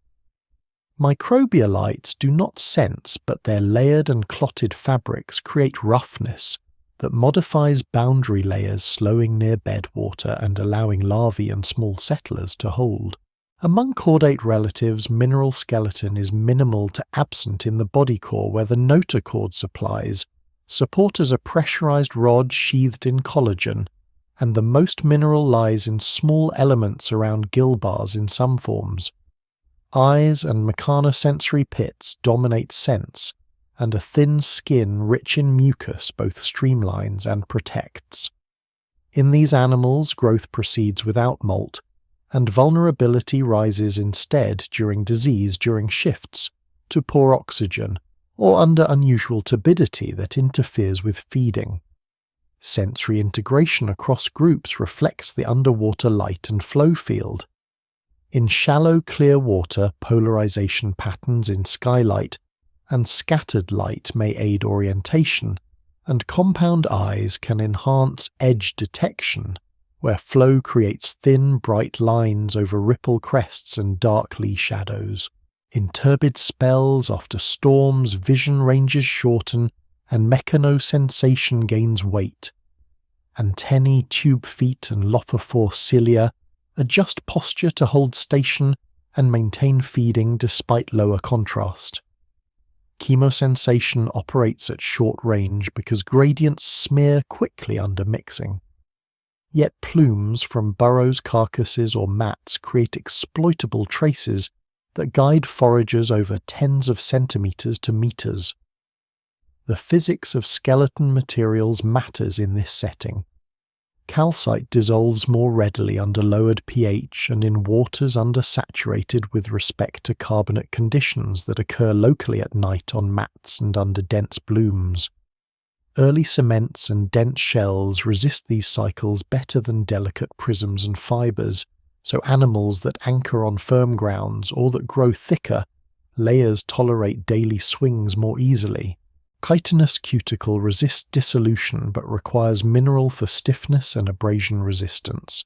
Microbialites do not sense, but their layered and clotted fabrics create roughness that modifies boundary layers, slowing near bed water and allowing larvae and small settlers to hold. Among chordate relatives, mineral skeleton is minimal to absent in the body core, where the notochord supplies support as a pressurized rod sheathed in collagen, and the most mineral lies in small elements around gill bars in some forms. Eyes and mechanosensory pits dominate sense, and a thin skin rich in mucus both streamlines and protects. In these animals, growth proceeds without molt, and vulnerability rises instead during disease during shifts to poor oxygen or under unusual turbidity that interferes with feeding. Sensory integration across groups reflects the underwater light and flow field. In shallow, clear water, polarization patterns in skylight and scattered light may aid orientation, and compound eyes can enhance edge detection, where flow creates thin, bright lines over ripple crests and dark lee shadows. In turbid spells after storms, vision ranges shorten and mechanosensation gains weight. Antennae, tube feet, and lophophore cilia adjust posture to hold station and maintain feeding despite lower contrast. Chemosensation operates at short range because gradients smear quickly under mixing. Yet plumes from burrows, carcasses, or mats create exploitable traces that guide foragers over tens of centimeters to meters. The physics of skeleton materials matters in this setting. Calcite dissolves more readily under lowered pH and in waters undersaturated with respect to carbonate conditions that occur locally at night on mats and under dense blooms. Early cements and dense shells resist these cycles better than delicate prisms and fibers, so animals that anchor on firm grounds or that grow thicker layers tolerate daily swings more easily. Chitinous cuticle resists dissolution but requires mineral for stiffness and abrasion resistance.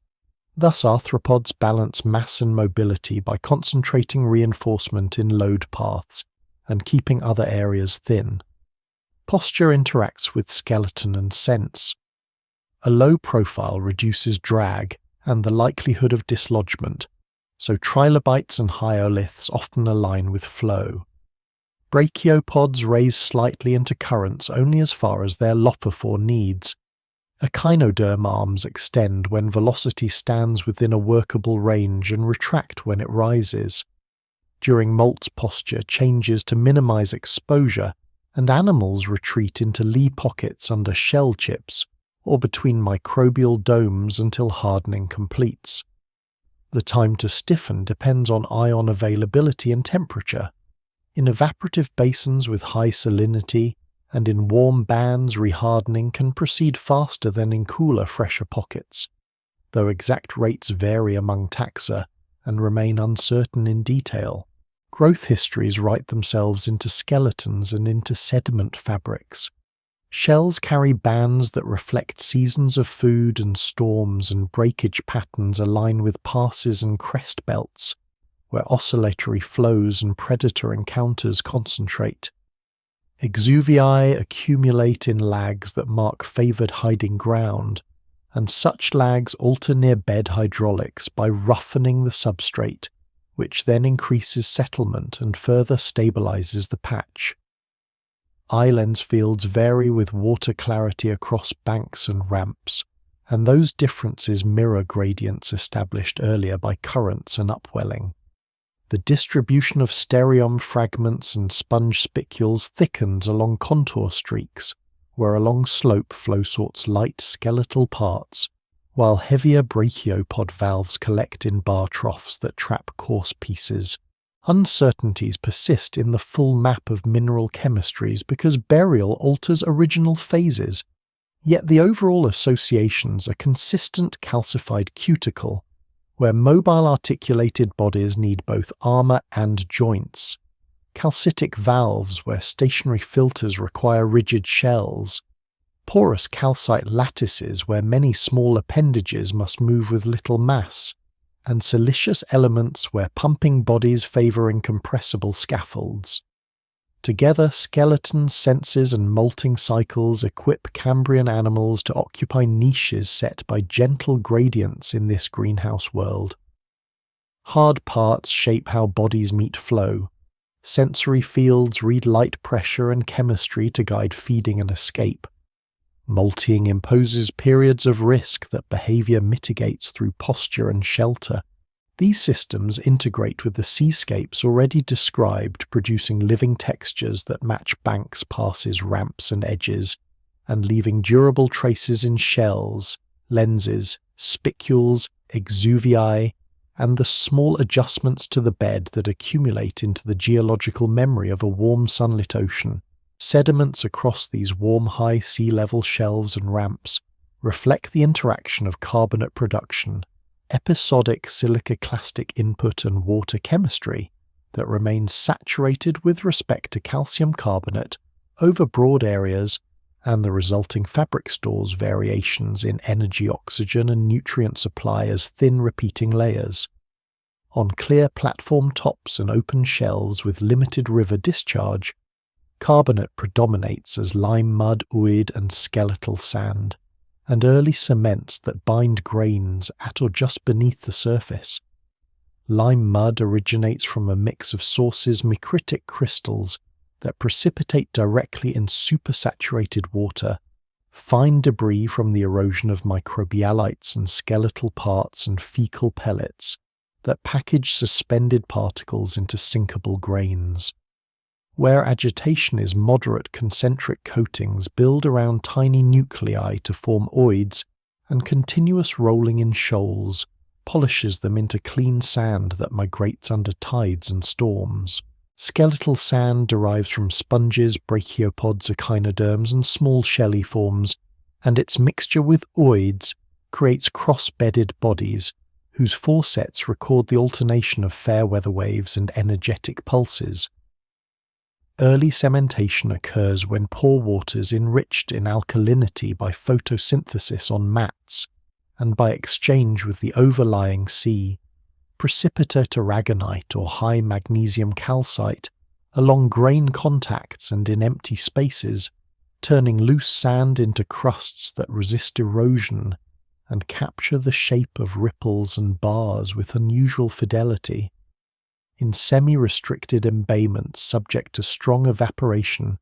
Thus arthropods balance mass and mobility by concentrating reinforcement in load paths and keeping other areas thin. Posture interacts with skeleton and sense. A low profile reduces drag and the likelihood of dislodgement, so trilobites and hyoliths often align with flow. Brachiopods raise slightly into currents only as far as their lophophore needs. Echinoderm arms extend when velocity stands within a workable range and retract when it rises. During molt's posture changes to minimize exposure, and animals retreat into lee pockets under shell chips or between microbial domes until hardening completes. The time to stiffen depends on ion availability and temperature. In evaporative basins with high salinity and in warm bands, rehardening can proceed faster than in cooler, fresher pockets, though exact rates vary among taxa and remain uncertain in detail. Growth histories write themselves into skeletons and into sediment fabrics. Shells carry bands that reflect seasons of food and storms, and breakage patterns align with passes and crest belts, where oscillatory flows and predator encounters concentrate. Exuviae accumulate in lags that mark favoured hiding ground, and such lags alter near-bed hydraulics by roughening the substrate, which then increases settlement and further stabilizes the patch. Eye-lens fields vary with water clarity across banks and ramps, and those differences mirror gradients established earlier by currents and upwelling. The distribution of stereom fragments and sponge spicules thickens along contour streaks, where along slope flow sorts light skeletal parts, while heavier brachiopod valves collect in bar troughs that trap coarse pieces. Uncertainties persist in the full map of mineral chemistries because burial alters original phases, yet the overall associations are consistent calcified cuticle, where mobile articulated bodies need both armour and joints, calcitic valves where stationary filters require rigid shells, porous calcite lattices where many small appendages must move with little mass, and silicious elements where pumping bodies favour incompressible scaffolds. Together, skeletons, senses and molting cycles equip Cambrian animals to occupy niches set by gentle gradients in this greenhouse world. Hard parts shape how bodies meet flow. Sensory fields read light pressure and chemistry to guide feeding and escape. Molting imposes periods of risk that behaviour mitigates through posture and shelter. These systems integrate with the seascapes already described, producing living textures that match banks, passes, ramps and edges, and leaving durable traces in shells, lenses, spicules, exuviae, and the small adjustments to the bed that accumulate into the geological memory of a warm sunlit ocean. Sediments across these warm high sea level shelves and ramps reflect the interaction of carbonate production, episodic silicoclastic input and water chemistry that remains saturated with respect to calcium carbonate over broad areas, and the resulting fabric stores variations in energy, oxygen and nutrient supply as thin repeating layers. On clear platform tops and open shelves with limited river discharge, carbonate predominates as lime mud, ooid and skeletal sand, and early cements that bind grains at or just beneath the surface. Lime mud originates from a mix of sources micritic crystals that precipitate directly in supersaturated water, fine debris from the erosion of microbialites and skeletal parts and fecal pellets that package suspended particles into sinkable grains. Where agitation is moderate, concentric coatings build around tiny nuclei to form ooids, and continuous rolling in shoals polishes them into clean sand that migrates under tides and storms. Skeletal sand derives from sponges, brachiopods, echinoderms and small shelly forms, and its mixture with ooids creates cross-bedded bodies whose facets record the alternation of fair weather waves and energetic pulses. Early cementation occurs when pore waters enriched in alkalinity by photosynthesis on mats, and by exchange with the overlying sea, precipitate aragonite or high magnesium calcite, along grain contacts and in empty spaces, turning loose sand into crusts that resist erosion and capture the shape of ripples and bars with unusual fidelity. In semi-restricted embayments subject to strong evaporation,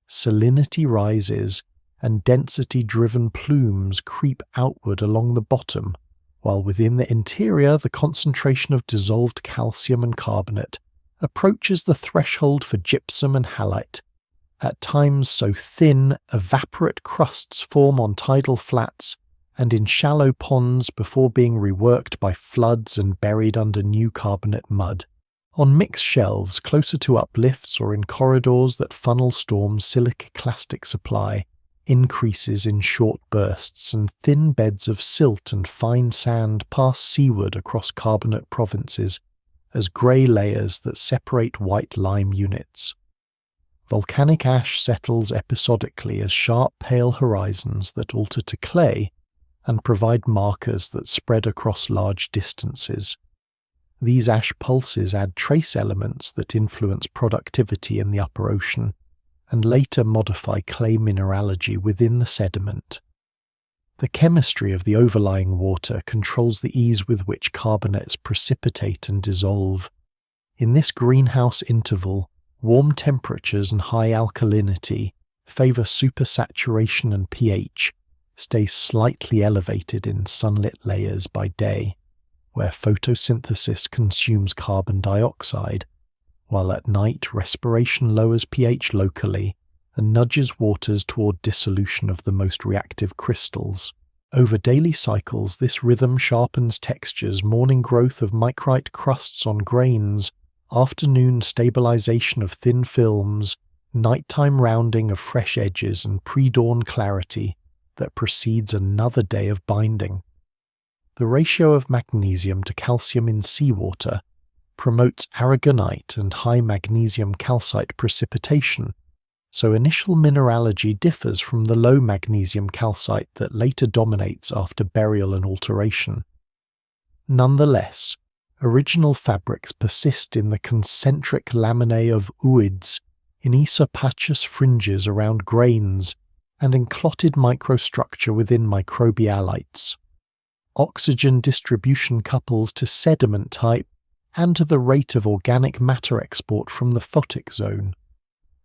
salinity rises and density-driven plumes creep outward along the bottom, while within the interior the concentration of dissolved calcium and carbonate approaches the threshold for gypsum and halite. At times so thin, evaporate crusts form on tidal flats, and in shallow ponds before being reworked by floods and buried under new carbonate mud. On mixed shelves closer to uplifts or in corridors that funnel storm siliciclastic supply, increases in short bursts and thin beds of silt and fine sand pass seaward across carbonate provinces as grey layers that separate white lime units. Volcanic ash settles episodically as sharp pale horizons that alter to clay and provide markers that spread across large distances. These ash pulses add trace elements that influence productivity in the upper ocean and later modify clay mineralogy within the sediment. The chemistry of the overlying water controls the ease with which carbonates precipitate and dissolve. In this greenhouse interval, warm temperatures and high alkalinity favour supersaturation, and pH stays slightly elevated in sunlit layers by day, where photosynthesis consumes carbon dioxide, while at night respiration lowers pH locally and nudges waters toward dissolution of the most reactive crystals. Over daily cycles, this rhythm sharpens textures, morning growth of micrite crusts on grains, afternoon stabilization of thin films, nighttime rounding of fresh edges, and pre-dawn clarity that precedes another day of binding. The ratio of magnesium to calcium in seawater promotes aragonite and high magnesium calcite precipitation, so initial mineralogy differs from the low magnesium calcite that later dominates after burial and alteration. Nonetheless, original fabrics persist in the concentric laminae of ooids, in isopachous fringes around grains, and in clotted microstructure within microbialites. Oxygen distribution couples to sediment type and to the rate of organic matter export from the photic zone.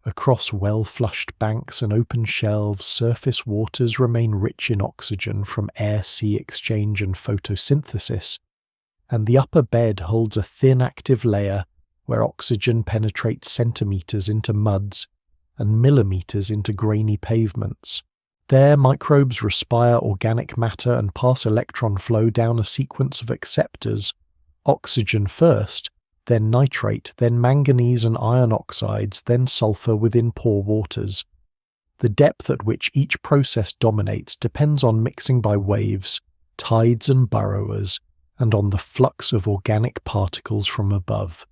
Across well-flushed banks and open shelves, surface waters remain rich in oxygen from air-sea exchange and photosynthesis, and the upper bed holds a thin active layer where oxygen penetrates centimetres into muds and millimetres into grainy pavements. There microbes respire organic matter and pass electron flow down a sequence of acceptors, oxygen first, then nitrate, then manganese and iron oxides, then sulfur within pore waters. The depth at which each process dominates depends on mixing by waves, tides and burrowers, and on the flux of organic particles from above.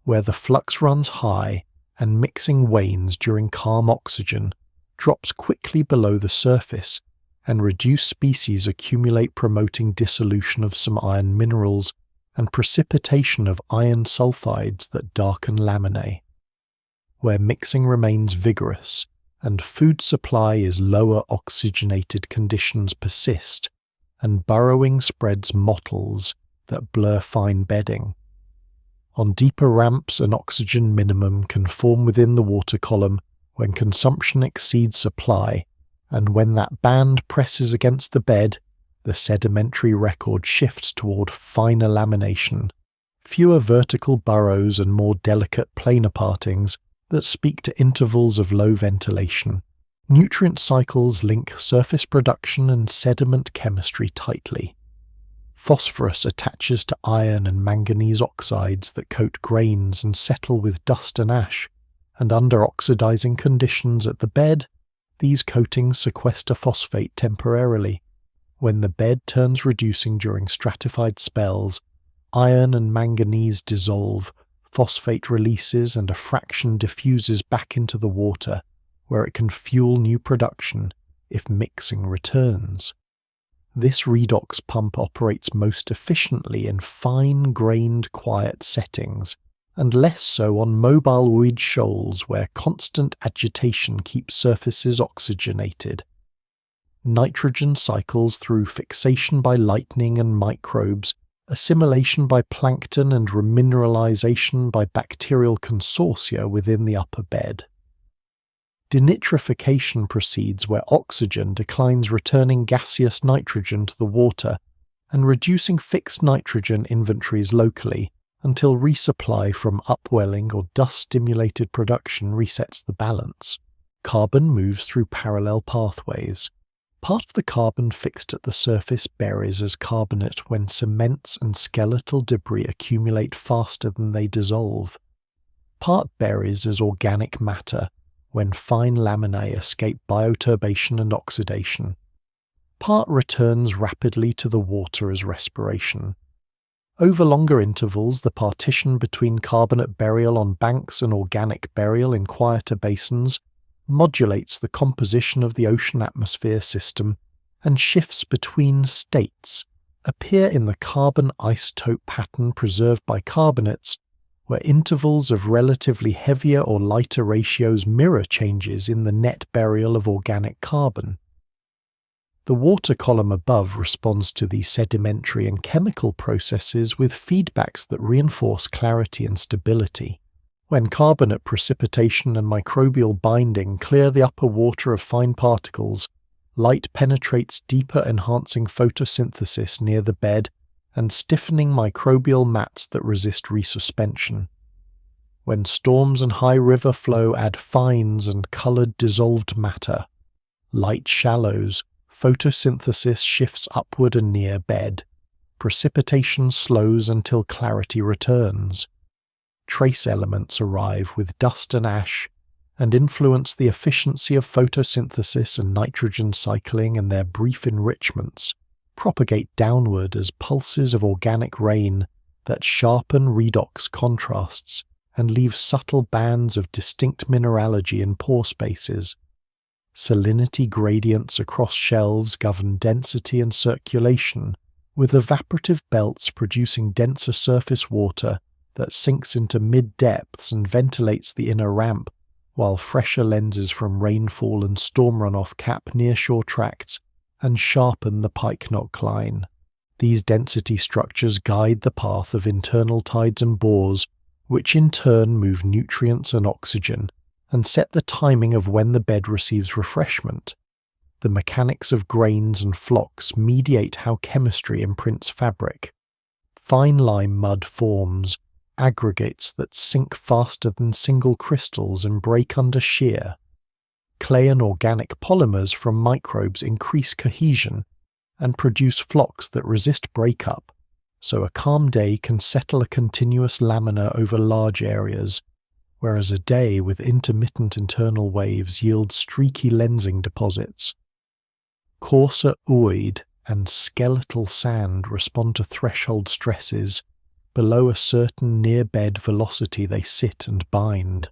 Where the flux runs high and mixing wanes during calm oxygen, drops quickly below the surface, and reduced species accumulate, promoting dissolution of some iron minerals and precipitation of iron sulfides that darken laminae. Where mixing remains vigorous and food supply is lower, oxygenated conditions persist, and burrowing spreads mottles that blur fine bedding. On deeper ramps, an oxygen minimum can form within the water column when consumption exceeds supply, and when that band presses against the bed, the sedimentary record shifts toward finer lamination, fewer vertical burrows and more delicate planar partings that speak to intervals of low ventilation. Nutrient cycles link surface production and sediment chemistry tightly. Phosphorus attaches to iron and manganese oxides that coat grains and settle with dust and ash, and under oxidizing conditions at the bed, these coatings sequester phosphate temporarily. When the bed turns reducing during stratified spells, iron and manganese dissolve, phosphate releases, and a fraction diffuses back into the water, where it can fuel new production if mixing returns. This redox pump operates most efficiently in fine-grained quiet settings, and less so on mobile ooid shoals where constant agitation keeps surfaces oxygenated. Nitrogen cycles through fixation by lightning and microbes, assimilation by plankton, and remineralization by bacterial consortia within the upper bed. Denitrification proceeds where oxygen declines, returning gaseous nitrogen to the water and reducing fixed nitrogen inventories locally until resupply from upwelling or dust-stimulated production resets the balance. Carbon moves through parallel pathways. Part of the carbon fixed at the surface buries as carbonate when cements and skeletal debris accumulate faster than they dissolve. Part buries as organic matter when fine laminae escape bioturbation and oxidation. Part returns rapidly to the water as respiration. Over longer intervals, the partition between carbonate burial on banks and organic burial in quieter basins modulates the composition of the ocean atmosphere system, and shifts between states appear in the carbon isotope pattern preserved by carbonates, where intervals of relatively heavier or lighter ratios mirror changes in the net burial of organic carbon. The water column above responds to these sedimentary and chemical processes with feedbacks that reinforce clarity and stability. When carbonate precipitation and microbial binding clear the upper water of fine particles, light penetrates deeper, enhancing photosynthesis near the bed and stiffening microbial mats that resist resuspension. When storms and high river flow add fines and coloured dissolved matter, light shallows, photosynthesis shifts upward and near bed. Precipitation slows until clarity returns. Trace elements arrive with dust and ash and influence the efficiency of photosynthesis and nitrogen cycling, and their brief enrichments propagate downward as pulses of organic rain that sharpen redox contrasts and leave subtle bands of distinct mineralogy in pore spaces. Salinity gradients across shelves govern density and circulation, with evaporative belts producing denser surface water that sinks into mid-depths and ventilates the inner ramp, while fresher lenses from rainfall and storm runoff cap nearshore tracts and sharpen the Pike-Knock line. These density structures guide the path of internal tides and bores, which in turn move nutrients and oxygen, and set the timing of when the bed receives refreshment. The mechanics of grains and flocks mediate how chemistry imprints fabric. Fine lime mud forms aggregates that sink faster than single crystals and break under shear. Clay and organic polymers from microbes increase cohesion and produce flocks that resist breakup, so a calm day can settle a continuous lamina over large areas, whereas a day with intermittent internal waves yields streaky lensing deposits. Coarser ooid and skeletal sand respond to threshold stresses. Below a certain near-bed velocity they sit and bind.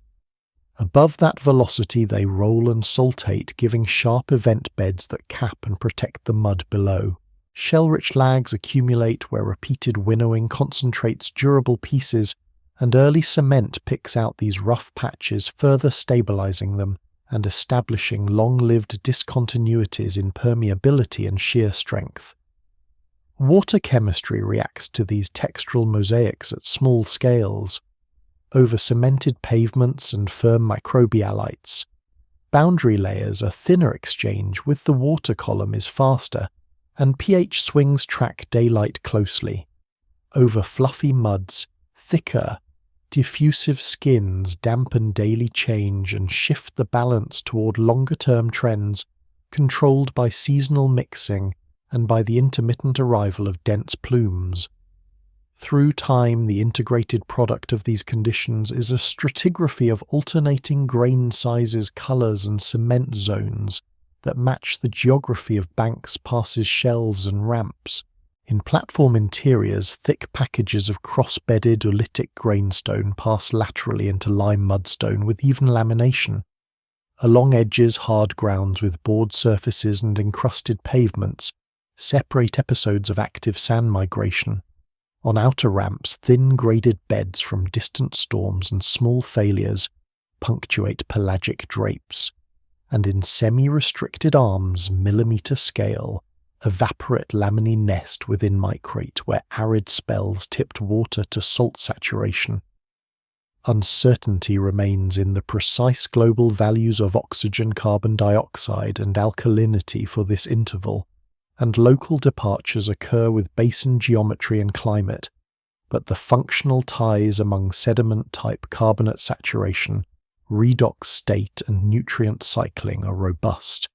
Above that velocity they roll and saltate, giving sharp event beds that cap and protect the mud below. Shell-rich lags accumulate where repeated winnowing concentrates durable pieces, and early cement picks out these rough patches, further stabilizing them and establishing long-lived discontinuities in permeability and shear strength. Water chemistry reacts to these textural mosaics at small scales, over cemented pavements and firm microbialites. Boundary layers are thinner exchange with the water column is faster, and pH swings track daylight closely. Over fluffy muds, thicker, diffusive skins dampen daily change and shift the balance toward longer-term trends controlled by seasonal mixing and by the intermittent arrival of dense plumes. Through time, the integrated product of these conditions is a stratigraphy of alternating grain sizes, colours and cement zones that match the geography of banks, passes, shelves and ramps. In platform interiors, thick packages of cross-bedded oolitic grainstone pass laterally into lime mudstone with even lamination. Along edges, hard grounds with bored surfaces and encrusted pavements separate episodes of active sand migration. On outer ramps, thin graded beds from distant storms and small failures punctuate pelagic drapes, and in semi-restricted arms, millimetre scale, evaporate laminae nest within micrate where arid spells tipped water to salt saturation. Uncertainty remains in the precise global values of oxygen, carbon dioxide and alkalinity for this interval, and local departures occur with basin geometry and climate, but the functional ties among sediment-type carbonate saturation, redox state and nutrient cycling are robust.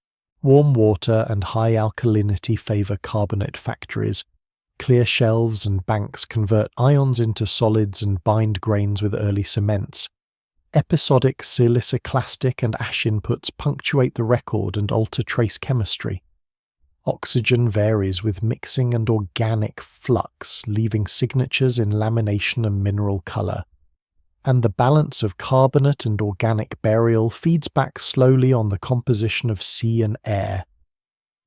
Warm water and high alkalinity favour carbonate factories. Clear shelves and banks convert ions into solids and bind grains with early cements. Episodic siliciclastic and ash inputs punctuate the record and alter trace chemistry. Oxygen varies with mixing and organic flux, leaving signatures in lamination and mineral colour. And the balance of carbonate and organic burial feeds back slowly on the composition of sea and air,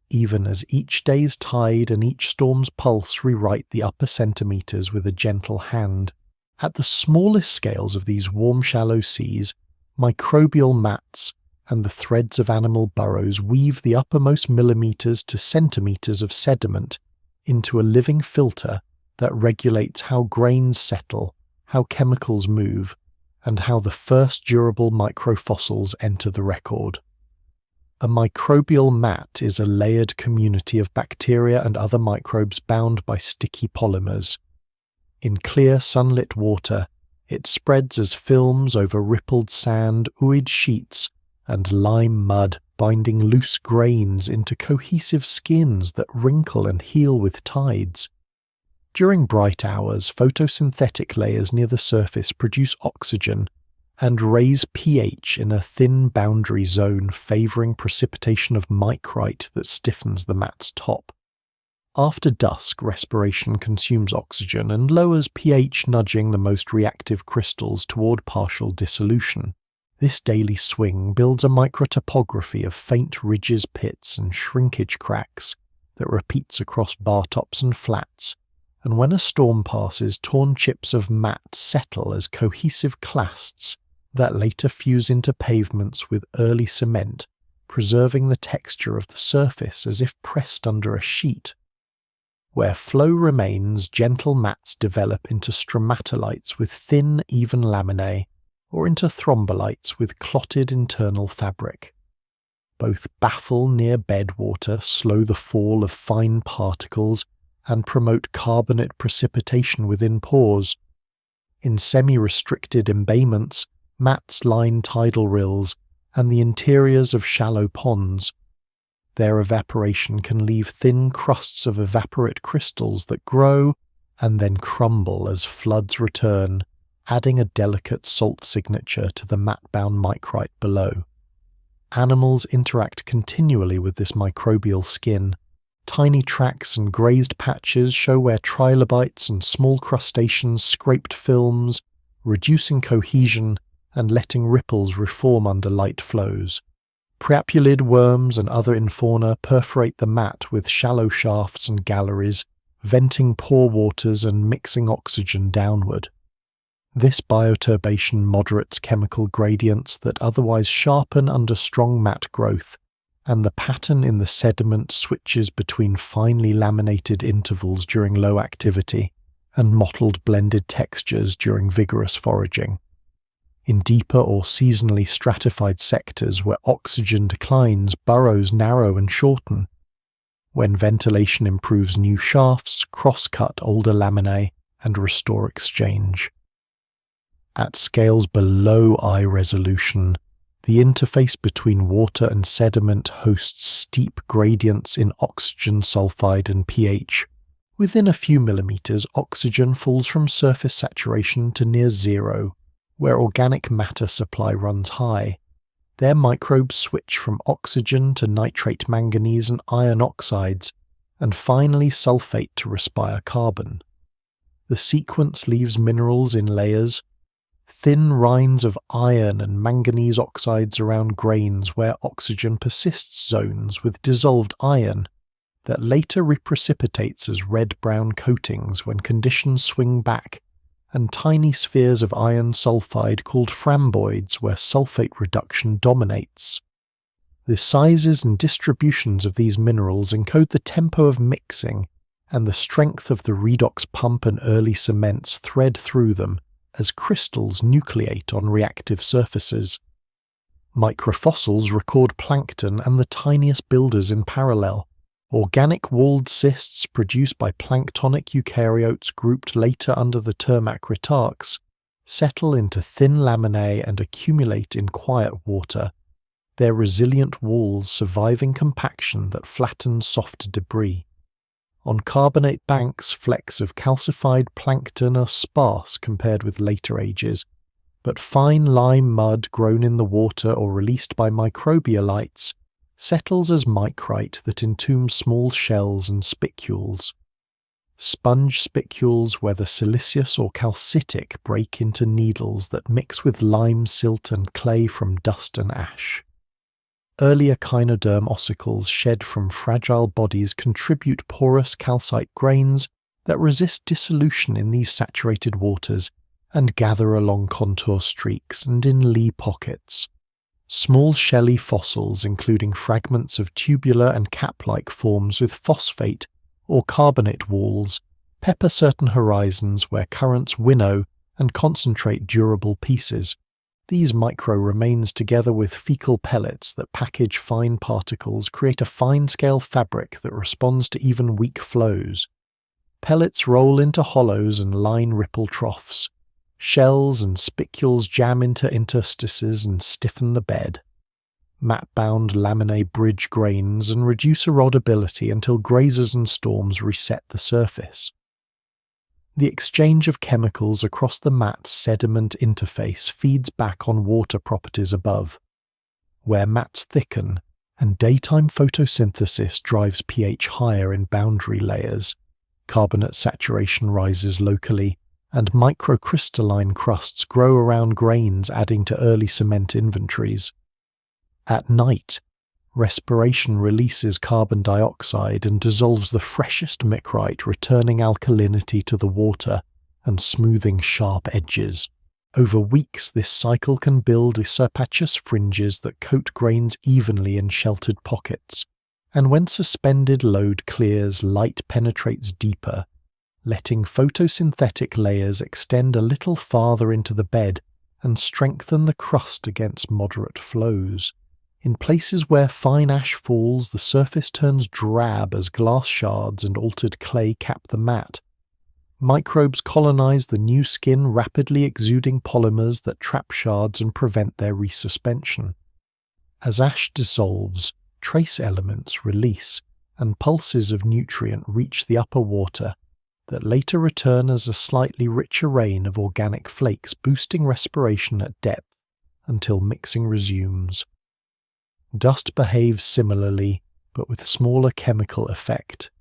even as each day's tide and each storm's pulse rewrite the upper centimetres with a gentle hand. At the smallest scales of these warm shallow seas, microbial mats and the threads of animal burrows weave the uppermost millimetres to centimetres of sediment into a living filter that regulates how grains settle, how chemicals move, and how the first durable microfossils enter the record. A microbial mat is a layered community of bacteria and other microbes bound by sticky polymers. In clear sunlit water, it spreads as films over rippled sand, ooid sheets, and lime mud, binding loose grains into cohesive skins that wrinkle and heal with tides. During bright hours, photosynthetic layers near the surface produce oxygen and raise pH in a thin boundary zone favouring precipitation of micrite that stiffens the mat's top. After dusk, respiration consumes oxygen and lowers pH, nudging the most reactive crystals toward partial dissolution. This daily swing builds a microtopography of faint ridges, pits, and shrinkage cracks that repeats across bar tops and flats, and when a storm passes, torn chips of mat settle as cohesive clasts that later fuse into pavements with early cement, preserving the texture of the surface as if pressed under a sheet. Where flow remains, gentle mats develop into stromatolites with thin, even laminae, or into thrombolites with clotted internal fabric. Both baffle near bed water, slow the fall of fine particles, and promote carbonate precipitation within pores. In semi-restricted embayments, mats line tidal rills and the interiors of shallow ponds. Their evaporation can leave thin crusts of evaporate crystals that grow and then crumble as floods return, adding a delicate salt signature to the mat-bound micrite below. Animals interact continually with this microbial skin. Tiny tracks and grazed patches show where trilobites and small crustaceans scraped films, reducing cohesion and letting ripples reform under light flows. Priapulid worms and other infauna perforate the mat with shallow shafts and galleries, venting pore waters and mixing oxygen downward. This bioturbation moderates chemical gradients that otherwise sharpen under strong mat growth, and the pattern in the sediment switches between finely laminated intervals during low activity and mottled blended textures during vigorous foraging. In deeper or seasonally stratified sectors where oxygen declines, burrows narrow and shorten. When ventilation improves new shafts, cross-cut older laminae, and restore exchange. At scales below eye resolution, the interface between water and sediment hosts steep gradients in oxygen sulfide and pH. Within a few millimeters, oxygen falls from surface saturation to near zero, where organic matter supply runs high. Their microbes switch from oxygen to nitrate manganese and iron oxides, and finally sulfate to respire carbon. The sequence leaves minerals in layers, thin rinds of iron and manganese oxides around grains where oxygen persists zones with dissolved iron that later reprecipitates as red-brown coatings when conditions swing back, and tiny spheres of iron sulfide called framboids where sulfate reduction dominates. The sizes and distributions of these minerals encode the tempo of mixing, and the strength of the redox pump and early cements thread through them as crystals nucleate on reactive surfaces. Microfossils record plankton and the tiniest builders in parallel. Organic walled cysts produced by planktonic eukaryotes grouped later under the term acritarchs settle into thin laminae and accumulate in quiet water, their resilient walls surviving compaction that flattens softer debris. On carbonate banks, flecks of calcified plankton are sparse compared with later ages, but fine lime mud grown in the water or released by microbialites settles as micrite that entombs small shells and spicules. Sponge spicules, whether siliceous or calcitic, break into needles that mix with lime, silt and clay from dust and ash. Early echinoderm ossicles shed from fragile bodies contribute porous calcite grains that resist dissolution in these saturated waters and gather along contour streaks and in lee pockets. Small shelly fossils, including fragments of tubular and cap-like forms with phosphate or carbonate walls, pepper certain horizons where currents winnow and concentrate durable pieces. These micro-remains, together with fecal pellets that package fine particles, create a fine-scale fabric that responds to even weak flows. Pellets roll into hollows and line ripple troughs. Shells and spicules jam into interstices and stiffen the bed. Mat-bound laminae bridge grains and reduce erodibility until grazers and storms reset the surface. The exchange of chemicals across the mat-sediment interface feeds back on water properties above. Where mats thicken and daytime photosynthesis drives pH higher in boundary layers, carbonate saturation rises locally, and microcrystalline crusts grow around grains, adding to early cement inventories. At night, respiration releases carbon dioxide and dissolves the freshest micrite, returning alkalinity to the water and smoothing sharp edges. Over weeks, this cycle can build serpaceous fringes that coat grains evenly in sheltered pockets, and when suspended load clears, light penetrates deeper, letting photosynthetic layers extend a little farther into the bed and strengthen the crust against moderate flows. In places where fine ash falls, the surface turns drab as glass shards and altered clay cap the mat. Microbes colonize the new skin, rapidly exuding polymers that trap shards and prevent their resuspension. As ash dissolves, trace elements release, and pulses of nutrient reach the upper water, that later return as a slightly richer rain of organic flakes, boosting respiration at depth until mixing resumes. Dust behaves similarly, but with smaller chemical effect.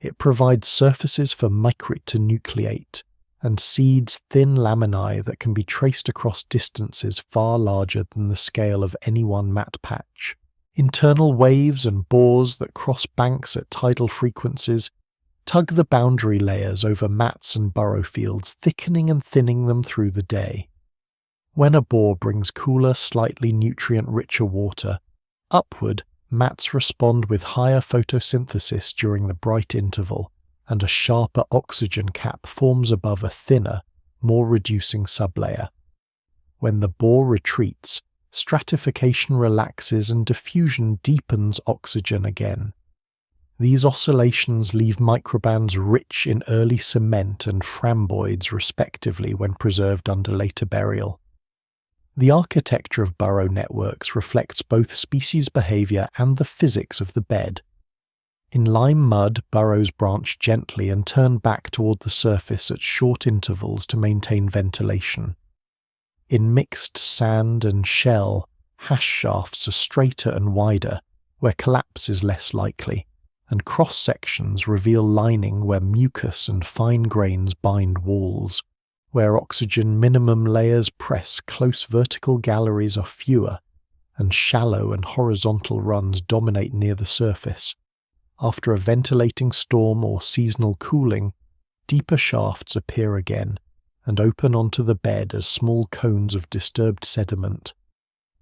It provides surfaces for micrite to nucleate, and seeds thin laminae that can be traced across distances far larger than the scale of any one mat patch. Internal waves and bores that cross banks at tidal frequencies tug the boundary layers over mats and burrow fields, thickening and thinning them through the day. When a bore brings cooler, slightly nutrient-richer water, upward, mats respond with higher photosynthesis during the bright interval, and a sharper oxygen cap forms above a thinner, more reducing sublayer. When the bore retreats, stratification relaxes and diffusion deepens oxygen again. These oscillations leave microbands rich in early cement and framboids respectively when preserved under later burial. The architecture of burrow networks reflects both species behavior and the physics of the bed. In lime mud, burrows branch gently and turn back toward the surface at short intervals to maintain ventilation. In mixed sand and shell, hash shafts are straighter and wider, where collapse is less likely, and cross-sections reveal lining where mucus and fine grains bind walls. Where oxygen minimum layers press, close vertical galleries are fewer, and shallow and horizontal runs dominate near the surface. After a ventilating storm or seasonal cooling, deeper shafts appear again, and open onto the bed as small cones of disturbed sediment.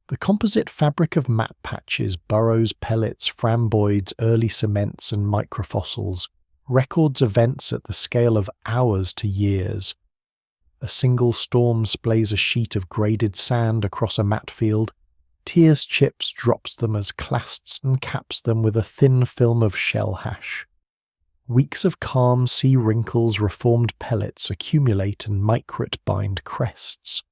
The composite fabric of mat patches, burrows, pellets, framboids, early cements and microfossils records events at the scale of hours to years. A single storm splays a sheet of graded sand across a mat field, tears chips, drops them as clasts and caps them with a thin film of shell hash. Weeks of calm see wrinkles, reformed pellets accumulate and micrite bind crests.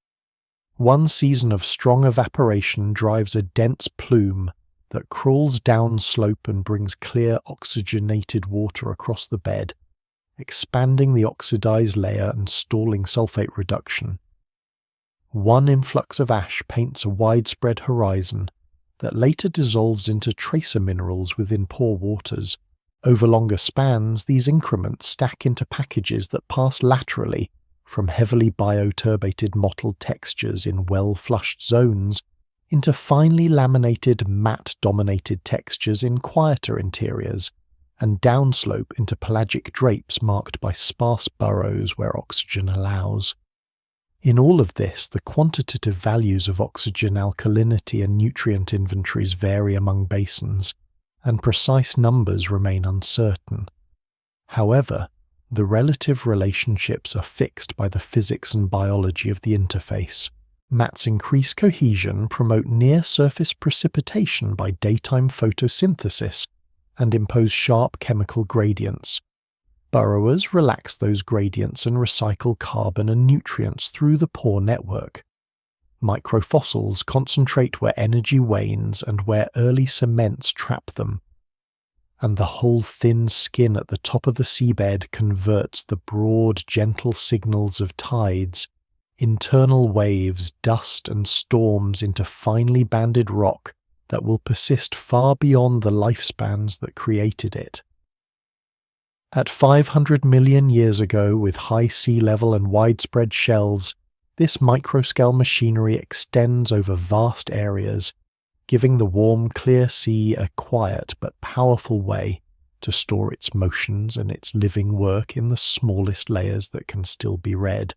One season of strong evaporation drives a dense plume that crawls down slope and brings clear oxygenated water across the bed, expanding the oxidized layer and stalling sulfate reduction. One influx of ash paints a widespread horizon that later dissolves into tracer minerals within pore waters. Over longer spans, these increments stack into packages that pass laterally from heavily bioturbated mottled textures in well-flushed zones into finely laminated matte-dominated textures in quieter interiors, and downslope into pelagic drapes marked by sparse burrows where oxygen allows. In all of this, the quantitative values of oxygen alkalinity and nutrient inventories vary among basins, and precise numbers remain uncertain. However, the relative relationships are fixed by the physics and biology of the interface. Mats increase cohesion, promote near-surface precipitation by daytime photosynthesis, and impose sharp chemical gradients. Burrowers relax those gradients and recycle carbon and nutrients through the pore network. Microfossils concentrate where energy wanes and where early cements trap them. And the whole thin skin at the top of the seabed converts the broad, gentle signals of tides, internal waves, dust and storms into finely banded rock that will persist far beyond the lifespans that created it. At 500 million years ago, with high sea level and widespread shelves, this microscale machinery extends over vast areas, giving the warm, clear sea a quiet but powerful way to store its motions and its living work in the smallest layers that can still be read.